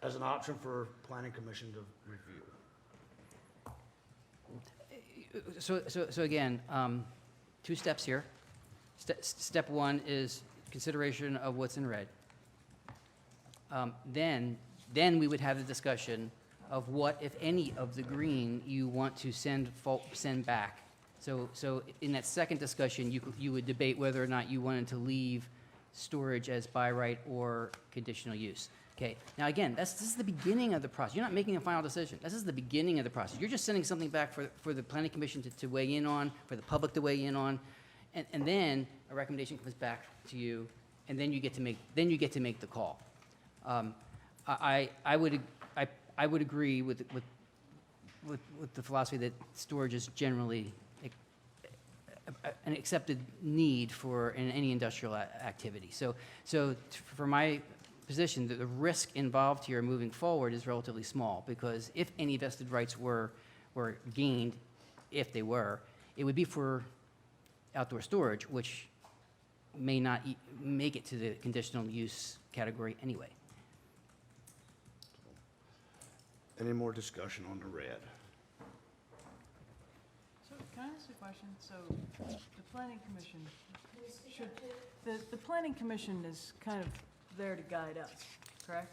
Speaker 8: As an option for planning commission to review.
Speaker 18: so again, 2 steps here. Step 1 is consideration of what's in red. Then we would have the discussion of what, if any, of the green you want to send back. So in that second discussion, you would debate whether or not you wanted to leave storage as by right or conditional use. Okay, now again, this is the beginning of the process. You're not making a final decision. This is the beginning of the process. You're just sending something back for the planning commission to weigh in on, for the public to weigh in on, and then a recommendation comes back to you, and then you get to make the call. I would agree with the philosophy that storage is generally an accepted need in any industrial activity. So for my position, the risk involved here moving forward is relatively small, because if any vested rights were gained, if they were, it would be for outdoor storage, which may not make it to the conditional use category anyway.
Speaker 8: Any more discussion on the red?
Speaker 1: So can I ask a question? So the planning commission should, the planning commission is kind of there to guide us, correct?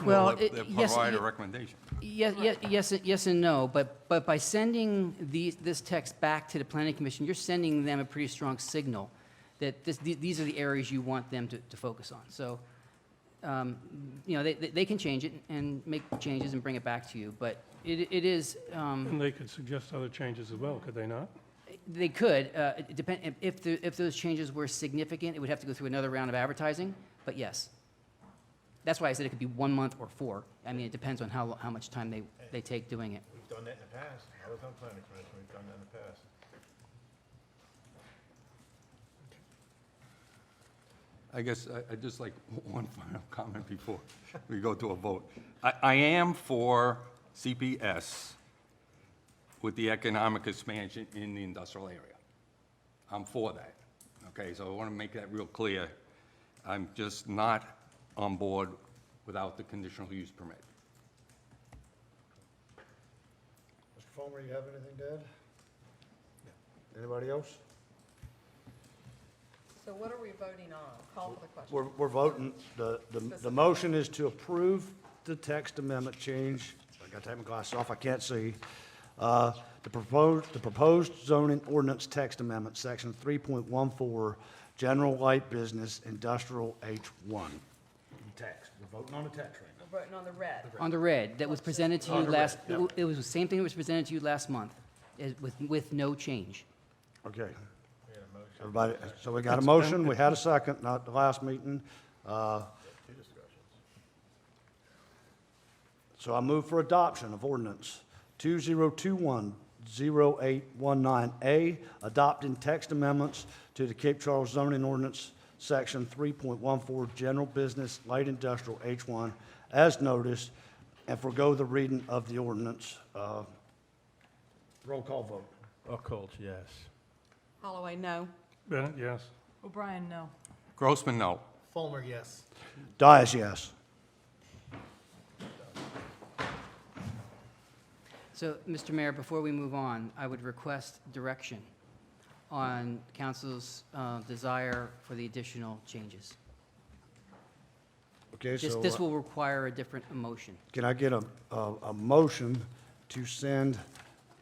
Speaker 18: Well,
Speaker 5: They
Speaker 18: yes,
Speaker 5: provide a recommendation.
Speaker 18: yes and no, but by sending this text back to the planning commission, you're sending them a pretty strong signal that these are the areas you want them to focus on. So, you know, they can change it and make changes and bring it back to you, but it is.
Speaker 2: And they could suggest other changes as well, could they not?
Speaker 18: They could. It depend if those changes were significant, it would have to go through another round of advertising. But yes, that's why I said it could be 1 month or 4. I mean, it depends on how much time they take doing it.
Speaker 4: We've done that in the past. I was on planning commission, we've done that in the past.
Speaker 5: I guess I'd just like one final comment before we go to a vote. I am for CPS with the economic expansion in the industrial area. I'm for that, okay? So I want to make that real clear. I'm just not on board without the conditional use permit.
Speaker 8: Mr. Fulmer, you have anything to add? Anybody else?
Speaker 16: So what are we voting on? Call for the question.
Speaker 8: We're voting, the motion is to approve the text amendment change. I gotta take my glasses off, I can't see. The proposed zoning ordinance text amendment, section 3.14, general light business, industrial H1. Text, we're voting on the text right now.
Speaker 16: We're voting on the red.
Speaker 18: On the red that was presented to you
Speaker 8: On the red,
Speaker 18: last.
Speaker 8: yep.
Speaker 18: It was the same thing that was presented to you last month, with no change.
Speaker 8: Okay. Everybody, so we got a motion, we had a second, not the last meeting. So I move for adoption of ordinance 2021-0819A, adopting text amendments to the Cape Charles zoning ordinance, section 3.14, general business, light industrial H1, as noticed, and forgo the reading of the ordinance. Roll call vote.
Speaker 4: Buckholz, yes.
Speaker 16: Holloway, no.
Speaker 2: Bennett, yes.
Speaker 14: O'Brien, no.
Speaker 5: Grossman, no.
Speaker 17: Fulmer, yes.
Speaker 8: Dias, yes.
Speaker 18: So, Mr. Mayor, before we move on, I would request direction on council's desire for the additional changes.
Speaker 8: Okay, so.
Speaker 18: This will require a different motion.
Speaker 8: Can I get a motion to send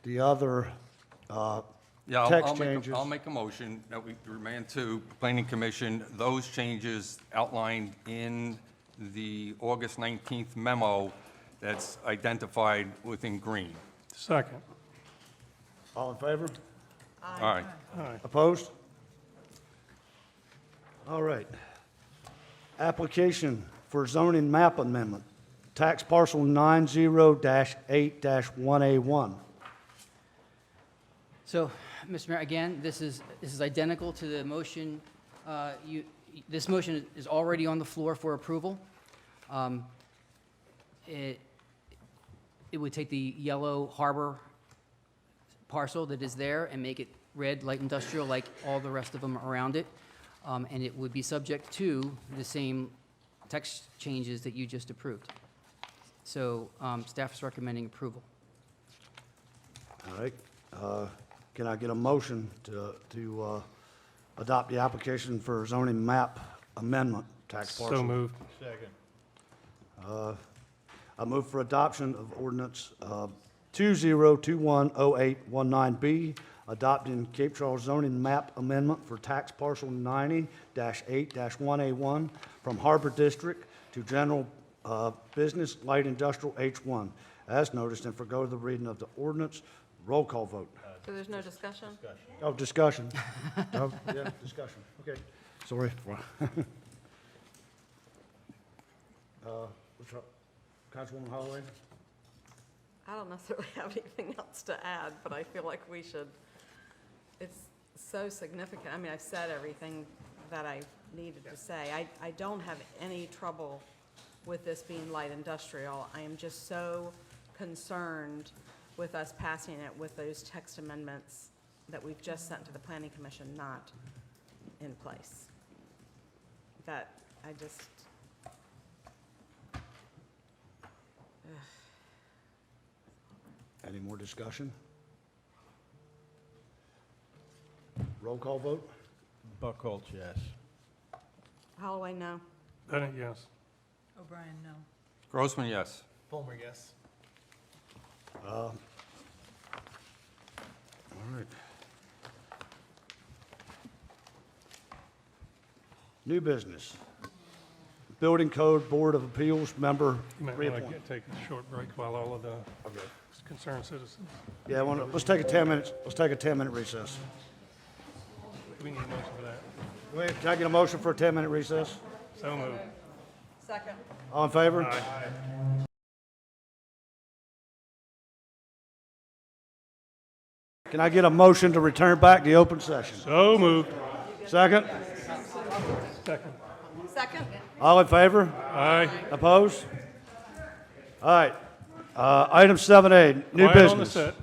Speaker 8: the other
Speaker 5: Yeah,
Speaker 8: text changes?
Speaker 5: I'll make a motion that we remand to Planning Commission those changes outlined in the August 19th memo that's identified within green.
Speaker 2: Second.
Speaker 8: All in favor?
Speaker 5: All right.
Speaker 8: Opposed? All right. Application for zoning map amendment, tax parcel 90-8-1A1.
Speaker 18: So, Mr. Mayor, again, this is identical to the motion. This motion is already on the floor for approval. It would take the yellow harbor parcel that is there and make it red light industrial like all the rest of them around it. And it would be subject to the same text changes that you just approved. So staff is recommending approval.
Speaker 8: All right. Can I get a motion to adopt the application for zoning map amendment, tax parcel?
Speaker 2: So moved.
Speaker 4: Second.
Speaker 8: I move for adoption of ordinance 2021-0819B, adopting Cape Charles zoning map amendment for tax parcel 90-8-1A1 from Harbor District to general business light industrial H1, as noticed, and forgo the reading of the ordinance. Roll call vote.
Speaker 16: So there's no discussion?
Speaker 8: Oh, discussion. Oh, yeah, discussion. Okay. Sorry. Councilwoman Holloway?
Speaker 16: I don't necessarily have anything else to add, but I feel like we should, it's so significant. I mean, I've said everything that I needed to say. I don't have any trouble with this being light industrial. I am just so concerned with us passing it with those text amendments that we've just sent to the Planning Commission not in place. That I just,
Speaker 8: Any more discussion? Roll call vote?
Speaker 4: Buckholz, yes.
Speaker 16: Holloway, no.
Speaker 2: Bennett, yes.
Speaker 19: O'Brien, no.
Speaker 5: Grossman, yes.
Speaker 17: Fulmer, yes.
Speaker 8: All right. New business. Building Code Board of Appeals member
Speaker 2: You might want
Speaker 8: reappointment.
Speaker 2: to take a short break while all of the concerned citizens.
Speaker 8: Yeah, let's take a 10-minute, let's take a 10-minute recess.
Speaker 2: We need a motion for that.
Speaker 8: Wait, can I get a motion for a 10-minute recess?
Speaker 2: So moved.
Speaker 16: Second.
Speaker 8: All in favor?
Speaker 2: Aye.
Speaker 8: Can I get a motion to return back to the open session?
Speaker 2: So moved.
Speaker 8: Second?
Speaker 2: Second.
Speaker 16: Second.
Speaker 8: All in favor?
Speaker 2: Aye.
Speaker 8: Opposed? All right. Item 7A, new
Speaker 2: Quiet on the
Speaker 8: business.
Speaker 2: set.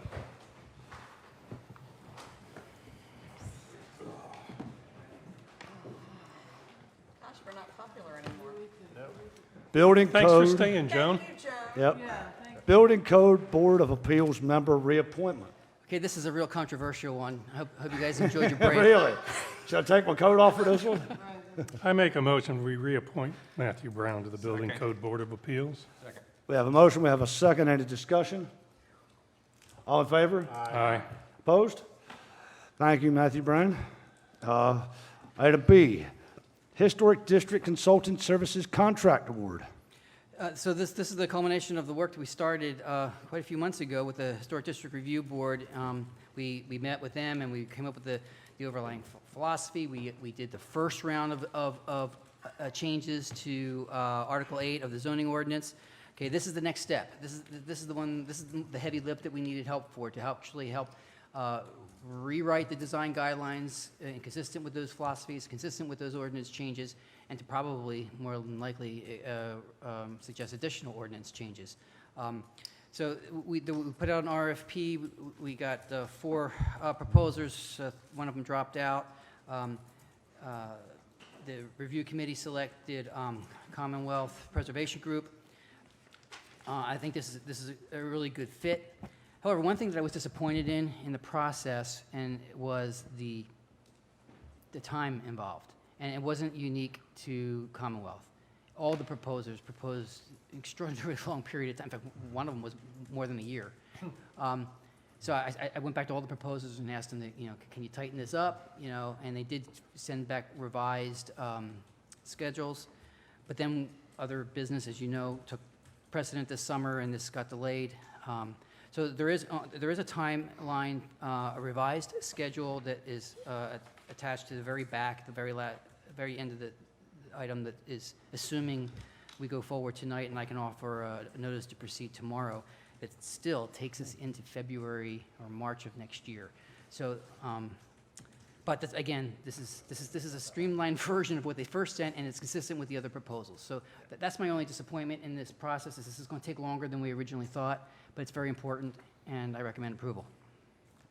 Speaker 16: Gosh, we're not popular anymore.
Speaker 8: Building
Speaker 2: Thanks for
Speaker 8: Code.
Speaker 2: staying, Joan.
Speaker 16: Thank you, Joan.
Speaker 8: Yep. Building Code Board of Appeals member reappointment.
Speaker 18: Okay, this is a real controversial one. I hope you guys enjoyed your break.
Speaker 8: Really? Should I take my coat off for this one?
Speaker 2: I make a motion, we reappoint Matthew Brown to the Building Code Board of Appeals.
Speaker 8: We have a motion, we have a second, any discussion? All in favor?
Speaker 2: Aye.
Speaker 8: Opposed? Thank you, Matthew Brown. Item B, Historic District Consultant Services Contract Award.
Speaker 18: So this is the culmination of the work that we started quite a few months ago with the Historic District Review Board. We met with them and we came up with the overlying philosophy. We did the first round of changes to Article 8 of the zoning ordinance. Okay, this is the next step. This is the one. This is the heavy lift that we needed help for to actually help rewrite the design guidelines consistent with those philosophies, consistent with those ordinance changes, and to probably, more than likely, suggest additional ordinance changes. So we put out an RFP. We got 4 proposers. One of them dropped out. The review committee selected Commonwealth Preservation Group. I think this is a really good fit. However, one thing that I was disappointed in the process and was the time involved. And it wasn't unique to Commonwealth. All the proposers proposed an extraordinarily long period of time. In fact, one of them was more than a year. So I went back to all the proposers and asked them, can you tighten this up? And they did send back revised schedules. But then other business, as you know, took precedent this summer, and this got delayed. So there is a timeline, a revised schedule that is attached to the very back, the very end of the item that is assuming we go forward tonight and I can offer a notice to proceed tomorrow. It still takes us into February or March of next year. So, but again, this is a streamlined version of what they first sent, and it's consistent with the other proposals. So that's my only disappointment in this process. Is this is going to take longer than we originally thought, but it's very important, and I recommend approval.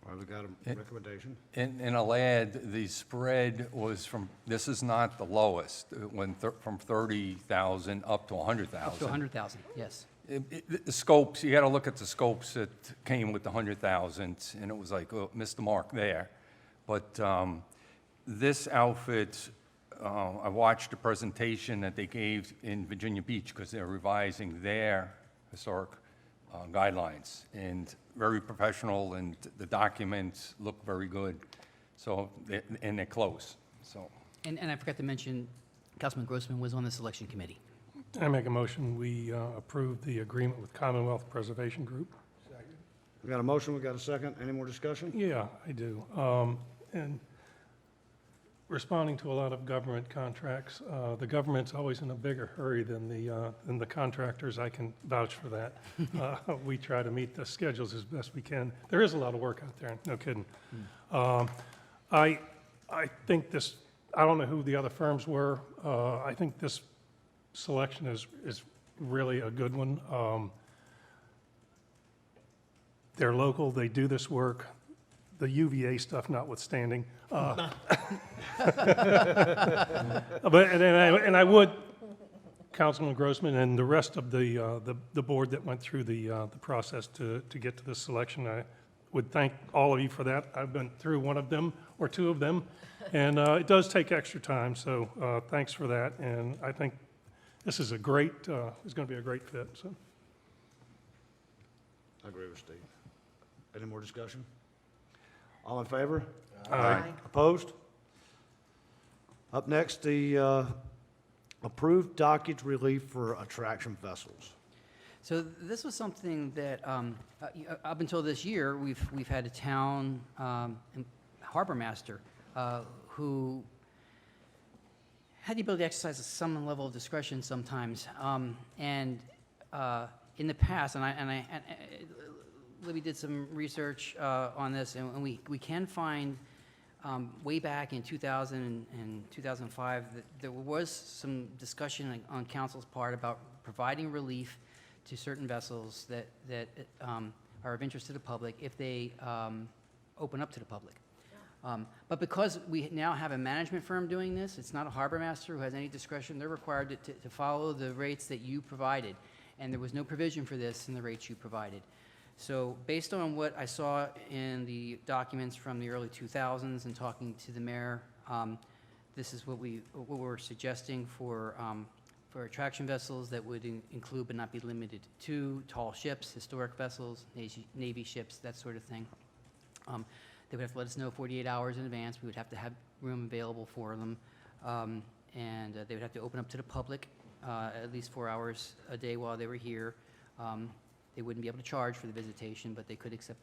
Speaker 8: Well, we got a recommendation.
Speaker 5: And I'll add, the spread was this is not the lowest. It went from 30,000 up to 100,000.
Speaker 18: Up to 100,000, yes.
Speaker 5: The scopes, you got to look at the scopes that came with the 100,000, and it was like, oh, missed the mark there. But this outfit, I watched the presentation that they gave in Virginia Beach because they're revising their historic guidelines, and very professional, and the documents look very good. So, and they're close. So.
Speaker 18: And I forgot to mention, Councilman Grossman was on the selection committee.
Speaker 2: I make a motion, we approve the agreement with Commonwealth Preservation Group.
Speaker 8: We got a motion, we got a second. Any more discussion?
Speaker 2: Yeah, I do. And responding to a lot of government contracts, the government's always in a bigger hurry than the contractors. I can vouch for that. We try to meet the schedules as best we can. There is a lot of work out there, no kidding. I think this, I don't know who the other firms were. I think this selection is really a good one. They're local, they do this work, the UVA stuff notwithstanding. But, and I would Councilman Grossman and the rest of the board that went through the process to get to this selection. I would thank all of you for that. I've been through one of them or two of them, and it does take extra time, so thanks for that. And I think this is it's going to be a great fit, so.
Speaker 8: I agree with Steve. Any more discussion? All in favor?
Speaker 2: Aye.
Speaker 8: Opposed? Up next, the approved dockage relief for attraction vessels.
Speaker 18: So this was something that, up until this year, we've had a town harbor master who had the ability to exercise some level of discretion sometimes. And in the past, and Libby did some research on this, and we can find way back in 2000 and 2005 that there was some discussion on council's part about providing relief to certain vessels that are of interest to the public if they open up to the public. But because we now have a management firm doing this, it's not a harbor master who has any discretion. They're required to follow the rates that you provided, and there was no provision for this in the rates you provided. So based on what I saw in the documents from the early 2000s and talking to the mayor, this is what we're suggesting for attraction vessels that would include but not be limited to tall ships, historic vessels, Navy ships, that sort of thing. They would have to let us know 48 hours in advance. We would have to have room available for them. And they would have to open up to the public at least 4 hours a day while they were here. They wouldn't be able to charge for the visitation, but they could accept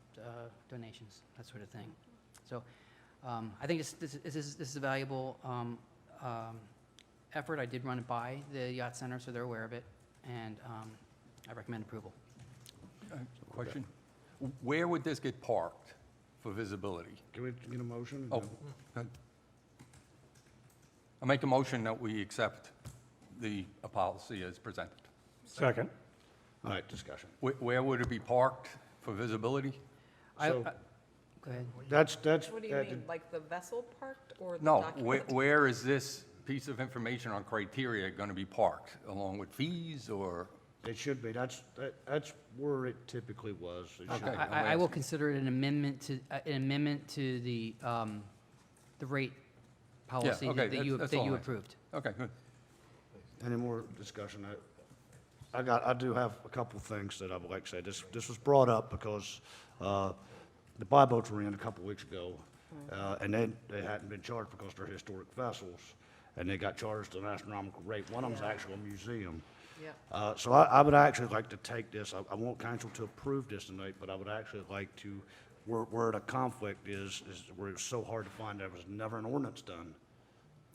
Speaker 18: donations, that sort of thing. So I think this is a valuable effort. I did run it by the Yacht Center, so they're aware of it, and I recommend approval.
Speaker 5: Question? Where would this get parked for visibility?
Speaker 8: Can we get a motion?
Speaker 5: Oh, good. I make a motion that we accept the policy as presented.
Speaker 2: Second.
Speaker 8: All right, discussion.
Speaker 5: Where would it be parked for visibility?
Speaker 8: So,
Speaker 18: go ahead.
Speaker 8: That's.
Speaker 19: What do you mean, like the vessel parked or the
Speaker 5: No,
Speaker 19: document?
Speaker 5: where is this piece of information on criteria going to be parked, along with fees or?
Speaker 8: It should be. That's where it typically was. It should
Speaker 5: Okay.
Speaker 8: be.
Speaker 18: I will consider it an amendment to the rate policy
Speaker 5: okay,
Speaker 18: that you
Speaker 5: that's all right.
Speaker 18: approved.
Speaker 5: Okay, good.
Speaker 8: Any more discussion? I do have a couple of things that I would like to say. This was brought up because the buy boats were in a couple of weeks ago, and they hadn't been charged because they're historic vessels, and they got charged an astronomical rate. One of them's actually a museum.
Speaker 19: Yeah.
Speaker 8: So I would actually like to take this. I want council to approve this tonight, but I would actually like to, where the conflict is where it's so hard to find, there was never an ordinance done.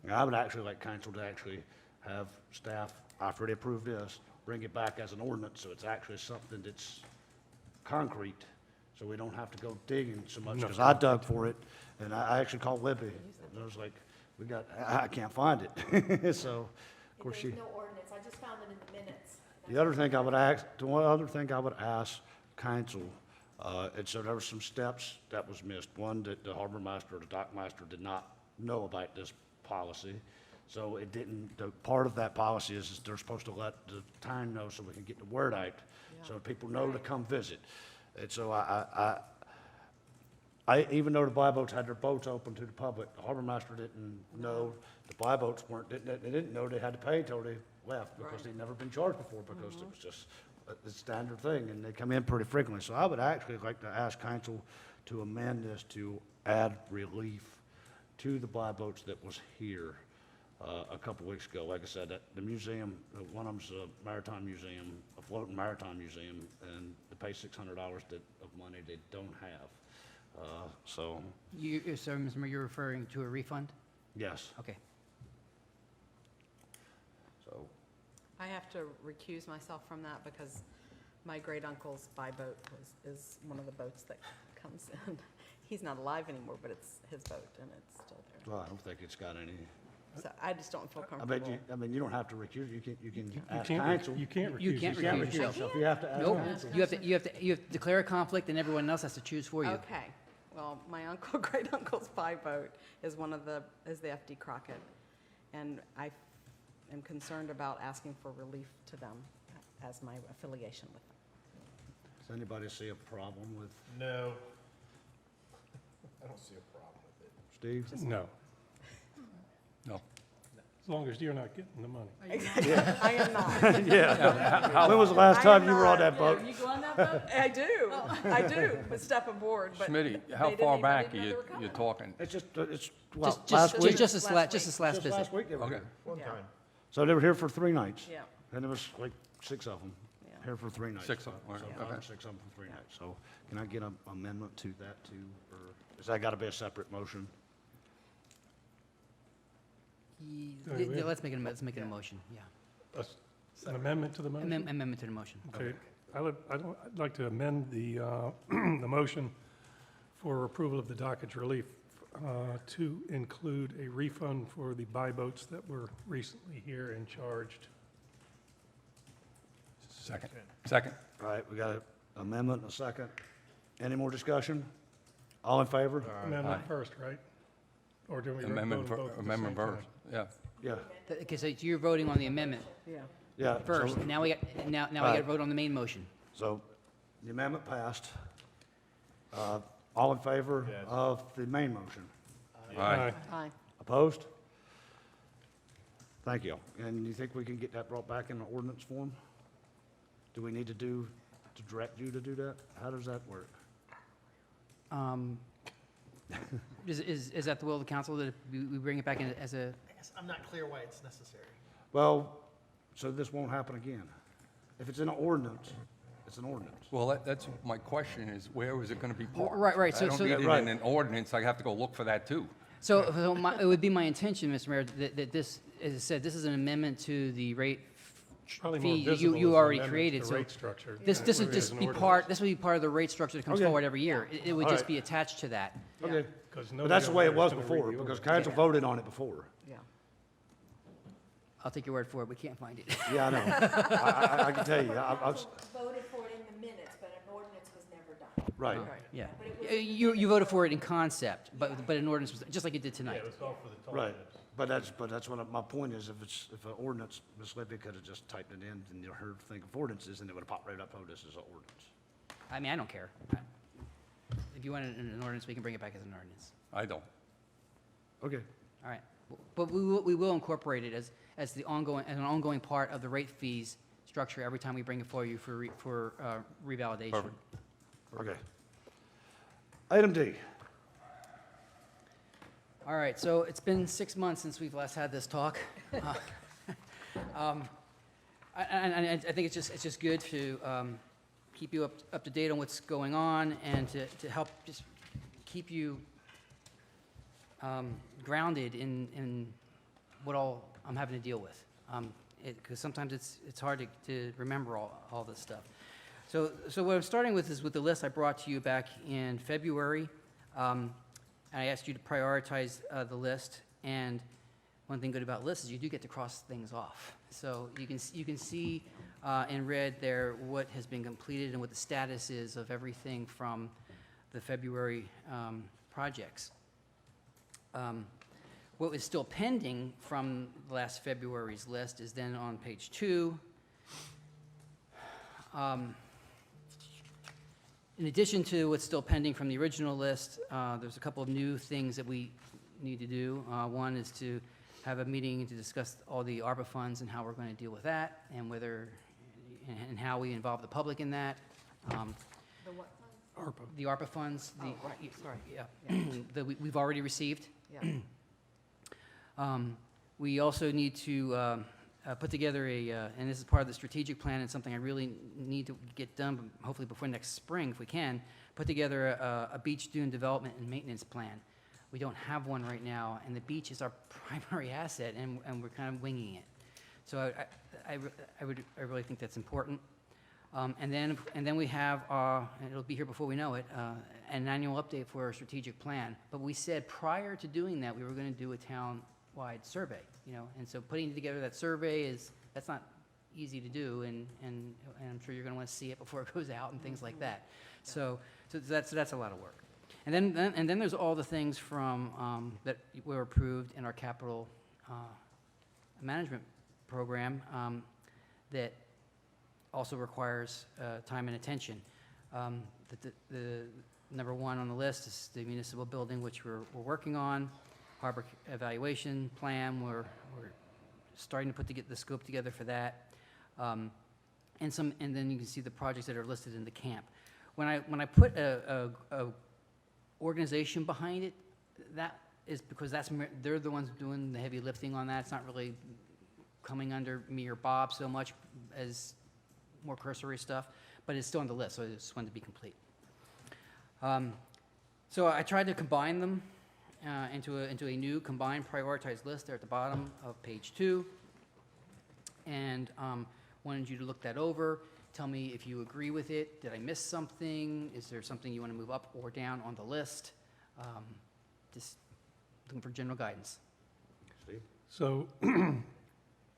Speaker 8: And I would actually like council to actually have staff, I've already approved this, bring it back as an ordinance, so it's actually something that's concrete, so we don't have to go digging so much, because I dug for it, and I actually called Libby, and I was like, I can't find it. So, of course,
Speaker 15: There's no ordinance, I just found it in the minutes.
Speaker 8: the other thing I would ask council, and so there were some steps that was missed. One, that the harbor master or the dock master did not know about this policy. So it didn't, the part of that policy is they're supposed to let the town know so we can get the word out, so people know to come visit. And so I even though the buy boats had their boats open to the public, the harbor master didn't know, the buy boats they didn't know they had to pay until they left, because they'd never been charged before, because it was just a standard thing, and they come in pretty frequently. So I would actually like to ask council to amend this to add relief to the buy boats that was here a couple weeks ago. Like I said, that the museum, one of them's a maritime museum, a floating maritime museum, and they pay $600 of money they don't have. So,
Speaker 18: Sorry, Mr. Mayor, you're referring to a refund?
Speaker 8: yes.
Speaker 18: Okay.
Speaker 8: So,
Speaker 19: I have to recuse myself from that because my great uncle's buy boat is one of the boats that comes in. He's not alive anymore, but it's his boat and it's still there.
Speaker 8: well, I don't think it's got any.
Speaker 19: So I just don't feel comfortable.
Speaker 8: I mean, you don't have to recuse. You can ask
Speaker 2: can't
Speaker 8: council.
Speaker 2: You can't
Speaker 18: You
Speaker 2: recuse
Speaker 18: can't
Speaker 2: yourself.
Speaker 18: recuse yourself.
Speaker 8: yourself. You have to ask
Speaker 18: Nope.
Speaker 8: council.
Speaker 18: You have to declare a conflict, and everyone else has to choose for you.
Speaker 19: Okay, well, my uncle, great uncle's buy boat is the FD Crockett. And I am concerned about asking for relief to them as my affiliation with them.
Speaker 8: Does anybody see a problem with
Speaker 1: No. I don't see a problem with it.
Speaker 8: Steve?
Speaker 2: No,
Speaker 5: No.
Speaker 2: as long as you're not getting the money.
Speaker 19: I am not.
Speaker 8: Yeah. When was the last time you were on that boat?
Speaker 19: You go on that boat? I do, but step aboard, but.
Speaker 5: Schmitty,
Speaker 19: they
Speaker 5: how
Speaker 19: didn't
Speaker 5: far
Speaker 19: even-
Speaker 5: back
Speaker 19: I
Speaker 5: are
Speaker 19: didn't know
Speaker 5: you,
Speaker 19: they were coming.
Speaker 5: you're talking?
Speaker 8: It's just,
Speaker 18: Just,
Speaker 8: last
Speaker 18: just,
Speaker 8: week?
Speaker 18: just this
Speaker 19: Last
Speaker 18: last, just
Speaker 19: week.
Speaker 18: this last
Speaker 8: Just
Speaker 18: visit.
Speaker 8: last week they were
Speaker 5: Okay.
Speaker 8: here.
Speaker 1: One
Speaker 19: Yeah.
Speaker 1: time.
Speaker 8: So they were here for 3 nights?
Speaker 19: Yeah.
Speaker 8: And there was like 6 of them,
Speaker 19: Yeah.
Speaker 8: here for 3 nights.
Speaker 5: 6 of 'em,
Speaker 8: So
Speaker 5: right,
Speaker 8: five or
Speaker 5: okay.
Speaker 8: 6 of them for 3 nights. So can I get an amendment to that too, or has that got to be a separate motion?
Speaker 18: Let's make it a motion, yeah.
Speaker 2: An amendment to the motion?
Speaker 18: Amendment to the motion.
Speaker 2: Okay, I'd like to amend the, the motion for approval of the dockage relief to include a refund for the buy boats that were recently here and charged.
Speaker 5: Second. Second.
Speaker 8: All right, we got an amendment and a second. Any more discussion? All in favor?
Speaker 2: Amendment
Speaker 5: Aye.
Speaker 2: first, right? Or do we vote on
Speaker 5: Amendment,
Speaker 2: both at the
Speaker 5: amendment
Speaker 2: same time?
Speaker 5: verse, yeah.
Speaker 8: Yeah,
Speaker 18: Okay, so you're voting on the amendment
Speaker 19: Yeah.
Speaker 8: yeah.
Speaker 18: first.
Speaker 8: So-
Speaker 18: Now we got, now we got to
Speaker 8: Alright.
Speaker 18: vote on the main motion.
Speaker 8: So the amendment passed. All in favor
Speaker 1: Yes.
Speaker 8: of the main motion?
Speaker 5: Aye.
Speaker 19: Aye.
Speaker 8: Opposed? Thank you. And you think we can get that brought back in the ordinance form? Do we need to direct you to do that? How does that work?
Speaker 18: Is that the will of the council that we bring it back in as a,
Speaker 17: I guess I'm not clear why it's necessary.
Speaker 8: Well, so this won't happen again. If it's in an ordinance, it's an ordinance.
Speaker 5: Well, that's, my question is, where is it gonna be parked?
Speaker 18: Right,
Speaker 5: I
Speaker 18: so-
Speaker 5: don't
Speaker 18: so-
Speaker 5: need it
Speaker 8: Right.
Speaker 5: in an ordinance, I have to go look for that too.
Speaker 18: so it would be my intention, Mr. Mayor, that this, as I said, this is an amendment to the rate
Speaker 2: Probably more
Speaker 18: fee
Speaker 2: visible as
Speaker 18: you
Speaker 2: an
Speaker 18: already
Speaker 2: amendment to
Speaker 18: created.
Speaker 2: the
Speaker 18: So
Speaker 2: rate structure
Speaker 18: this
Speaker 2: than it
Speaker 18: would
Speaker 2: is
Speaker 18: just
Speaker 2: an
Speaker 18: be
Speaker 2: ordinance.
Speaker 18: part, this would be part of the rate structure that comes
Speaker 8: Okay.
Speaker 18: forward every year. It would
Speaker 8: All
Speaker 18: just
Speaker 8: right.
Speaker 18: be attached to that.
Speaker 8: Okay.
Speaker 2: 'Cause
Speaker 8: But
Speaker 2: nobody
Speaker 8: that's the way it
Speaker 2: over
Speaker 8: was
Speaker 2: there is gonna
Speaker 8: before,
Speaker 2: read the
Speaker 8: because
Speaker 2: ordinance.
Speaker 8: council voted on it before.
Speaker 19: Yeah.
Speaker 18: I'll take your word for it, we can't find it.
Speaker 8: Yeah, I know. I can tell you, I was,
Speaker 6: Voted for it in the minutes, but an ordinance was never done.
Speaker 8: right.
Speaker 18: Yeah.
Speaker 6: But it was-
Speaker 18: You voted for it in concept, but an ordinance was, just like you did tonight.
Speaker 8: Right, but that's what, my point is, if an ordinance, Ms. Libby could have just typed it in, and her thing of ordinances, and it would have popped right up, oh, this is an ordinance.
Speaker 18: I mean, I don't care. If you want an ordinance, we can bring it back as an ordinance.
Speaker 5: I don't.
Speaker 8: Okay,
Speaker 18: All right. But we will incorporate it as an ongoing part of the rate fees structure every time we bring it for you for revalidation.
Speaker 5: Perfect.
Speaker 8: okay. Item D.
Speaker 18: All right, so it's been 6 months since we've last had this talk. I think it's just good to keep you up to date on what's going on and to help just keep you grounded in what all I'm having to deal with. Because sometimes it's hard to remember all this stuff. So what I'm starting with is with the list I brought to you back in February. And I asked you to prioritize the list, and one thing good about lists is you do get to cross things off. So you can see in red there what has been completed and what the status is of everything from the February projects. What was still pending from last February's list is then on page 2. In addition to what's still pending from the original list, there's a couple of new things that we need to do. One is to have a meeting to discuss all the ARPA funds and how we're going to deal with that, and and how we involve the public in that.
Speaker 19: The what funds?
Speaker 2: ARPA.
Speaker 18: The ARPA funds.
Speaker 19: Oh, right, sorry.
Speaker 18: Yeah. That we've already received.
Speaker 19: Yeah.
Speaker 18: We also need to put together and this is part of the strategic plan and something I really need to get done, hopefully before next spring if we can, put together a beach dune development and maintenance plan. We don't have one right now, and the beach is our primary asset, and we're kind of winging it. So I really think that's important. And then we have, and it'll be here before we know it, an annual update for our strategic plan. But we said prior to doing that, we were going to do a town-wide survey, and so putting together that survey that's not easy to do, and I'm sure you're going to want to see it before it goes out and things like that. So that's a lot of work. And then there's all the things from that were approved in our capital management program that also requires time and attention. The number one on the list is the municipal building, which we're working on. Harbor evaluation plan, we're starting to put the scope together for that. And then you can see the projects that are listed in the camp. When I put a organization behind it, that is because they're the ones doing the heavy lifting on that. It's not really coming under me or Bob so much as more cursory stuff, but it's still on the list, so I just wanted to be complete. So I tried to combine them into a new combined prioritized list there at the bottom of page 2, and wanted you to look that over. Tell me if you agree with it. Did I miss something? Is there something you want to move up or down on the list? Just looking for general guidance.
Speaker 8: Steve?
Speaker 2: So,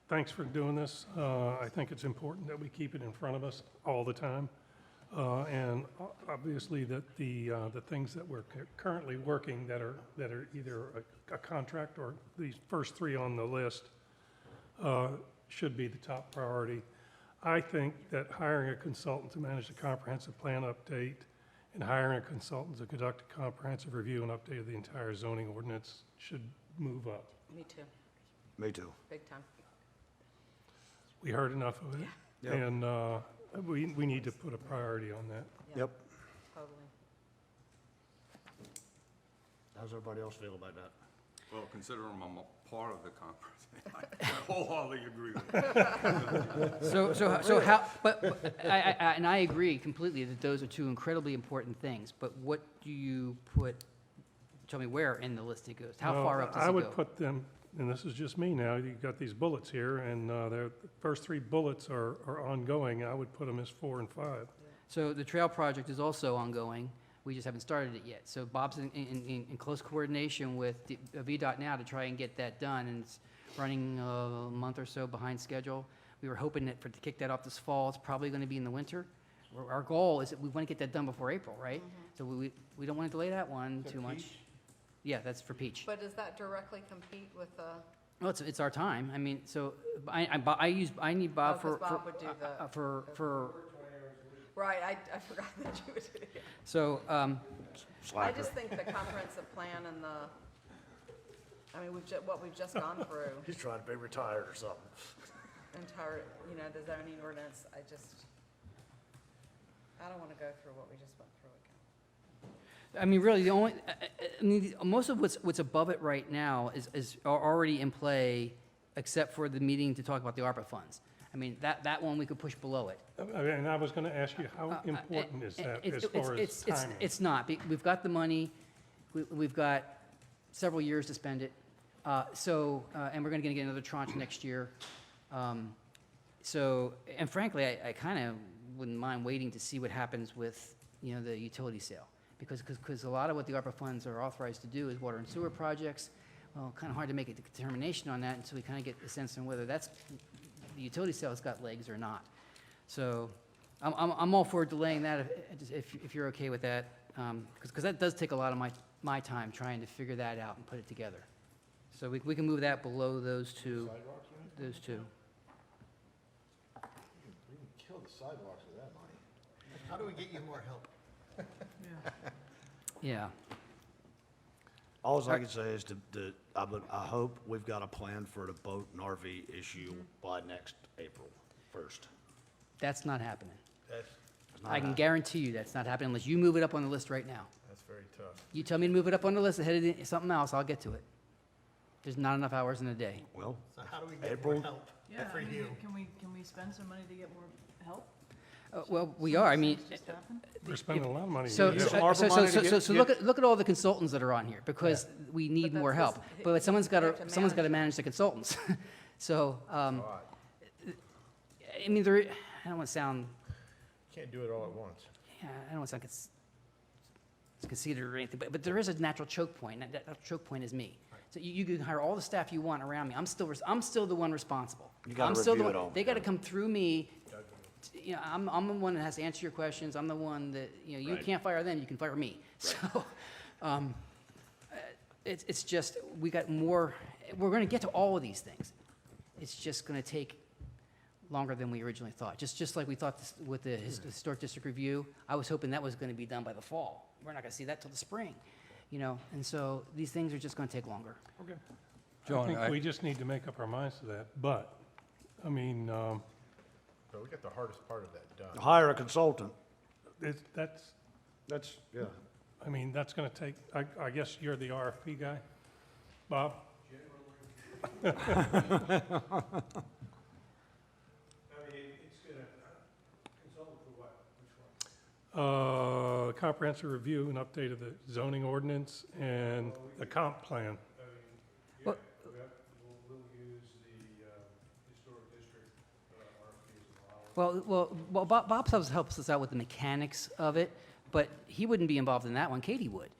Speaker 2: thanks for doing this. I think it's important that we keep it in front of us all the time. And obviously that the things that we're currently working that are either a contract or these first 3 on the list should be the top priority. I think that hiring a consultant to manage the comprehensive plan update and hiring a consultant to conduct a comprehensive review and update of the entire zoning ordinance should move up.
Speaker 19: Me too,
Speaker 8: Me too.
Speaker 19: big time.
Speaker 2: We heard enough of it,
Speaker 8: Yep.
Speaker 2: and we need to put a priority on that.
Speaker 8: Yep.
Speaker 19: Totally.
Speaker 8: How's everybody else feel about that?
Speaker 5: Well, considering I'm a part of the conference, I wholeheartedly agree with that.
Speaker 18: So how, but and I agree completely that those are 2 incredibly important things, but what do you put, tell me where in the list it goes? How
Speaker 2: Well,
Speaker 18: far up does it go?
Speaker 2: I would put them, and this is just me now, you've got these bullets here, and the first 3 bullets are ongoing. I would put them as 4 and 5.
Speaker 18: So the trail project is also ongoing. We just haven't started it yet. So Bob's in close coordination with VDOT now to try and get that done, and it's running a month or so behind schedule. We were hoping to kick that off this fall. It's probably going to be in the winter. Our goal is that we want to get that done before April, right? So we don't want to delay that one too much. Yeah, that's for Peach.
Speaker 19: But does that directly compete with
Speaker 18: Well, it's our time. I mean, so I need Bob
Speaker 19: Oh, 'cause Bob would do the-
Speaker 18: for
Speaker 19: Right, I forgot that you would do it.
Speaker 18: so.
Speaker 19: I just think the comprehensive plan and I mean, what we've just gone through,
Speaker 8: He's trying to be retired or something.
Speaker 19: entire, the zoning ordinance, I don't want to go through what we just went through again.
Speaker 18: I mean, really, the only, most of what's above it right now is already in play, except for the meeting to talk about the ARPA funds. I mean, that one we could push below it.
Speaker 2: And I was going to ask you, how important is that as far as timing?
Speaker 18: It's not. We've got the money. We've got several years to spend it. And we're going to get another tranche next year. And frankly, I kind of wouldn't mind waiting to see what happens with, the utility sale. Because a lot of what the ARPA funds are authorized to do is water and sewer projects. Well, kind of hard to make a determination on that until we kind of get a sense on whether the utility sale has got legs or not. So I'm all for delaying that if you're okay with that, because that does take a lot of my time trying to figure that out and put it together. So we can move that below those two. Those two.
Speaker 4: You can kill the sidewalks with that money.
Speaker 17: How do we get you more help?
Speaker 18: Yeah.
Speaker 8: All I can say is I hope we've got a plan for the boat and RV issue by next April 1st.
Speaker 18: That's not happening.
Speaker 17: That's
Speaker 18: I can guarantee you that's not happening unless you move it up on the list right now.
Speaker 4: very tough.
Speaker 18: You tell me to move it up on the list ahead of something else, I'll get to it. There's not enough hours in a day.
Speaker 8: Well,
Speaker 17: So how do we get
Speaker 8: April.
Speaker 17: more help for you?
Speaker 10: Can we spend some money to get more help?
Speaker 18: Well, we are, I mean,
Speaker 2: We're spending a lot of money.
Speaker 18: so,
Speaker 2: Yeah.
Speaker 18: so look at all the consultants that are on here, because we need more help. But someone's got to manage the consultants. So, I mean, I don't want to sound,
Speaker 4: Can't do it all at once.
Speaker 18: yeah, I don't want to sound conceited or anything, but there is a natural choke point, and that choke point is me. So you can hire all the staff you want around me. I'm still the one responsible.
Speaker 8: You gotta
Speaker 18: I'm still the
Speaker 8: review it
Speaker 18: one-
Speaker 8: all.
Speaker 18: They got to come through me. I'm the one that has to answer your questions. I'm the one that, you
Speaker 8: Right.
Speaker 18: can't fire them, you can fire me. So, it's just, we got more, we're going to get to all of these things. it's just going to take longer than we originally thought. Just like we thought this, with the historic district review, I was hoping that was going to be done by the fall. We're not going to see that till the spring, you know, and so these things are just going to take longer.
Speaker 2: Okay.
Speaker 5: John,
Speaker 2: I think we just need to make up our minds to that, but, I mean,
Speaker 1: But we got the hardest part of that done.
Speaker 8: Hire a consultant.
Speaker 2: that's,
Speaker 8: Yeah.
Speaker 2: I mean, that's gonna take, I guess you're the RFP guy, Bob?
Speaker 4: I mean, it's gonna, consult for what, which one?
Speaker 2: Comprehensive review and update of the zoning ordinance and the comp plan.
Speaker 4: I mean, yeah,
Speaker 18: Well-
Speaker 4: we'll use the, historic district, RFP as well.
Speaker 18: Well, Bob helps us out with the mechanics of it, but he wouldn't be involved in that one. Katie would.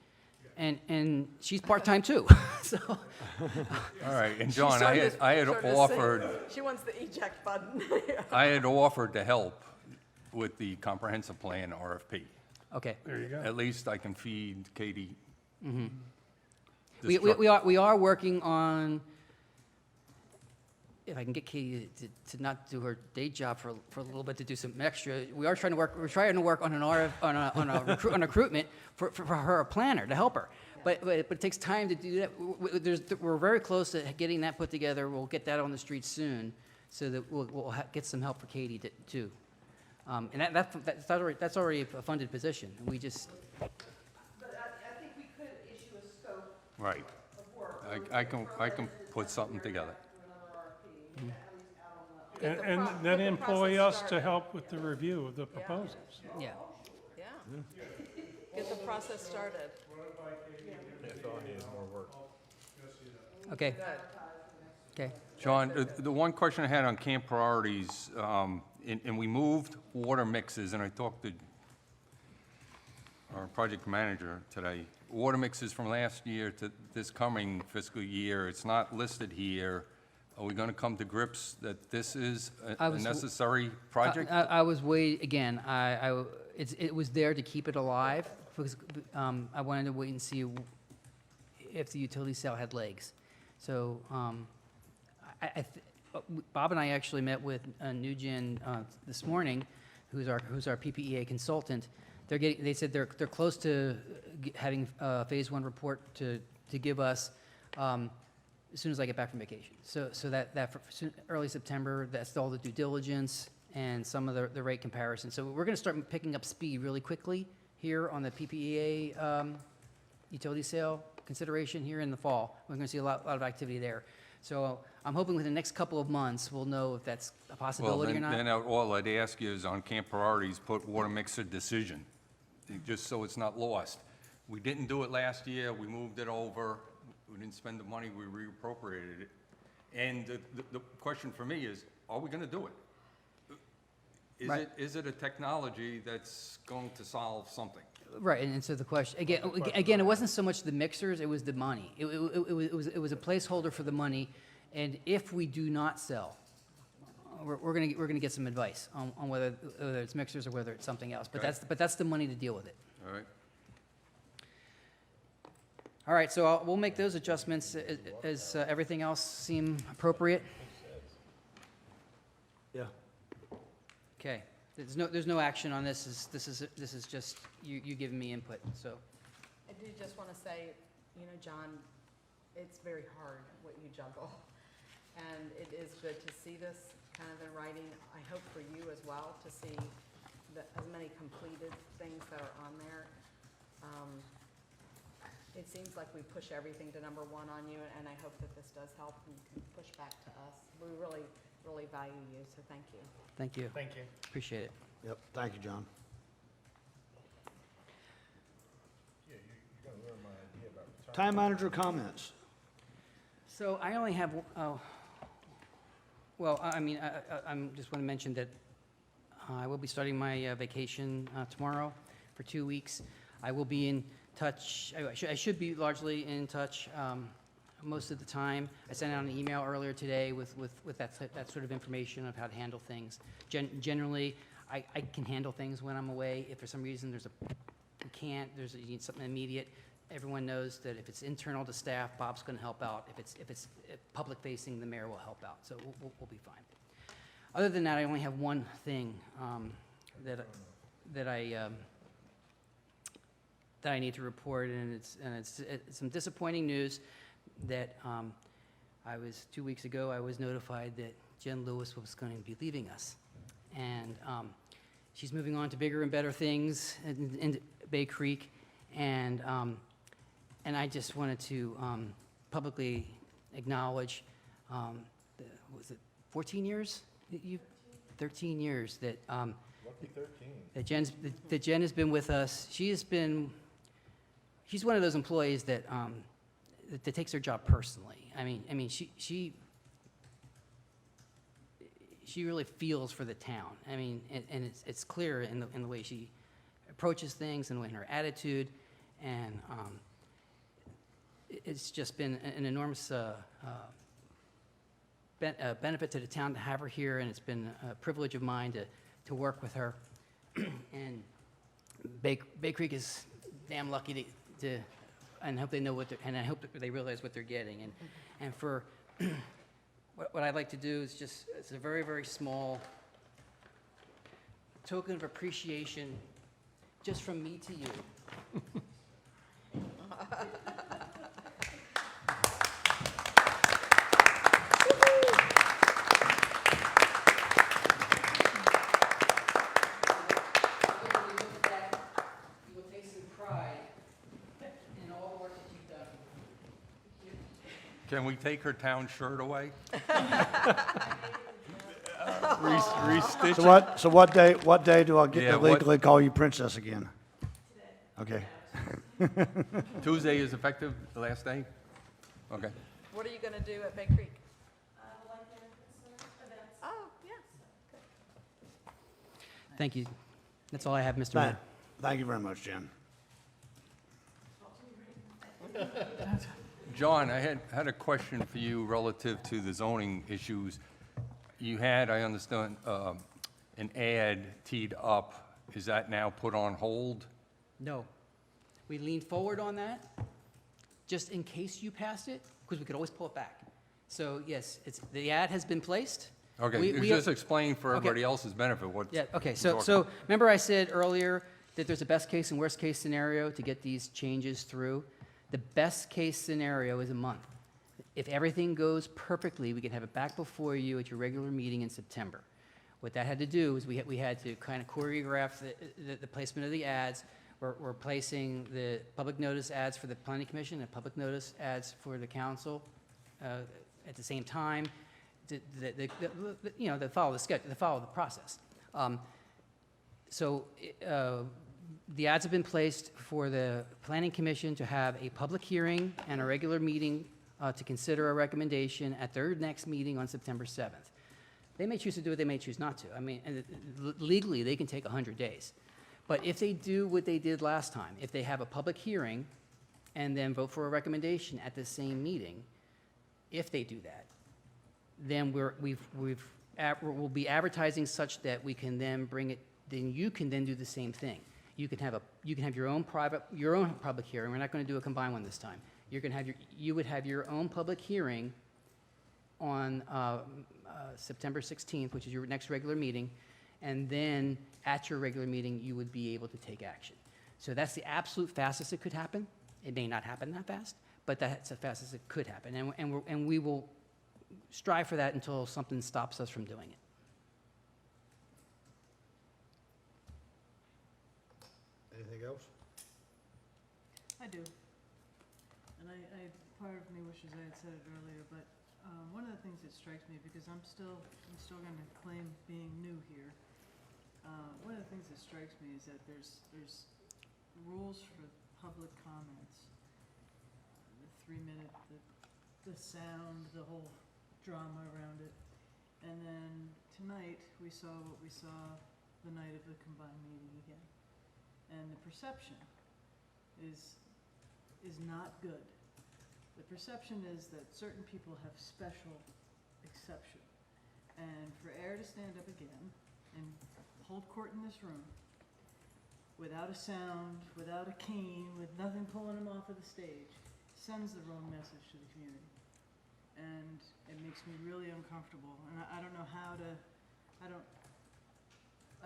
Speaker 18: And she's part-time too, so.
Speaker 5: All right, and
Speaker 19: She's
Speaker 5: John, I
Speaker 19: starting
Speaker 5: had,
Speaker 19: to-
Speaker 5: I had
Speaker 19: starting to say-
Speaker 5: offered,
Speaker 19: She wants the eject button.
Speaker 5: I had offered to help with the comprehensive plan RFP.
Speaker 18: Okay.
Speaker 2: There you go.
Speaker 5: At least I can feed Katie.
Speaker 18: Mm-hmm.
Speaker 5: this
Speaker 18: We are working on, if I can get Katie to not do her day job for a little bit, to do some extra, we're trying to work on on a recruitment for her, a planner, to help her. But it takes time to do that. We're very close to getting that put together. We'll get that on the street soon, so that we'll get some help for Katie too. And that's already a funded position. We just,
Speaker 15: But I think we could issue a scope
Speaker 5: Right.
Speaker 15: of work.
Speaker 5: I can put something together.
Speaker 2: And then employ us to help with the review of the proposals.
Speaker 18: yeah.
Speaker 19: Yeah. Get the process started.
Speaker 1: That's all I need is more work.
Speaker 18: Okay. Okay.
Speaker 5: John, the one question I had on camp priorities, and we moved water mixes, and I talked to our project manager today. Water mixes from last year to this coming fiscal year, it's not listed here. Are we going to come to grips that this is a necessary project?
Speaker 18: I was again, it was there to keep it alive, because I wanted to wait and see if the utility sale had legs. So Bob and I actually met with Nugent this morning, who's our PPEA consultant. They said they're close to having a phase 1 report to give us as soon as I get back from vacation. So that for early September, that's all the due diligence and some of the rate comparison. So we're going to start picking up speed really quickly here on the PPEA utility sale consideration here in the fall. We're going to see a lot of activity there. So I'm hoping within the next couple of months, we'll know if that's a possibility or not.
Speaker 5: Then all I'd ask you is on camp priorities, put water mixer decision, just so it's not lost. We didn't do it last year, we moved it over, we didn't spend the money, we reappropriated it. And the question for me is, are we gonna do it?
Speaker 18: Right.
Speaker 5: Is it a technology that's going to solve something?
Speaker 18: Right, and so the question, again, it wasn't so much the mixers, it was the money. It was a placeholder for the money, and if we do not sell, we're gonna get some advice on whether it's mixers or whether it's something else. But
Speaker 5: Okay.
Speaker 18: that's the money to deal with it.
Speaker 5: All right.
Speaker 18: All right, so we'll make those adjustments as everything else seem appropriate.
Speaker 8: Yeah.
Speaker 18: Okay, there's no action on this. This is just you giving me input. So
Speaker 19: I do just want to say, you know, John, it's very hard what you juggle. And it is good to see this kind of in writing. I hope for you as well to see as many completed things that are on there. It seems like we push everything to #1 on you, and I hope that this does help and can push back to us. We really, really value you, so thank you.
Speaker 18: thank you.
Speaker 1: Thank you.
Speaker 18: Appreciate it.
Speaker 8: Yep, thank you, John.
Speaker 1: Yeah, you're gonna ruin my idea about retirement.
Speaker 8: Time manager comments.
Speaker 18: So I only have, I'm just want to mention that I will be starting my vacation tomorrow for 2 weeks. I will be in touch, I should be largely in touch most of the time. I sent out an email earlier today with that sort of information of how to handle things. Generally, I can handle things when I'm away. If for some reason you need something immediate, everyone knows that if it's internal to staff, Bob's going to help out. If it's public facing, the mayor will help out. So we'll be fine. Other than that, I only have one thing that I need to report, and it's some disappointing news that 2 weeks ago I was notified that Jen Lewis was going to be leaving us, and she's moving on to bigger and better things in Bay Creek, and I just wanted to publicly acknowledge was it 14 years that 13 years that
Speaker 4: Lucky 13.
Speaker 18: that Jen has been with us. She's one of those employees that takes her job personally. I mean, she really feels for the town. I mean, and it's clear in the way she approaches things and in her attitude, and it's just been an enormous benefit to the town to have her here, and it's been a privilege of mine to work with her. And Bay Creek is damn lucky to and hope they know I hope that they realize what they're getting. And for what I'd like to do is it's a very, very small token of appreciation just from me to you.
Speaker 5: Can we take her town shirt away?
Speaker 8: So what day do I get to legally call you princess again? Okay.
Speaker 5: Tuesday is effective, the last day? Okay.
Speaker 16: What are you going to do at Bay Creek? Oh, yeah.
Speaker 18: Thank you. That's all I have, Mr. Mayor.
Speaker 8: Thank you very much, Jen.
Speaker 5: John, I had a question for you relative to the zoning issues. You had, I understand, an ad teed up. Is that now put on hold?
Speaker 18: No. We leaned forward on that, just in case you passed it, because we could always pull it back. So yes, the ad has been placed.
Speaker 5: Okay, just explain for everybody else's benefit what.
Speaker 18: Yeah, okay, so remember I said earlier that there's a best case and worst case scenario to get these changes through? The best case scenario is a month. If everything goes perfectly, we can have it back before you at your regular meeting in September. What that had to do is we had to kind of choreograph the placement of the ads. We're placing the public notice ads for the Planning Commission and public notice ads for the council at the same time. They follow the schedule, they follow the process. The ads have been placed for the Planning Commission to have a public hearing and a regular meeting to consider a recommendation at their next meeting on September 7th. They may choose to do it, they may choose not to. I mean, legally, they can take 100 days. But if they do what they did last time, if they have a public hearing and then vote for a recommendation at the same meeting, if they do that, then we'll be advertising such that we can then bring it, then you can then do the same thing. You can have your own public hearing. We're not going to do a combined one this time. You would have your own public hearing on September 16th, which is your next regular meeting, and then at your regular meeting, you would be able to take action. So that's the absolute fastest it could happen. It may not happen that fast, but that's the fastest it could happen, and we will strive for that until something stops us from doing it.
Speaker 8: Anything else?
Speaker 1: I do. And part of me wishes I had said it earlier, but one of the things that strikes me, because I'm still going to claim being new here. One of the things that strikes me is that there's rules for public comments. The 3-minute, the sound, the whole drama around it. And then tonight, we saw what we saw the night of the combined meeting again. And the perception is not good. The perception is that certain people have special exception. And for Air to stand up again and hold court in this room
Speaker 9: without a sound, without a cane, with nothing pulling him off of the stage, sends the wrong message to the community. And it makes me really uncomfortable, and I don't know how to, I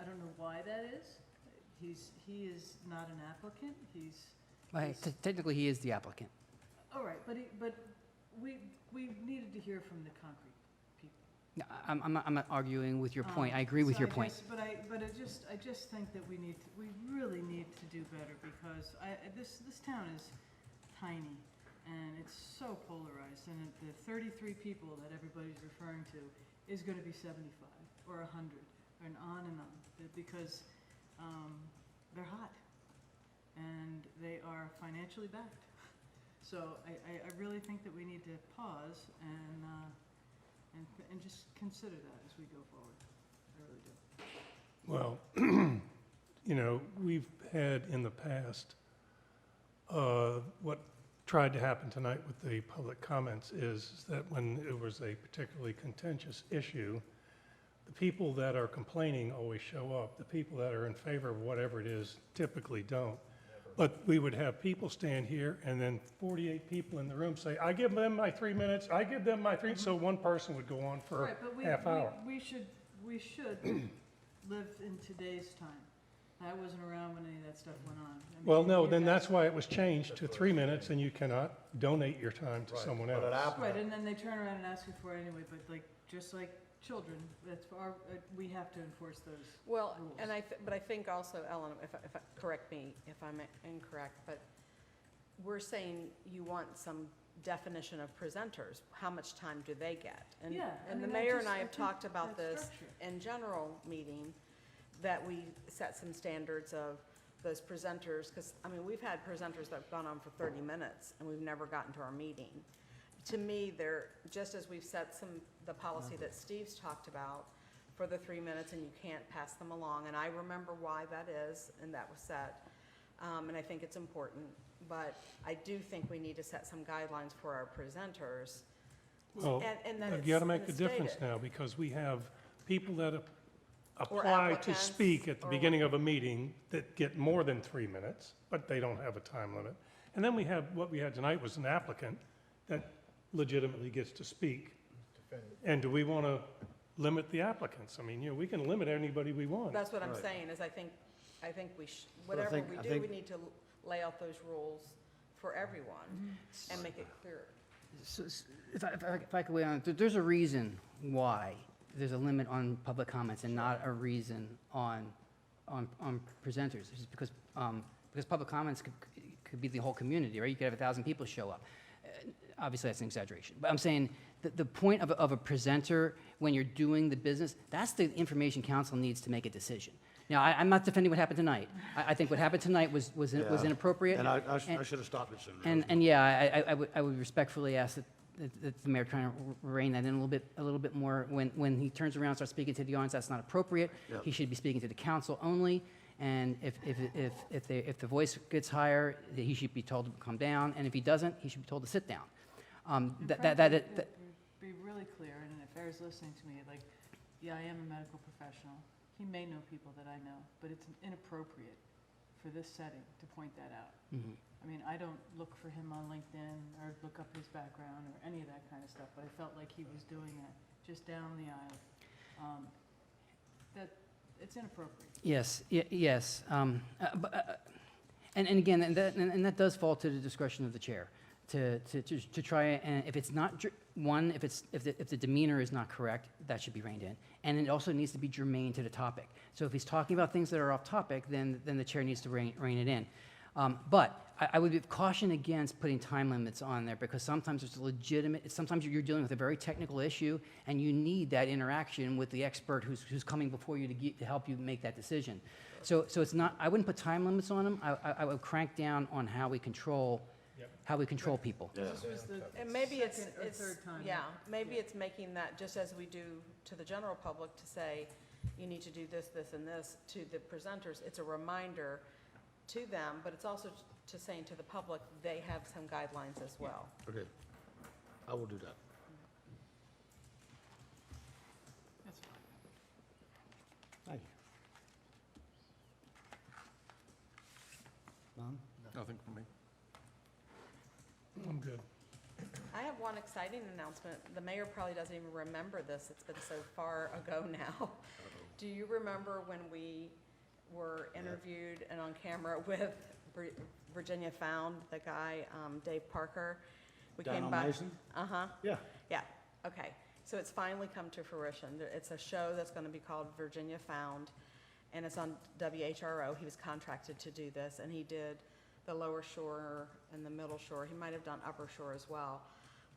Speaker 9: don't know why that is. He is not an applicant,
Speaker 18: Technically, he is the applicant.
Speaker 9: all right, but we needed to hear from the concrete people.
Speaker 18: No, I'm not arguing with your point. I agree with
Speaker 9: So
Speaker 18: your
Speaker 9: I
Speaker 18: point.
Speaker 9: I just think that we really need to do better, because this town is tiny, and it's so polarized, and the 33 people that everybody's referring to is gonna be 75 or 100, and on, because they're hot, and they are financially backed. So I really think that we need to pause and just consider that as we go forward. I really do.
Speaker 2: Well, you know, we've had in the past, what tried to happen tonight with the public comments is that when it was a particularly contentious issue, the people that are complaining always show up. The people that are in favor of whatever it is typically don't. But we would have people stand here, and then 48 people in the room say, I give them my 3 minutes, I give them my 3, so one person would go on for
Speaker 9: Right, but
Speaker 2: half hour.
Speaker 9: we should live in today's time. I wasn't around when any of that stuff went on. I mean,
Speaker 2: Well, no,
Speaker 9: you
Speaker 2: then
Speaker 9: guys-
Speaker 2: that's why it was changed to 3 minutes, and you cannot donate your time to someone else.
Speaker 9: Right, and then they turn around and ask you for it anyway, but just like children, we have to enforce those
Speaker 16: Well,
Speaker 9: rules.
Speaker 16: and but I think also, Ellen, correct me if I'm incorrect, but we're saying you want some definition of presenters. How much time do they get? And,
Speaker 9: Yeah, I
Speaker 16: and the
Speaker 9: mean,
Speaker 16: mayor and I have
Speaker 9: think
Speaker 16: talked about
Speaker 9: that
Speaker 16: this
Speaker 9: structure.
Speaker 16: in general meeting, that we set some standards of those presenters, because, I mean, we've had presenters that have gone on for 30 minutes, and we've never gotten to our meeting. To me, they're, just as we've set the policy that Steve's talked about for the 3 minutes, and you can't pass them along, and I remember why that is, and that was set, and I think it's important, but I do think we need to set some guidelines for our presenters.
Speaker 2: Well,
Speaker 16: and that
Speaker 2: you got to
Speaker 16: it's-
Speaker 2: make
Speaker 16: and
Speaker 2: a
Speaker 16: it's
Speaker 2: difference
Speaker 16: stated.
Speaker 2: now, because we have people that
Speaker 16: Or
Speaker 2: apply to
Speaker 16: applicants,
Speaker 2: speak at the
Speaker 16: or
Speaker 2: beginning of a meeting that get more than 3 minutes, but they don't have a time limit. And then we have, what we had tonight was an applicant that legitimately gets to speak. And do we want to limit the applicants? I mean, you know, we can limit anybody we want.
Speaker 16: That's what I'm
Speaker 8: Right.
Speaker 16: saying, is I think we
Speaker 8: But I
Speaker 16: whatever
Speaker 8: think-
Speaker 16: we
Speaker 8: I
Speaker 16: do,
Speaker 8: think-
Speaker 16: we need to lay out those rules for everyone
Speaker 8: Mm-hmm.
Speaker 16: and make it clear.
Speaker 18: So, if I could weigh on it, there's a reason why there's a limit on public comments and not a reason on presenters. It's because public comments could be the whole community, right? You could have 1,000 people show up. Obviously, that's an exaggeration. But I'm saying that the point of a presenter, when you're doing the business, that's the information council needs to make a decision. Now, I'm not defending what happened tonight. I think what happened tonight was
Speaker 8: Yeah.
Speaker 18: inappropriate.
Speaker 8: And I should have stopped it sooner.
Speaker 18: And yeah, I would respectfully ask that the mayor try to rein that in a little bit more. When he turns around and starts speaking to the audience, that's not appropriate.
Speaker 8: Yep.
Speaker 18: He should be speaking to the council only. And if the voice gets higher, he should be told to calm down. And if he doesn't, he should be told to sit down.
Speaker 9: And
Speaker 18: That
Speaker 9: frankly, be really clear, and if Eric's listening to me, like, yeah, I am a medical professional. He may know people that I know, but it's inappropriate for this setting to point that out.
Speaker 18: Mhm.
Speaker 9: I mean, I don't look for him on LinkedIn or look up his background or any of that kind of stuff, but I felt like he was doing that just down the aisle. That, it's inappropriate.
Speaker 18: Yes, yes. And again, and that does fall to the discretion of the chair to try, and if it's not, if the demeanor is not correct, that should be reined in. And it also needs to be germane to the topic. So if he's talking about things that are off topic, then the chair needs to rein it in. But I would caution against putting time limits on there, because sometimes it's legitimate, sometimes you're dealing with a very technical issue, and you need that interaction with the expert who's coming before you to help you make that decision. So it's not, I wouldn't put time limits on them. I would crank down on how we control people.
Speaker 9: This was the
Speaker 16: And maybe it's,
Speaker 9: second or third time.
Speaker 16: yeah, maybe it's making that, just as we do to the general public, to say, you need to do this, this, and this, to the presenters. It's a reminder to them, but it's also to saying to the public, they have some guidelines as well.
Speaker 8: Okay, I will do that.
Speaker 9: That's fine.
Speaker 8: Thank None?
Speaker 5: Nothing from me.
Speaker 2: I'm good.
Speaker 16: I have one exciting announcement. The mayor probably doesn't even remember this. It's been so far ago now. Do you remember when we were interviewed and on camera with Virginia Found, the guy, Dave Parker? We
Speaker 8: Down
Speaker 16: came
Speaker 8: on
Speaker 16: by.
Speaker 8: Mason?
Speaker 16: Uh-huh.
Speaker 8: Yeah.
Speaker 16: Yeah, okay. So it's finally come to fruition. It's a show that's going to be called Virginia Found, and it's on WHRO. He was contracted to do this, and he did the Lower Shore and the Middle Shore. He might have done Upper Shore as well.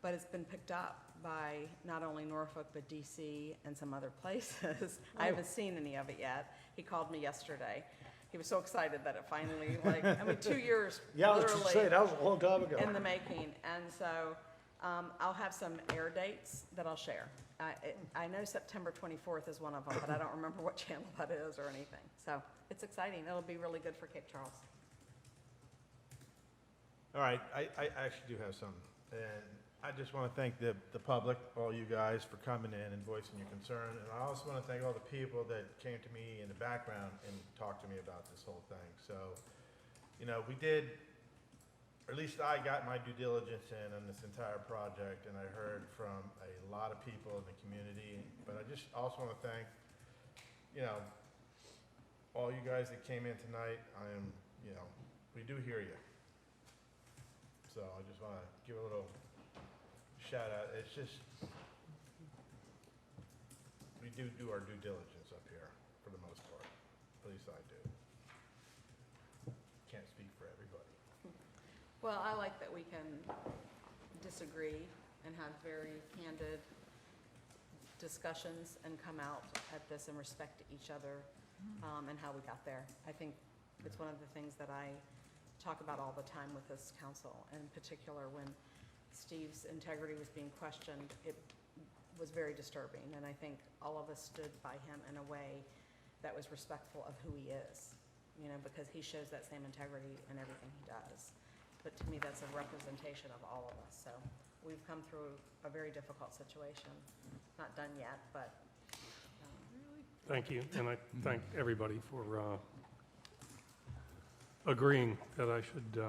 Speaker 16: But it's been picked up by not only Norfolk, but DC and some other places. I haven't seen any of it yet. He called me yesterday. He was so excited that it finally, 2 years,
Speaker 8: Yeah, I was
Speaker 16: literally,
Speaker 8: just saying, that was a long time ago.
Speaker 16: in the making. And so I'll have some air dates that I'll share. I know September 24th is one of them, but I don't remember what channel that is or anything. So it's exciting. It'll be really good for Cape Charles.
Speaker 11: All right, I actually do have some, and I just want to thank the public, all you guys, for coming in and voicing your concern, and I also want to thank all the people that came to me in the background and talked to me about this whole thing. So, we did, or at least I got my due diligence in on this entire project, and I heard from a lot of people in the community, but I just also want to thank, all you guys that came in tonight. We do hear you. So I just want to give a little shout out. It's just, we do our due diligence up here for the most part. At least I do. Can't speak for everybody.
Speaker 16: Well, I like that we can disagree and have very candid discussions and come out at this in respect to each other and how we got there. I think it's one of the things that I talk about all the time with this council, and in particular when Steve's integrity was being questioned, it was very disturbing, and I think all of us stood by him in a way that was respectful of who he is, because he shows that same integrity in everything he does. But to me, that's a representation of all of us. So we've come through a very difficult situation. Not done yet, but.
Speaker 2: Thank you, and I thank everybody for agreeing that I should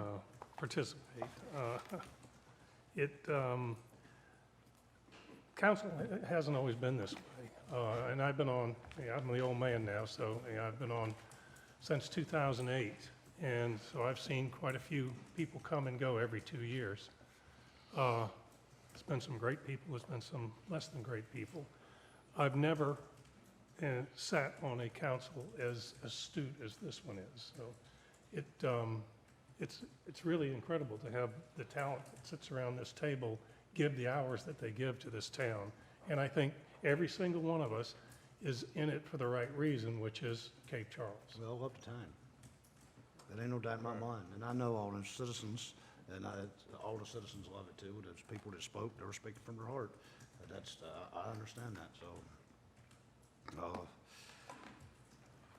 Speaker 2: participate. Council hasn't always been this way, and I've been on, I'm the old man now, so I've been on since 2008, and so I've seen quite a few people come and go every 2 years. There's been some great people, there's been some less than great people. I've never sat on a council as astute as this one is, so it's really incredible to have the talent that sits around this table give the hours that they give to this town. And I think every single one of us is in it for the right reason, which is Cape Charles.
Speaker 8: Well, up to time. There ain't no doubt in my mind. And I know all the citizens, and all the citizens love it too. There's people that spoke, they were speaking from their heart. I understand that, so.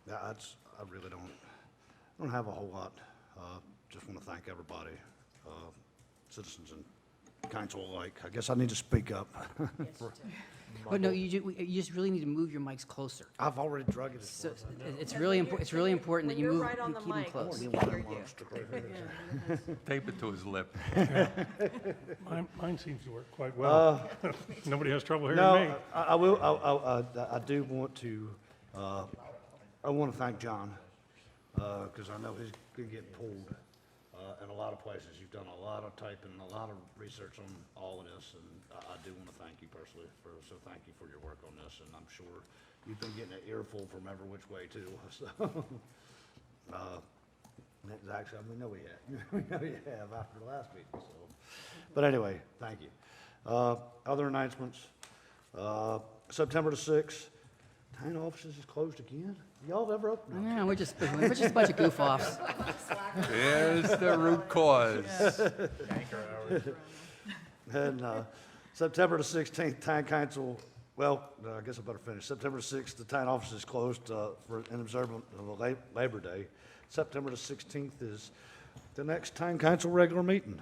Speaker 8: I really don't have a whole lot. Just want to thank everybody, citizens and council alike. I guess I need to speak up.
Speaker 18: Well, no, you just really need to move your mics closer.
Speaker 8: I've already drug it.
Speaker 18: So it's really important that you move,
Speaker 16: Right on
Speaker 18: you
Speaker 16: the
Speaker 18: keep them
Speaker 16: mic,
Speaker 18: close.
Speaker 16: we can hear you.
Speaker 5: Tape it to his lip.
Speaker 2: Mine seems to work quite well. Nobody has trouble hearing me.
Speaker 8: I do want to, I want to thank John, because I know he's going to get pulled in a lot of places. You've done a lot of typing, a lot of research on all of this, and I do want to thank you personally, so thank you for your work on this, and I'm sure you've been getting an earful from every which way too, so. Actually, we know we have after the last meeting, so. But anyway, thank you. Other announcements, September the 6th, town offices is closed again. Y'all ever open?
Speaker 18: No, we're just a bunch of goof-offs.
Speaker 5: There's the root cause.
Speaker 8: And September the 16th, town council, well, I guess I better finish. September the 6th, the town office is closed in observance of Labor Day. September the 16th is the next town council regular meeting.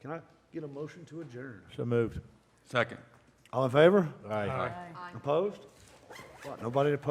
Speaker 8: Can I get a motion to adjourn?
Speaker 11: So moved.
Speaker 5: Second.
Speaker 8: All in favor?
Speaker 11: Aye.
Speaker 8: Opposed? What, nobody opposed?